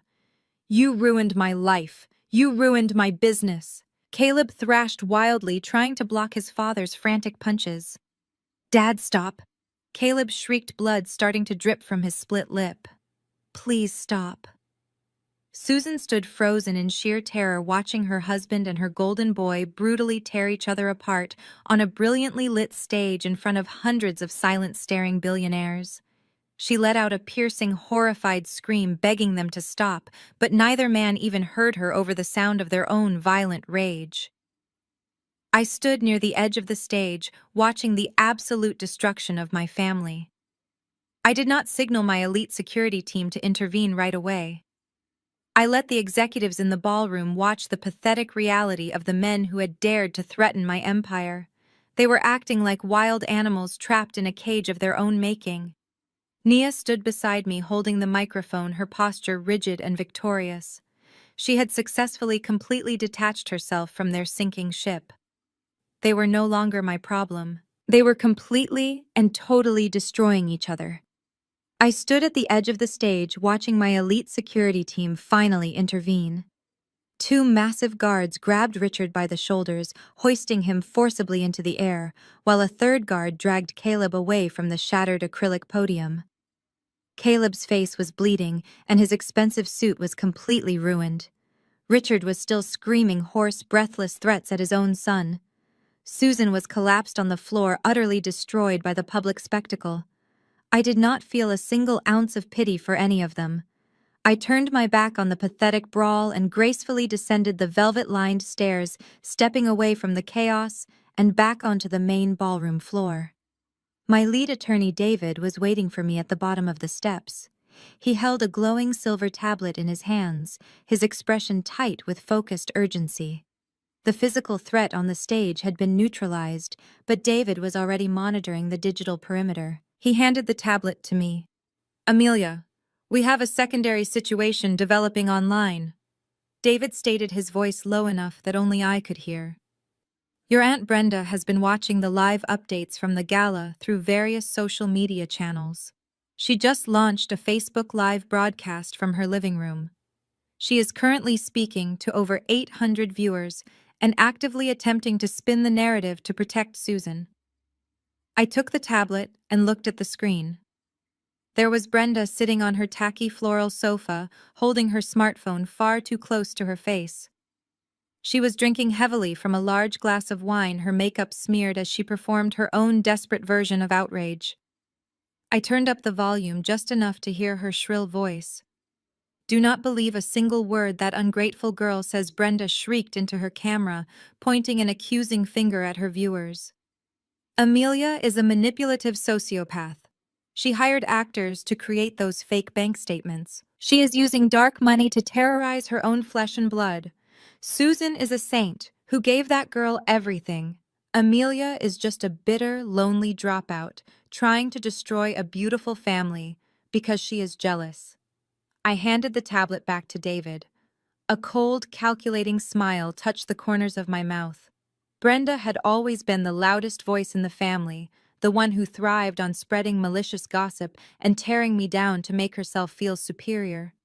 "You ruined my life. You ruined my business." Caleb thrashed wildly, trying to block his father's frantic punches. "Dad, stop!" Caleb shrieked, blood starting to drip from his split lip. "Please stop." Susan stood frozen in sheer terror, watching her husband and her golden boy brutally tear each other apart on a brilliantly lit stage in front of hundreds of silent, staring billionaires. She let out a piercing, horrified scream, begging them to stop, but neither man even heard her over the sound of their own violent rage. I stood near the edge of the stage, watching the absolute destruction of my family. I did not signal my elite security team to intervene right away. I let the executives in the ballroom watch the pathetic reality of the men who had dared to threaten my empire. They were acting like wild animals trapped in a cage of their own making. Nia stood beside me, holding the microphone, her posture rigid and victorious. She had successfully completely detached herself from their sinking ship. They were no longer my problem. They were completely and totally destroying each other. I stood at the edge of the stage, watching my elite security team finally intervene. Two massive guards grabbed Richard by the shoulders, hoisting him forcibly into the air, while a third guard dragged Caleb away from the shattered acrylic podium. Caleb's face was bleeding, and his expensive suit was completely ruined. Richard was still screaming hoarse, breathless threats at his own son. Susan was collapsed on the floor, utterly destroyed by the public spectacle. I did not feel a single ounce of pity for any of them. I turned my back on the pathetic brawl and gracefully descended the velvet-lined stairs, stepping away from the chaos and back onto the main ballroom floor. My lead attorney, David, was waiting for me at the bottom of the steps. He held a glowing silver tablet in his hands, his expression tight with focused urgency. The physical threat on the stage had been neutralized, but David was already monitoring the digital perimeter. He handed the tablet to me. "Amelia, we have a secondary situation developing online." David stated, his voice low enough that only I could hear. "Your Aunt Brenda has been watching the live updates from the gala through various social media channels. She just launched a Facebook Live broadcast from her living room. She is currently speaking to over 800 viewers and actively attempting to spin the narrative to protect Susan." I took the tablet and looked at the screen. There was Brenda sitting on her tacky floral sofa, holding her smartphone far too close to her face. She was drinking heavily from a large glass of wine, her makeup smeared as she performed her own desperate version of outrage. I turned up the volume just enough to hear her shrill voice. "Do not believe a single word that ungrateful girl says," Brenda shrieked into her camera, pointing an accusing finger at her viewers. "Amelia is a manipulative sociopath. She hired actors to create those fake bank statements. She is using dark money to terrorize her own flesh and blood. Susan is a saint who gave that girl everything. Amelia is just a bitter, lonely dropout trying to destroy a beautiful family because she is jealous." I handed the tablet back to David. A cold, calculating smile touched the corners of my mouth. Brenda had always been the loudest voice in the family, the one who thrived on spreading malicious gossip and tearing me down to make herself feel superior.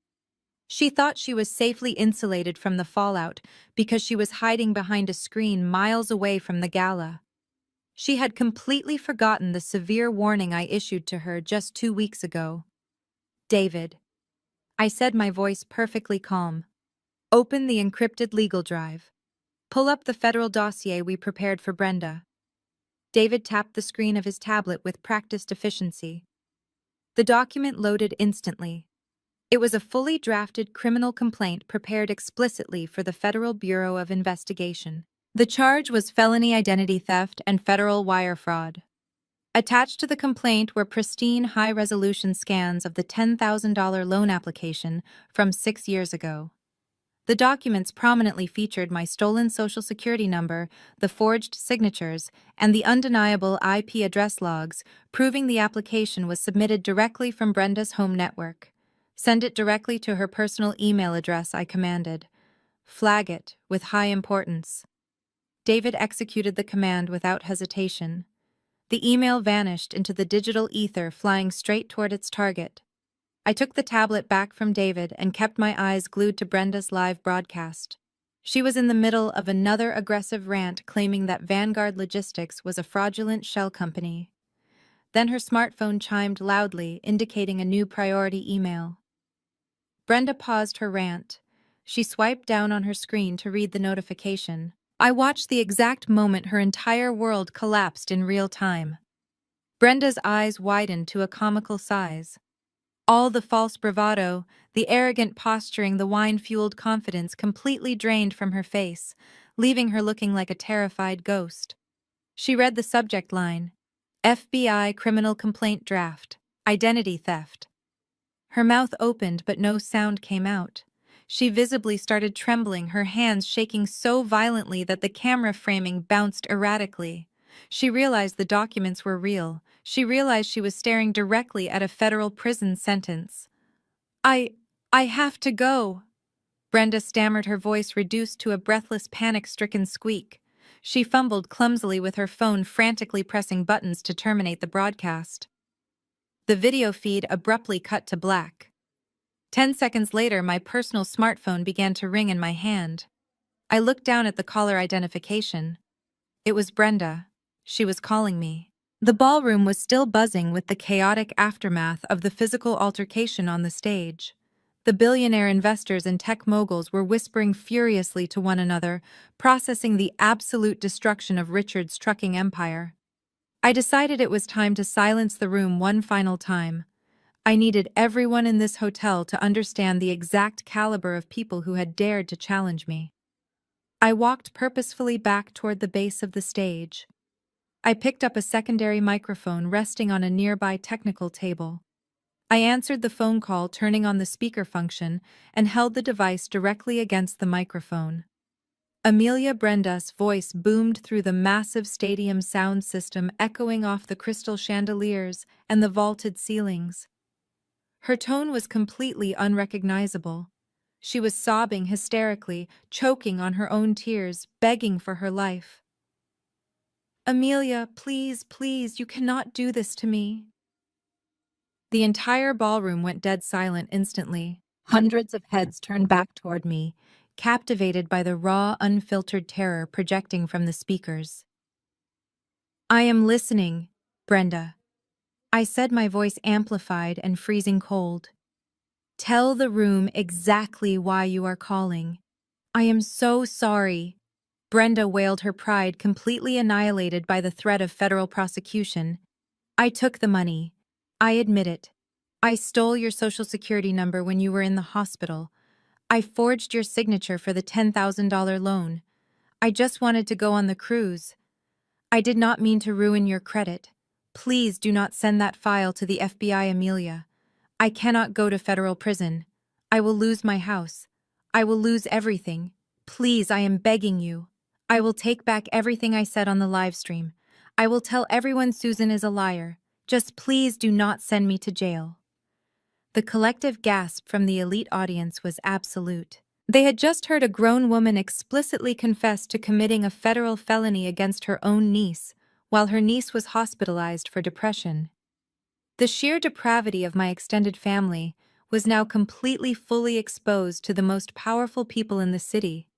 She thought she was safely insulated from the fallout because she was hiding behind a screen miles away from the gala. She had completely forgotten the severe warning I issued to her just 2 weeks ago. "David," I said, my voice perfectly calm, "open the encrypted legal drive. Pull up the federal dossier we prepared for Brenda." David tapped the screen of his tablet with practiced efficiency. The document loaded instantly. It was a fully drafted criminal complaint prepared explicitly for the Federal Bureau of Investigation. The charge was felony identity theft and federal wire fraud. Attached to the complaint were pristine high-resolution scans of the $10,000 loan application from 6 years ago. The documents prominently featured my stolen Social Security number, the forged signatures, and the undeniable IP address logs, proving the application was submitted directly from Brenda's home network. "Send it directly to her personal email address," I commanded. Flag it, with high importance. David executed the command without hesitation. The email vanished into the digital ether, flying straight toward its target. I took the tablet back from David and kept my eyes glued to Brenda's live broadcast. She was in the middle of another aggressive rant claiming that Vanguard Logistics was a fraudulent shell company. Then her smartphone chimed loudly, indicating a new priority email. Brenda paused her rant. She swiped down on her screen to read the notification. I watched the exact moment her entire world collapsed in real time. Brenda's eyes widened to a comical size. All the false bravado, the arrogant posturing, the wine-fueled confidence completely drained from her face, leaving her looking like a terrified ghost. She read the subject line: FBI criminal complaint draft, identity theft. Her mouth opened but no sound came out. She visibly started trembling, her hands shaking so violently that the camera framing bounced erratically. She realized the documents were real. She realized she was staring directly at a federal prison sentence. I have to go. Brenda stammered, her voice reduced to a breathless, panic-stricken squeak. She fumbled clumsily with her phone, frantically pressing buttons to terminate the broadcast. The video feed abruptly cut to black. 10 seconds later, my personal smartphone began to ring in my hand. I looked down at the caller identification. It was Brenda. She was calling me. The ballroom was still buzzing with the chaotic aftermath of the physical altercation on the stage. The billionaire investors and tech moguls were whispering furiously to one another, processing the absolute destruction of Richard's trucking empire. I decided it was time to silence the room one final time. I needed everyone in this hotel to understand the exact caliber of people who had dared to challenge me. I walked purposefully back toward the base of the stage. I picked up a secondary microphone resting on a nearby technical table. I answered the phone call, turning on the speaker function, and held the device directly against the microphone. Amelia Brenda's voice boomed through the massive stadium sound system, echoing off the crystal chandeliers and the vaulted ceilings. Her tone was completely unrecognizable. She was sobbing hysterically, choking on her own tears, begging for her life. "Amelia, please, please, you cannot do this to me." The entire ballroom went dead silent instantly. Hundreds of heads turned back toward me, captivated by the raw, unfiltered terror projecting from the speakers. "I am listening, Brenda," I said, my voice amplified and freezing cold. "Tell the room exactly why you are calling." "I am so sorry," Brenda wailed, her pride completely annihilated by the threat of federal prosecution. "I took the money. I admit it. I stole your social security number when you were in the hospital. I forged your signature for the $10,000 loan. I just wanted to go on the cruise. I did not mean to ruin your credit. Please do not send that file to the FBI, Amelia. I cannot go to federal prison. I will lose my house. I will lose everything. Please, I am begging you. I will take back everything I said on the live stream. I will tell everyone Susan is a liar. Just please do not send me to jail." The collective gasp from the elite audience was absolute. They had just heard a grown woman explicitly confess to committing a federal felony against her own niece, while her niece was hospitalized for depression. The sheer depravity of my extended family was now completely fully exposed to the most powerful people in the city.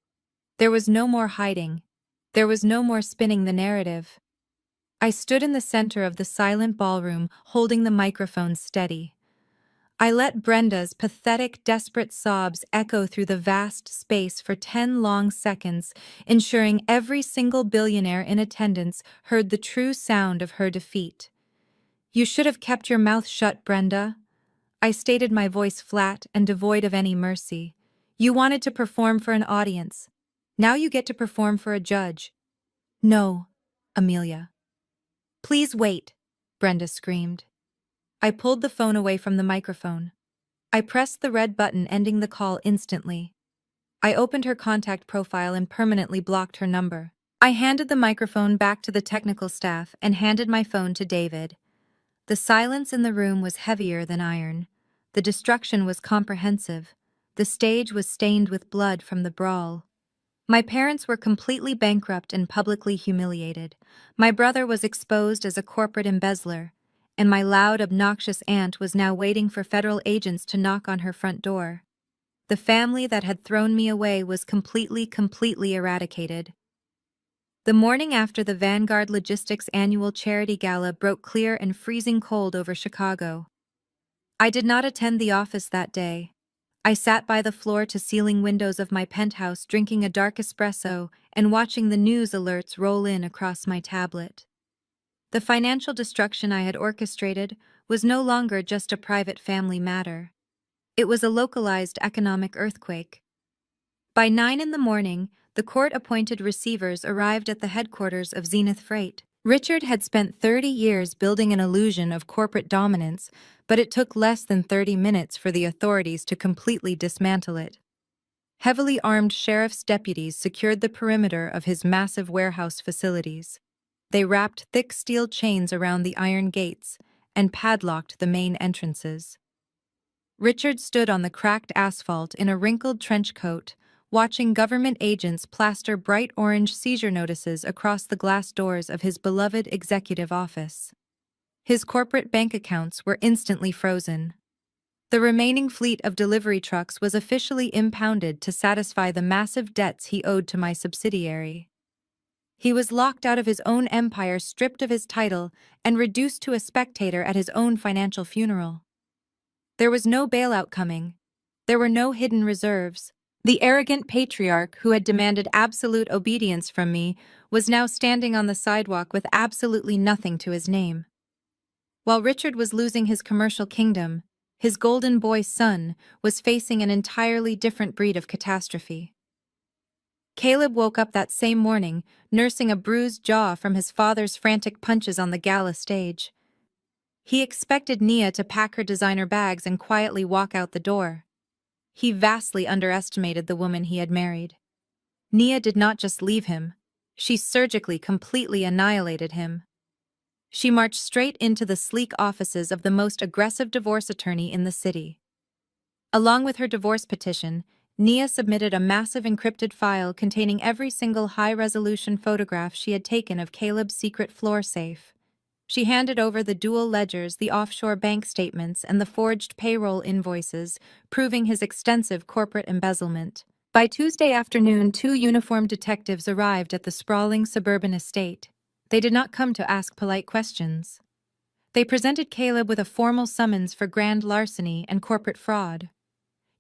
There was no more hiding. There was no more spinning the narrative. I stood in the center of the silent ballroom, holding the microphone steady. I let Brenda's pathetic, desperate sobs echo through the vast space for 10 long seconds, ensuring every single billionaire in attendance heard the true sound of her defeat. "You should have kept your mouth shut, Brenda," I stated, my voice flat and devoid of any mercy. "You wanted to perform for an audience. Now you get to perform for a judge." "No, Amelia." "Please wait," Brenda screamed. I pulled the phone away from the microphone. I pressed the red button, ending the call instantly. I opened her contact profile and permanently blocked her number. I handed the microphone back to the technical staff and handed my phone to David. The silence in the room was heavier than iron. The destruction was comprehensive, The stage was stained with blood from the brawl. My parents were completely bankrupt and publicly humiliated. My brother was exposed as a corporate embezzler, and my loud, obnoxious aunt was now waiting for federal agents to knock on her front door. The family that had thrown me away was completely eradicated. The morning after the Vanguard Logistics annual charity gala broke clear and freezing cold over Chicago. I did not attend the office that day. I sat by the floor-to-ceiling windows of my penthouse drinking a dark espresso and watching the news alerts roll in across my tablet. The financial destruction I had orchestrated was no longer just a private family matter. It was a localized economic earthquake. By 9 in the morning, the court-appointed receivers arrived at the headquarters of Zenith Freight. Richard had spent 30 years building an illusion of corporate dominance, but it took less than 30 minutes for the authorities to completely dismantle it. Heavily armed sheriff's deputies secured the perimeter of his massive warehouse facilities. They wrapped thick steel chains around the iron gates and padlocked the main entrances. Richard stood on the cracked asphalt in a wrinkled trench coat, watching government agents plaster bright orange seizure notices across the glass doors of his beloved executive office. His corporate bank accounts were instantly frozen. The remaining fleet of delivery trucks was officially impounded to satisfy the massive debts he owed to my subsidiary. He was locked out of his own empire, stripped of his title, and reduced to a spectator at his own financial funeral. There was no bailout coming. There were no hidden reserves. The arrogant patriarch who had demanded absolute obedience from me was now standing on the sidewalk with absolutely nothing to his name. While Richard was losing his commercial kingdom, his golden boy son was facing an entirely different breed of catastrophe. Caleb woke up that same morning, nursing a bruised jaw from his father's frantic punches on the gala stage. He expected Nia to pack her designer bags and quietly walk out the door. He vastly underestimated the woman he had married. Nia did not just leave him. She surgically, completely annihilated him. She marched straight into the sleek offices of the most aggressive divorce attorney in the city. Along with her divorce petition, Nia submitted a massive encrypted file containing every single high-resolution photograph she had taken of Caleb's secret floor safe. She handed over the dual ledgers, the offshore bank statements, and the forged payroll invoices, proving his extensive corporate embezzlement. By Tuesday afternoon, 2 uniformed detectives arrived at the sprawling suburban estate. They did not come to ask polite questions. They presented Caleb with a formal summons for grand larceny and corporate fraud.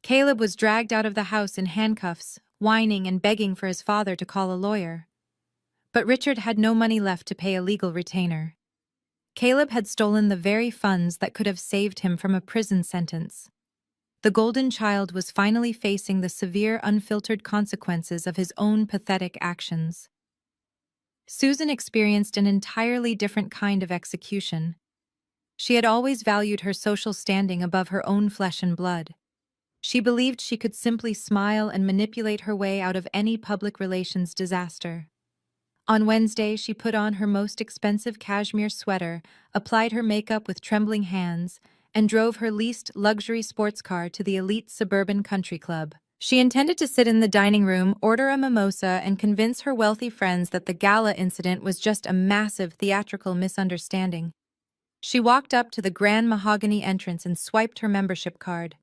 Caleb was dragged out of the house in handcuffs, whining and begging for his father to call a lawyer. But Richard had no money left to pay a legal retainer. Caleb had stolen the very funds that could have saved him from a prison sentence. The golden child was finally facing the severe, unfiltered consequences of his own pathetic actions. Susan experienced an entirely different kind of execution. She had always valued her social standing above her own flesh and blood. She believed she could simply smile and manipulate her way out of any public relations disaster. On Wednesday, she put on her most expensive cashmere sweater, applied her makeup with trembling hands, and drove her least luxury sports car to the elite suburban country club. She intended to sit in the dining room, order a mimosa, and convince her wealthy friends that the gala incident was just a massive theatrical misunderstanding. She walked up to the grand mahogany entrance and swiped her membership card.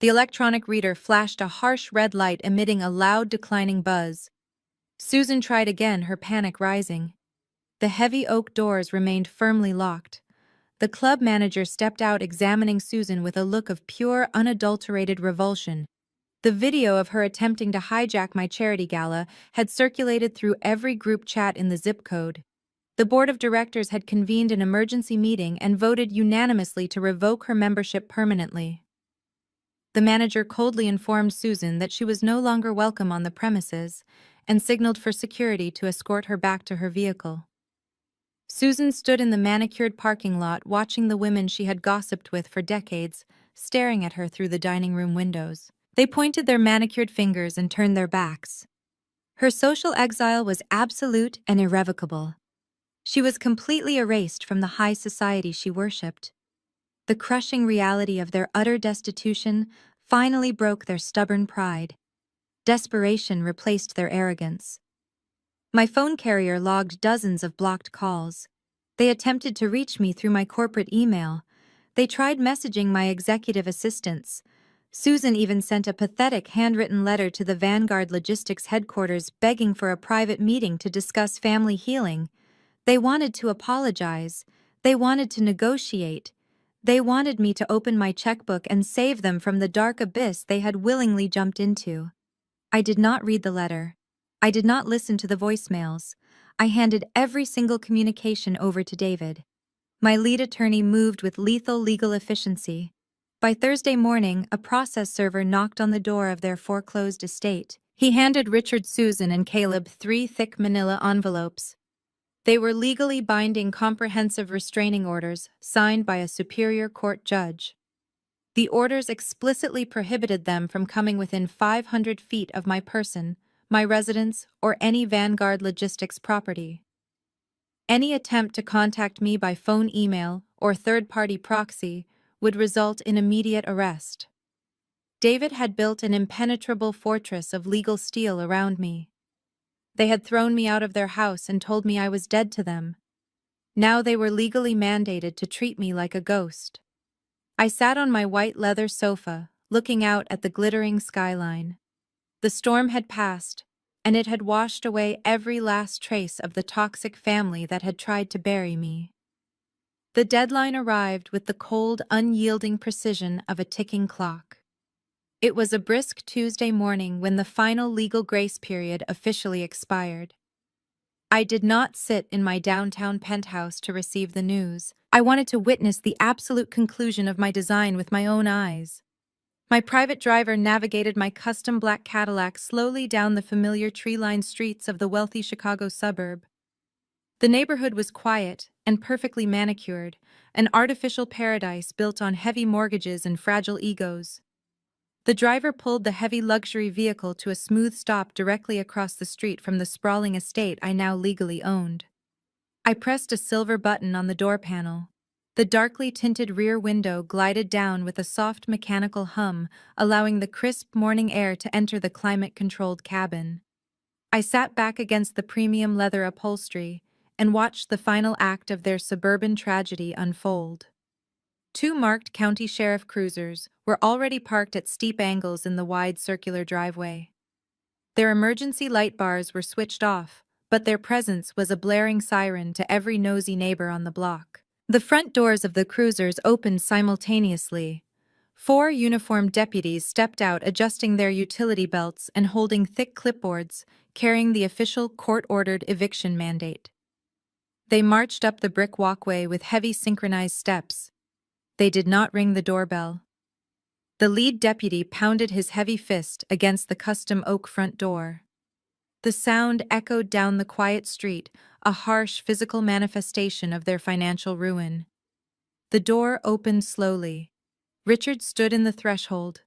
The electronic reader flashed a harsh red light, emitting a loud, declining buzz. Susan tried again, her panic rising. The heavy oak doors remained firmly locked. The club manager stepped out, examining Susan with a look of pure, unadulterated revulsion. The video of her attempting to hijack my charity gala had circulated through every group chat in the zip code. The board of directors had convened an emergency meeting and voted unanimously to revoke her membership permanently. The manager coldly informed Susan that she was no longer welcome on the premises and signaled for security to escort her back to her vehicle. Susan stood in the manicured parking lot, watching the women she had gossiped with for decades, staring at her through the dining room windows. They pointed their manicured fingers and turned their backs. Her social exile was absolute and irrevocable. She was completely erased from the high society she worshipped. The crushing reality of their utter destitution finally broke their stubborn pride. Desperation replaced their arrogance. My phone carrier logged dozens of blocked calls. They attempted to reach me through my corporate email. They tried messaging my executive assistants. Susan even sent a pathetic handwritten letter to the Vanguard Logistics headquarters begging for a private meeting to discuss family healing. They wanted to apologize. They wanted to negotiate. They wanted me to open my checkbook and save them from the dark abyss they had willingly jumped into. I did not read the letter. I did not listen to the voicemails. I handed every single communication over to David. My lead attorney moved with lethal legal efficiency. By Thursday morning, a process server knocked on the door of their foreclosed estate. He handed Richard, Susan, and Caleb 3 thick manila envelopes. They were legally binding comprehensive restraining orders signed by a superior court judge. The orders explicitly prohibited them from coming within 500 feet of my person, my residence, or any Vanguard Logistics property. Any attempt to contact me by phone, email, or third-party proxy would result in immediate arrest. David had built an impenetrable fortress of legal steel around me. They had thrown me out of their house and told me I was dead to them. Now they were legally mandated to treat me like a ghost. I sat on my white leather sofa, looking out at the glittering skyline. The storm had passed, and it had washed away every last trace of the toxic family that had tried to bury me. The deadline arrived with the cold, unyielding precision of a ticking clock. It was a brisk Tuesday morning when the final legal grace period officially expired. I did not sit in my downtown penthouse to receive the news. I wanted to witness the absolute conclusion of my design with my own eyes. My private driver navigated my custom black Cadillac slowly down the familiar tree-lined streets of the wealthy Chicago suburb. The neighborhood was quiet and perfectly manicured, an artificial paradise built on heavy mortgages and fragile egos. The driver pulled the heavy luxury vehicle to a smooth stop directly across the street from the sprawling estate I now legally owned. I pressed a silver button on the door panel. The darkly tinted rear window glided down with a soft mechanical hum, allowing the crisp morning air to enter the climate-controlled cabin. I sat back against the premium leather upholstery and watched the final act of their suburban tragedy unfold. 2 marked county sheriff cruisers were already parked at steep angles in the wide circular driveway. Their emergency light bars were switched off, but their presence was a blaring siren to every nosy neighbor on the block. The front doors of the cruisers opened simultaneously. 4 uniformed deputies stepped out, adjusting their utility belts and holding thick clipboards, carrying the official court-ordered eviction mandate. They marched up the brick walkway with heavy synchronized steps. They did not ring the doorbell. The lead deputy pounded his heavy fist against the custom oak front door. The sound echoed down the quiet street, a harsh physical manifestation of their financial ruin. The door opened slowly. Richard stood in the threshold.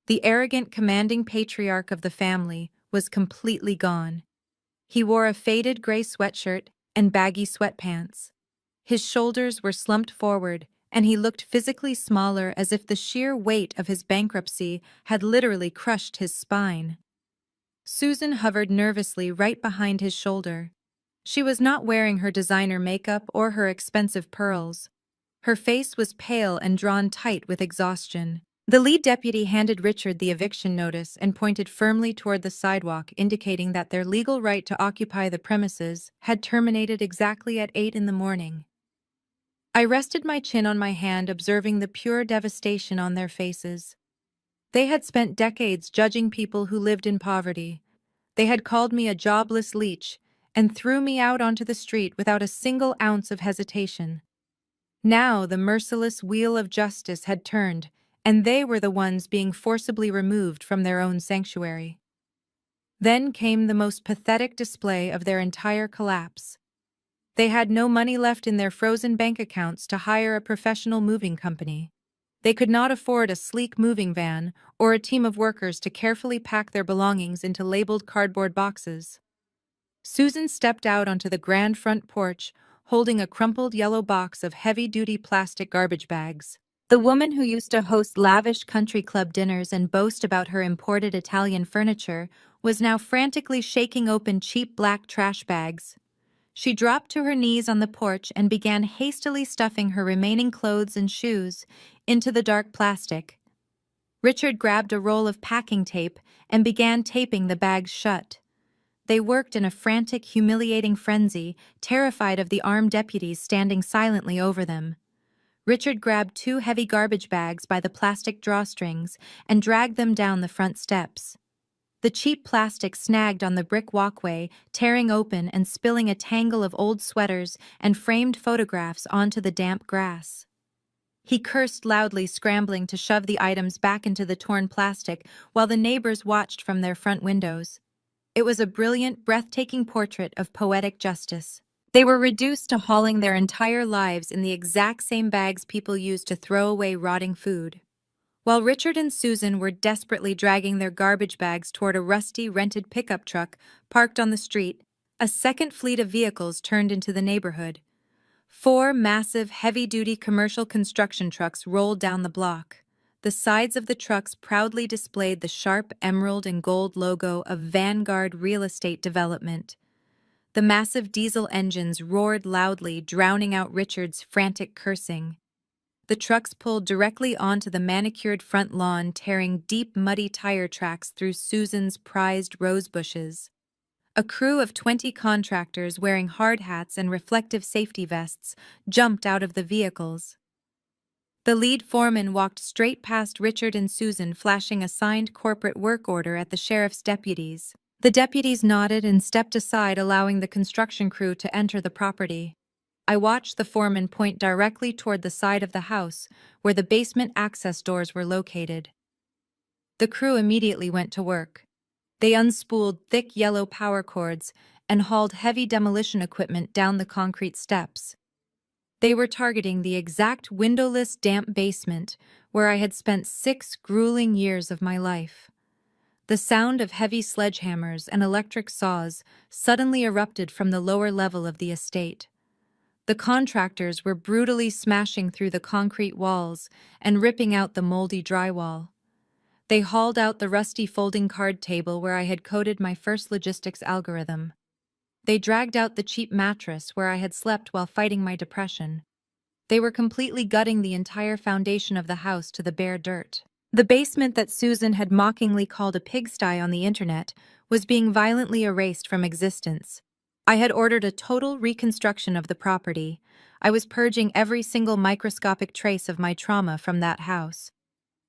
The arrogant, commanding patriarch of the family was completely gone. He wore a faded gray sweatshirt and baggy sweatpants. His shoulders were slumped forward, and he looked physically smaller, as if the sheer weight of his bankruptcy had literally crushed his spine. Susan hovered nervously right behind his shoulder. She was not wearing her designer makeup or her expensive pearls. Her face was pale and drawn tight with exhaustion. The lead deputy handed Richard the eviction notice and pointed firmly toward the sidewalk, indicating that their legal right to occupy the premises had terminated exactly at 8 in the morning. I rested my chin on my hand, observing the pure devastation on their faces. They had spent decades judging people who lived in poverty. They had called me a jobless leech and threw me out onto the street without a single ounce of hesitation. Now the merciless wheel of justice had turned, and they were the ones being forcibly removed from their own sanctuary. Then came the most pathetic display of their entire collapse. They had no money left in their frozen bank accounts to hire a professional moving company. They could not afford a sleek moving van or a team of workers to carefully pack their belongings into labeled cardboard boxes. Susan stepped out onto the grand front porch, holding a crumpled yellow box of heavy-duty plastic garbage bags. The woman who used to host lavish country club dinners and boast about her imported Italian furniture was now frantically shaking open cheap black trash bags. She dropped to her knees on the porch and began hastily stuffing her remaining clothes and shoes into the dark plastic. Richard grabbed a roll of packing tape and began taping the bags shut. They worked in a frantic, humiliating frenzy, terrified of the armed deputies standing silently over them. Richard grabbed 2 heavy garbage bags by the plastic drawstrings and dragged them down the front steps. The cheap plastic snagged on the brick walkway, tearing open and spilling a tangle of old sweaters and framed photographs onto the damp grass. He cursed loudly, scrambling to shove the items back into the torn plastic while the neighbors watched from their front windows. It was a brilliant, breathtaking portrait of poetic justice. They were reduced to hauling their entire lives in the exact same bags people use to throw away rotting food. While Richard and Susan were desperately dragging their garbage bags toward a rusty, rented pickup truck parked on the street, a second fleet of vehicles turned into the neighborhood. 4 massive, heavy-duty commercial construction trucks rolled down the block. The sides of the trucks proudly displayed the sharp emerald and gold logo of Vanguard Real Estate Development. The massive diesel engines roared loudly, drowning out Richard's frantic cursing. The trucks pulled directly onto the manicured front lawn, tearing deep, muddy tire tracks through Susan's prized rose bushes. A crew of 20 contractors wearing hard hats and reflective safety vests jumped out of the vehicles. The lead foreman walked straight past Richard and Susan, flashing a signed corporate work order at the sheriff's deputies. The deputies nodded and stepped aside, allowing the construction crew to enter the property. I watched the foreman point directly toward the side of the house where the basement access doors were located. The crew immediately went to work. They unspooled thick yellow power cords and hauled heavy demolition equipment down the concrete steps. They were targeting the exact windowless, damp basement where I had spent 6 grueling years of my life. The sound of heavy sledgehammers and electric saws suddenly erupted from the lower level of the estate. The contractors were brutally smashing through the concrete walls and ripping out the moldy drywall. They hauled out the rusty folding card table where I had coded my first logistics algorithm. They dragged out the cheap mattress where I had slept while fighting my depression. They were completely gutting the entire foundation of the house to the bare dirt. The basement that Susan had mockingly called a pigsty on the internet was being violently erased from existence. I had ordered a total reconstruction of the property. I was purging every single microscopic trace of my trauma from that house.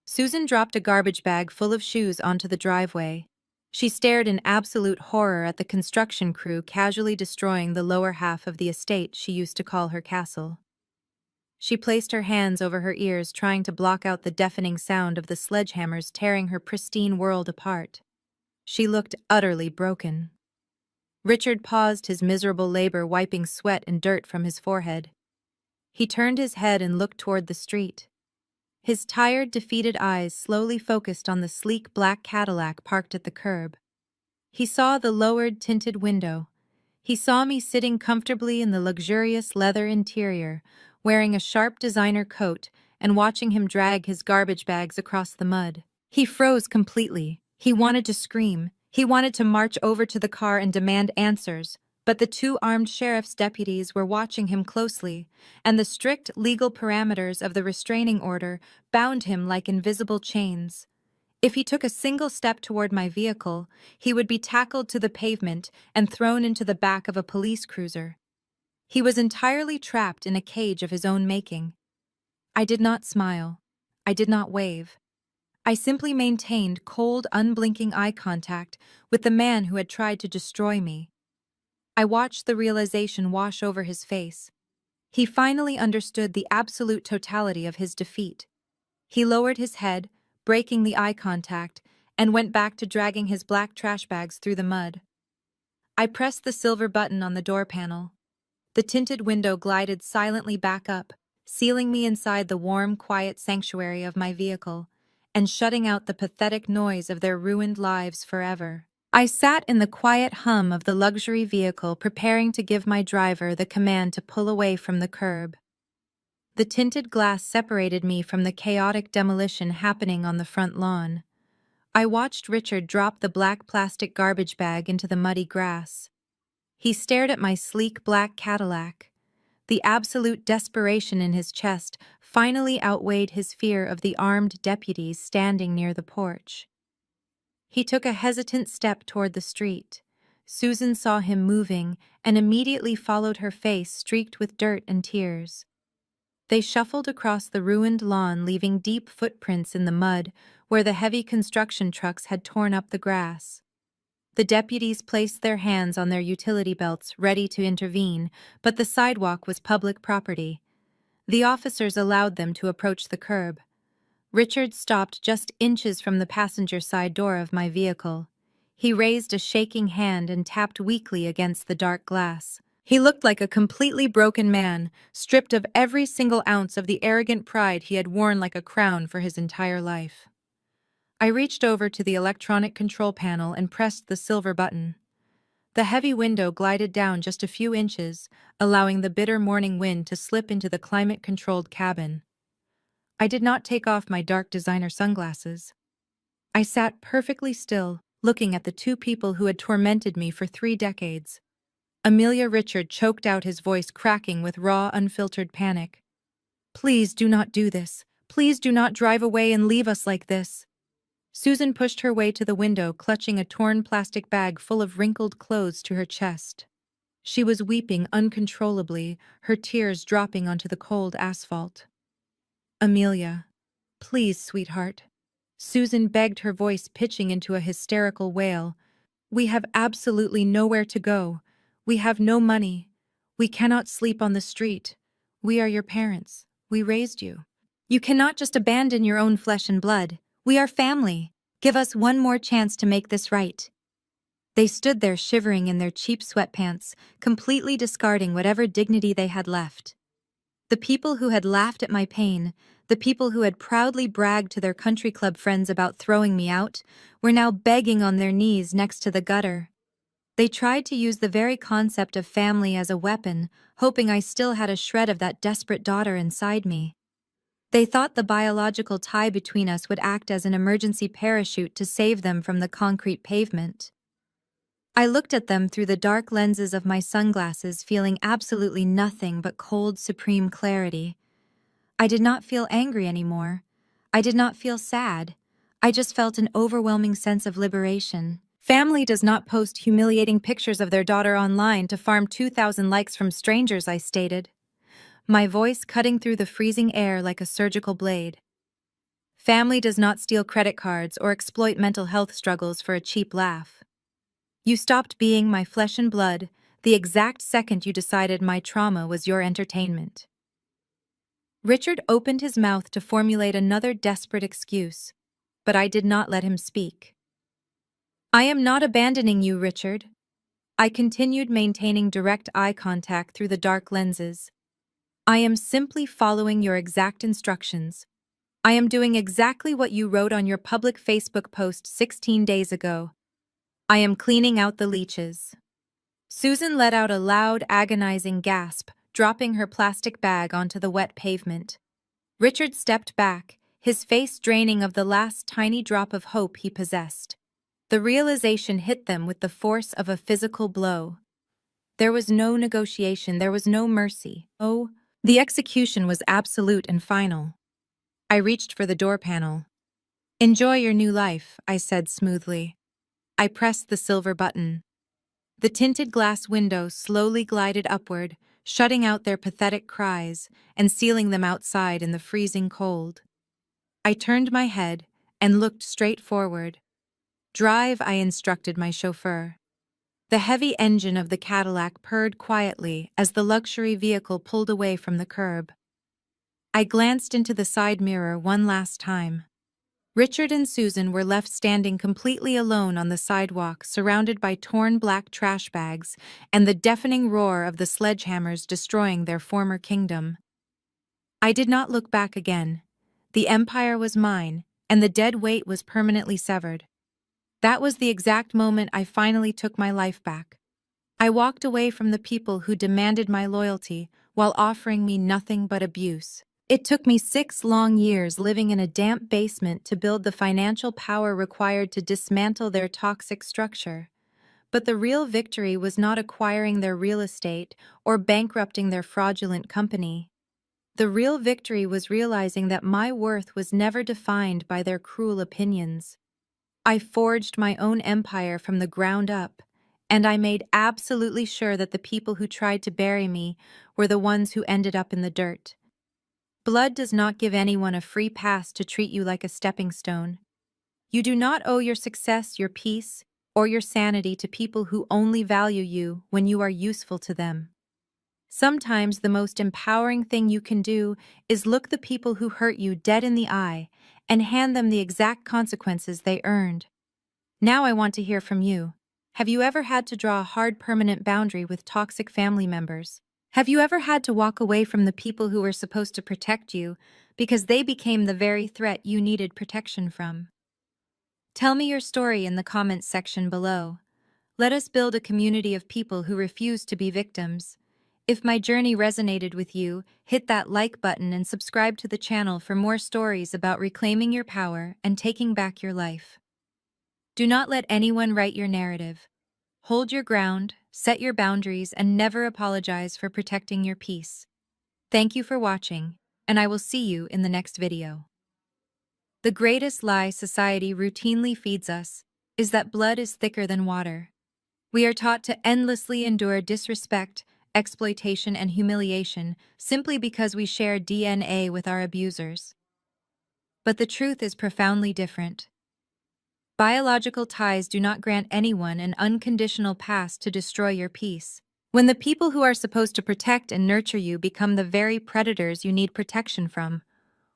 Susan dropped a garbage bag full of shoes onto the driveway. She stared in absolute horror at the construction crew casually destroying the lower half of the estate she used to call her castle. She placed her hands over her ears, trying to block out the deafening sound of the sledgehammers tearing her pristine world apart. She looked utterly broken. Richard paused his miserable labor, wiping sweat and dirt from his forehead. He turned his head and looked toward the street. His tired, defeated eyes slowly focused on the sleek black Cadillac parked at the curb. He saw the lowered, tinted window. He saw me sitting comfortably in the luxurious leather interior, wearing a sharp designer coat and watching him drag his garbage bags across the mud. He froze completely. He wanted to scream. He wanted to march over to the car and demand answers, but the 2 armed sheriff's deputies were watching him closely, and the strict legal parameters of the restraining order bound him like invisible chains. If he took a single step toward my vehicle, he would be tackled to the pavement and thrown into the back of a police cruiser. He was entirely trapped in a cage of his own making. I did not smile. I did not wave. I simply maintained cold, unblinking eye contact with the man who had tried to destroy me. I watched the realization wash over his face. He finally understood the absolute totality of his defeat. He lowered his head, breaking the eye contact, and went back to dragging his black trash bags through the mud. I pressed the silver button on the door panel. The tinted window glided silently back up, sealing me inside the warm, quiet sanctuary of my vehicle, and shutting out the pathetic noise of their ruined lives forever. I sat in the quiet hum of the luxury vehicle, preparing to give my driver the command to pull away from the curb. The tinted glass separated me from the chaotic demolition happening on the front lawn. I watched Richard drop the black plastic garbage bag into the muddy grass. He stared at my sleek black Cadillac. The absolute desperation in his chest finally outweighed his fear of the armed deputies standing near the porch. He took a hesitant step toward the street. Susan saw him moving and immediately followed her face streaked with dirt and tears. They shuffled across the ruined lawn, leaving deep footprints in the mud where the heavy construction trucks had torn up the grass. The deputies placed their hands on their utility belts, ready to intervene, but the sidewalk was public property. The officers allowed them to approach the curb. Richard stopped just inches from the passenger side door of my vehicle. He raised a shaking hand and tapped weakly against the dark glass. He looked like a completely broken man, stripped of every single ounce of the arrogant pride he had worn like a crown for his entire life. I reached over to the electronic control panel and pressed the silver button. The heavy window glided down just a few inches, allowing the bitter morning wind to slip into the climate-controlled cabin. I did not take off my dark designer sunglasses. I sat perfectly still, looking at the two people who had tormented me for 3 decades. Amelia. Richard choked out, his voice cracking with raw, unfiltered panic. "Please do not do this. Please do not drive away and leave us like this." Susan pushed her way to the window, clutching a torn plastic bag full of wrinkled clothes to her chest. She was weeping uncontrollably, her tears dropping onto the cold asphalt. "Amelia, please, sweetheart." Susan begged, her voice pitching into a hysterical wail. "We have absolutely nowhere to go. We have no money. We cannot sleep on the street. We are your parents. We raised you. You cannot just abandon your own flesh and blood. We are family. Give us one more chance to make this right." They stood there shivering in their cheap sweatpants, completely discarding whatever dignity they had left. The people who had laughed at my pain, the people who had proudly bragged to their country club friends about throwing me out, were now begging on their knees next to the gutter. They tried to use the very concept of family as a weapon, hoping I still had a shred of that desperate daughter inside me. They thought the biological tie between us would act as an emergency parachute to save them from the concrete pavement. I looked at them through the dark lenses of my sunglasses, feeling absolutely nothing but cold, supreme clarity. I did not feel angry anymore. I did not feel sad. I just felt an overwhelming sense of liberation. Family does not post humiliating pictures of their daughter online to farm 2,000 likes from strangers, I stated, my voice cutting through the freezing air like a surgical blade. Family does not steal credit cards or exploit mental health struggles for a cheap laugh. You stopped being my flesh and blood the exact second you decided my trauma was your entertainment. Richard opened his mouth to formulate another desperate excuse, but I did not let him speak. "I am not abandoning you, Richard." I continued, maintaining direct eye contact through the dark lenses. "I am simply following your exact instructions. I am doing exactly what you wrote on your public Facebook post 16 days ago. I am cleaning out the leeches." Susan let out a loud, agonizing gasp, dropping her plastic bag onto the wet pavement. Richard stepped back, his face draining of the last tiny drop of hope he possessed. The realization hit them with the force of a physical blow. There was no negotiation, there was no mercy. Oh, the execution was absolute and final. I reached for the door panel. "Enjoy your new life," I said smoothly. I pressed the silver button. The tinted glass window slowly glided upward, shutting out their pathetic cries and sealing them outside in the freezing cold. I turned my head and looked straight forward. "Drive," I instructed my chauffeur. The heavy engine of the Cadillac purred quietly as the luxury vehicle pulled away from the curb. I glanced into the side mirror one last time. Richard and Susan were left standing completely alone on the sidewalk, surrounded by torn black trash bags and the deafening roar of the sledgehammers destroying their former kingdom. I did not look back again. The empire was mine, and the dead weight was permanently severed. That was the exact moment I finally took my life back. I walked away from the people who demanded my loyalty while offering me nothing but abuse. It took me 6 long years living in a damp basement to build the financial power required to dismantle their toxic structure. But the real victory was not acquiring their real estate or bankrupting their fraudulent company. The real victory was realizing that my worth was never defined by their cruel opinions. I forged my own empire from the ground up, and I made absolutely sure that the people who tried to bury me were the ones who ended up in the dirt. Blood does not give anyone a free pass to treat you like a stepping stone. You do not owe your success, your peace, or your sanity to people who only value you when you are useful to them. Sometimes the most empowering thing you can do is look the people who hurt you dead in the eye and hand them the exact consequences they earned. Now I want to hear from you. Have you ever had to draw a hard permanent boundary with toxic family members? Have you ever had to walk away from the people who were supposed to protect you because they became the very threat you needed protection from? Tell me your story in the comments section below. Let us build a community of people who refuse to be victims. If my journey resonated with you, hit that like button and subscribe to the channel for more stories about reclaiming your power and taking back your life. Do not let anyone write your narrative. Hold your ground, set your boundaries, and never apologize for protecting your peace. Thank you for watching, and I will see you in the next video. The greatest lie society routinely feeds us is that blood is thicker than water. We are taught to endlessly endure disrespect, exploitation, and humiliation simply because we share DNA with our abusers. But the truth is profoundly different. Biological ties do not grant anyone an unconditional pass to destroy your peace. When the people who are supposed to protect and nurture you become the very predators you need protection from,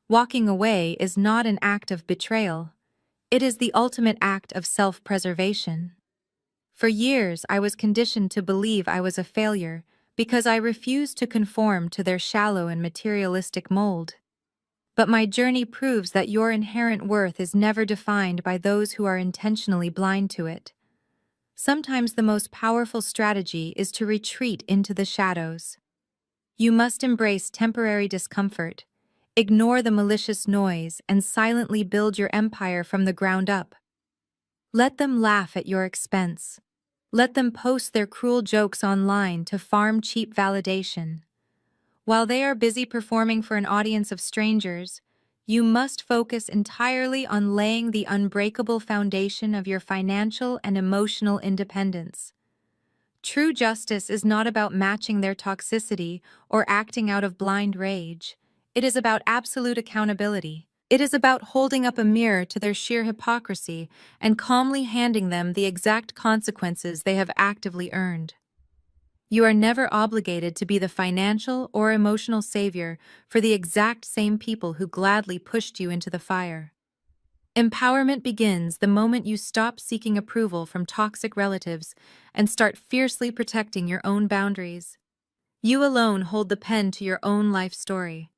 walking away is not an act of betrayal. It is the ultimate act of self-preservation. For years, I was conditioned to believe I was a failure because I refused to conform to their shallow and materialistic mold. But my journey proves that your inherent worth is never defined by those who are intentionally blind to it. Sometimes the most powerful strategy is to retreat into the shadows. You must embrace temporary discomfort, ignore the malicious noise, and silently build your empire from the ground up. Let them laugh at your expense. Let them post their cruel jokes online to farm cheap validation. While they are busy performing for an audience of strangers, you must focus entirely on laying the unbreakable foundation of your financial and emotional independence. True justice is not about matching their toxicity or acting out of blind rage. It is about absolute accountability. It is about holding up a mirror to their sheer hypocrisy and calmly handing them the exact consequences they have actively earned. You are never obligated to be the financial or emotional savior for the exact same people who gladly pushed you into the fire. Empowerment begins the moment you stop seeking approval from toxic relatives and start fiercely protecting your own boundaries. You alone hold the pen to your own life story.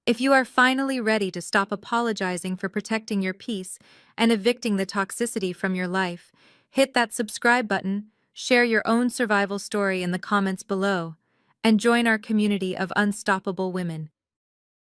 If you are finally ready to stop apologizing for protecting your peace and evicting the toxicity from your life, hit that subscribe button, share your own survival story in the comments below, and join our community of unstoppable women.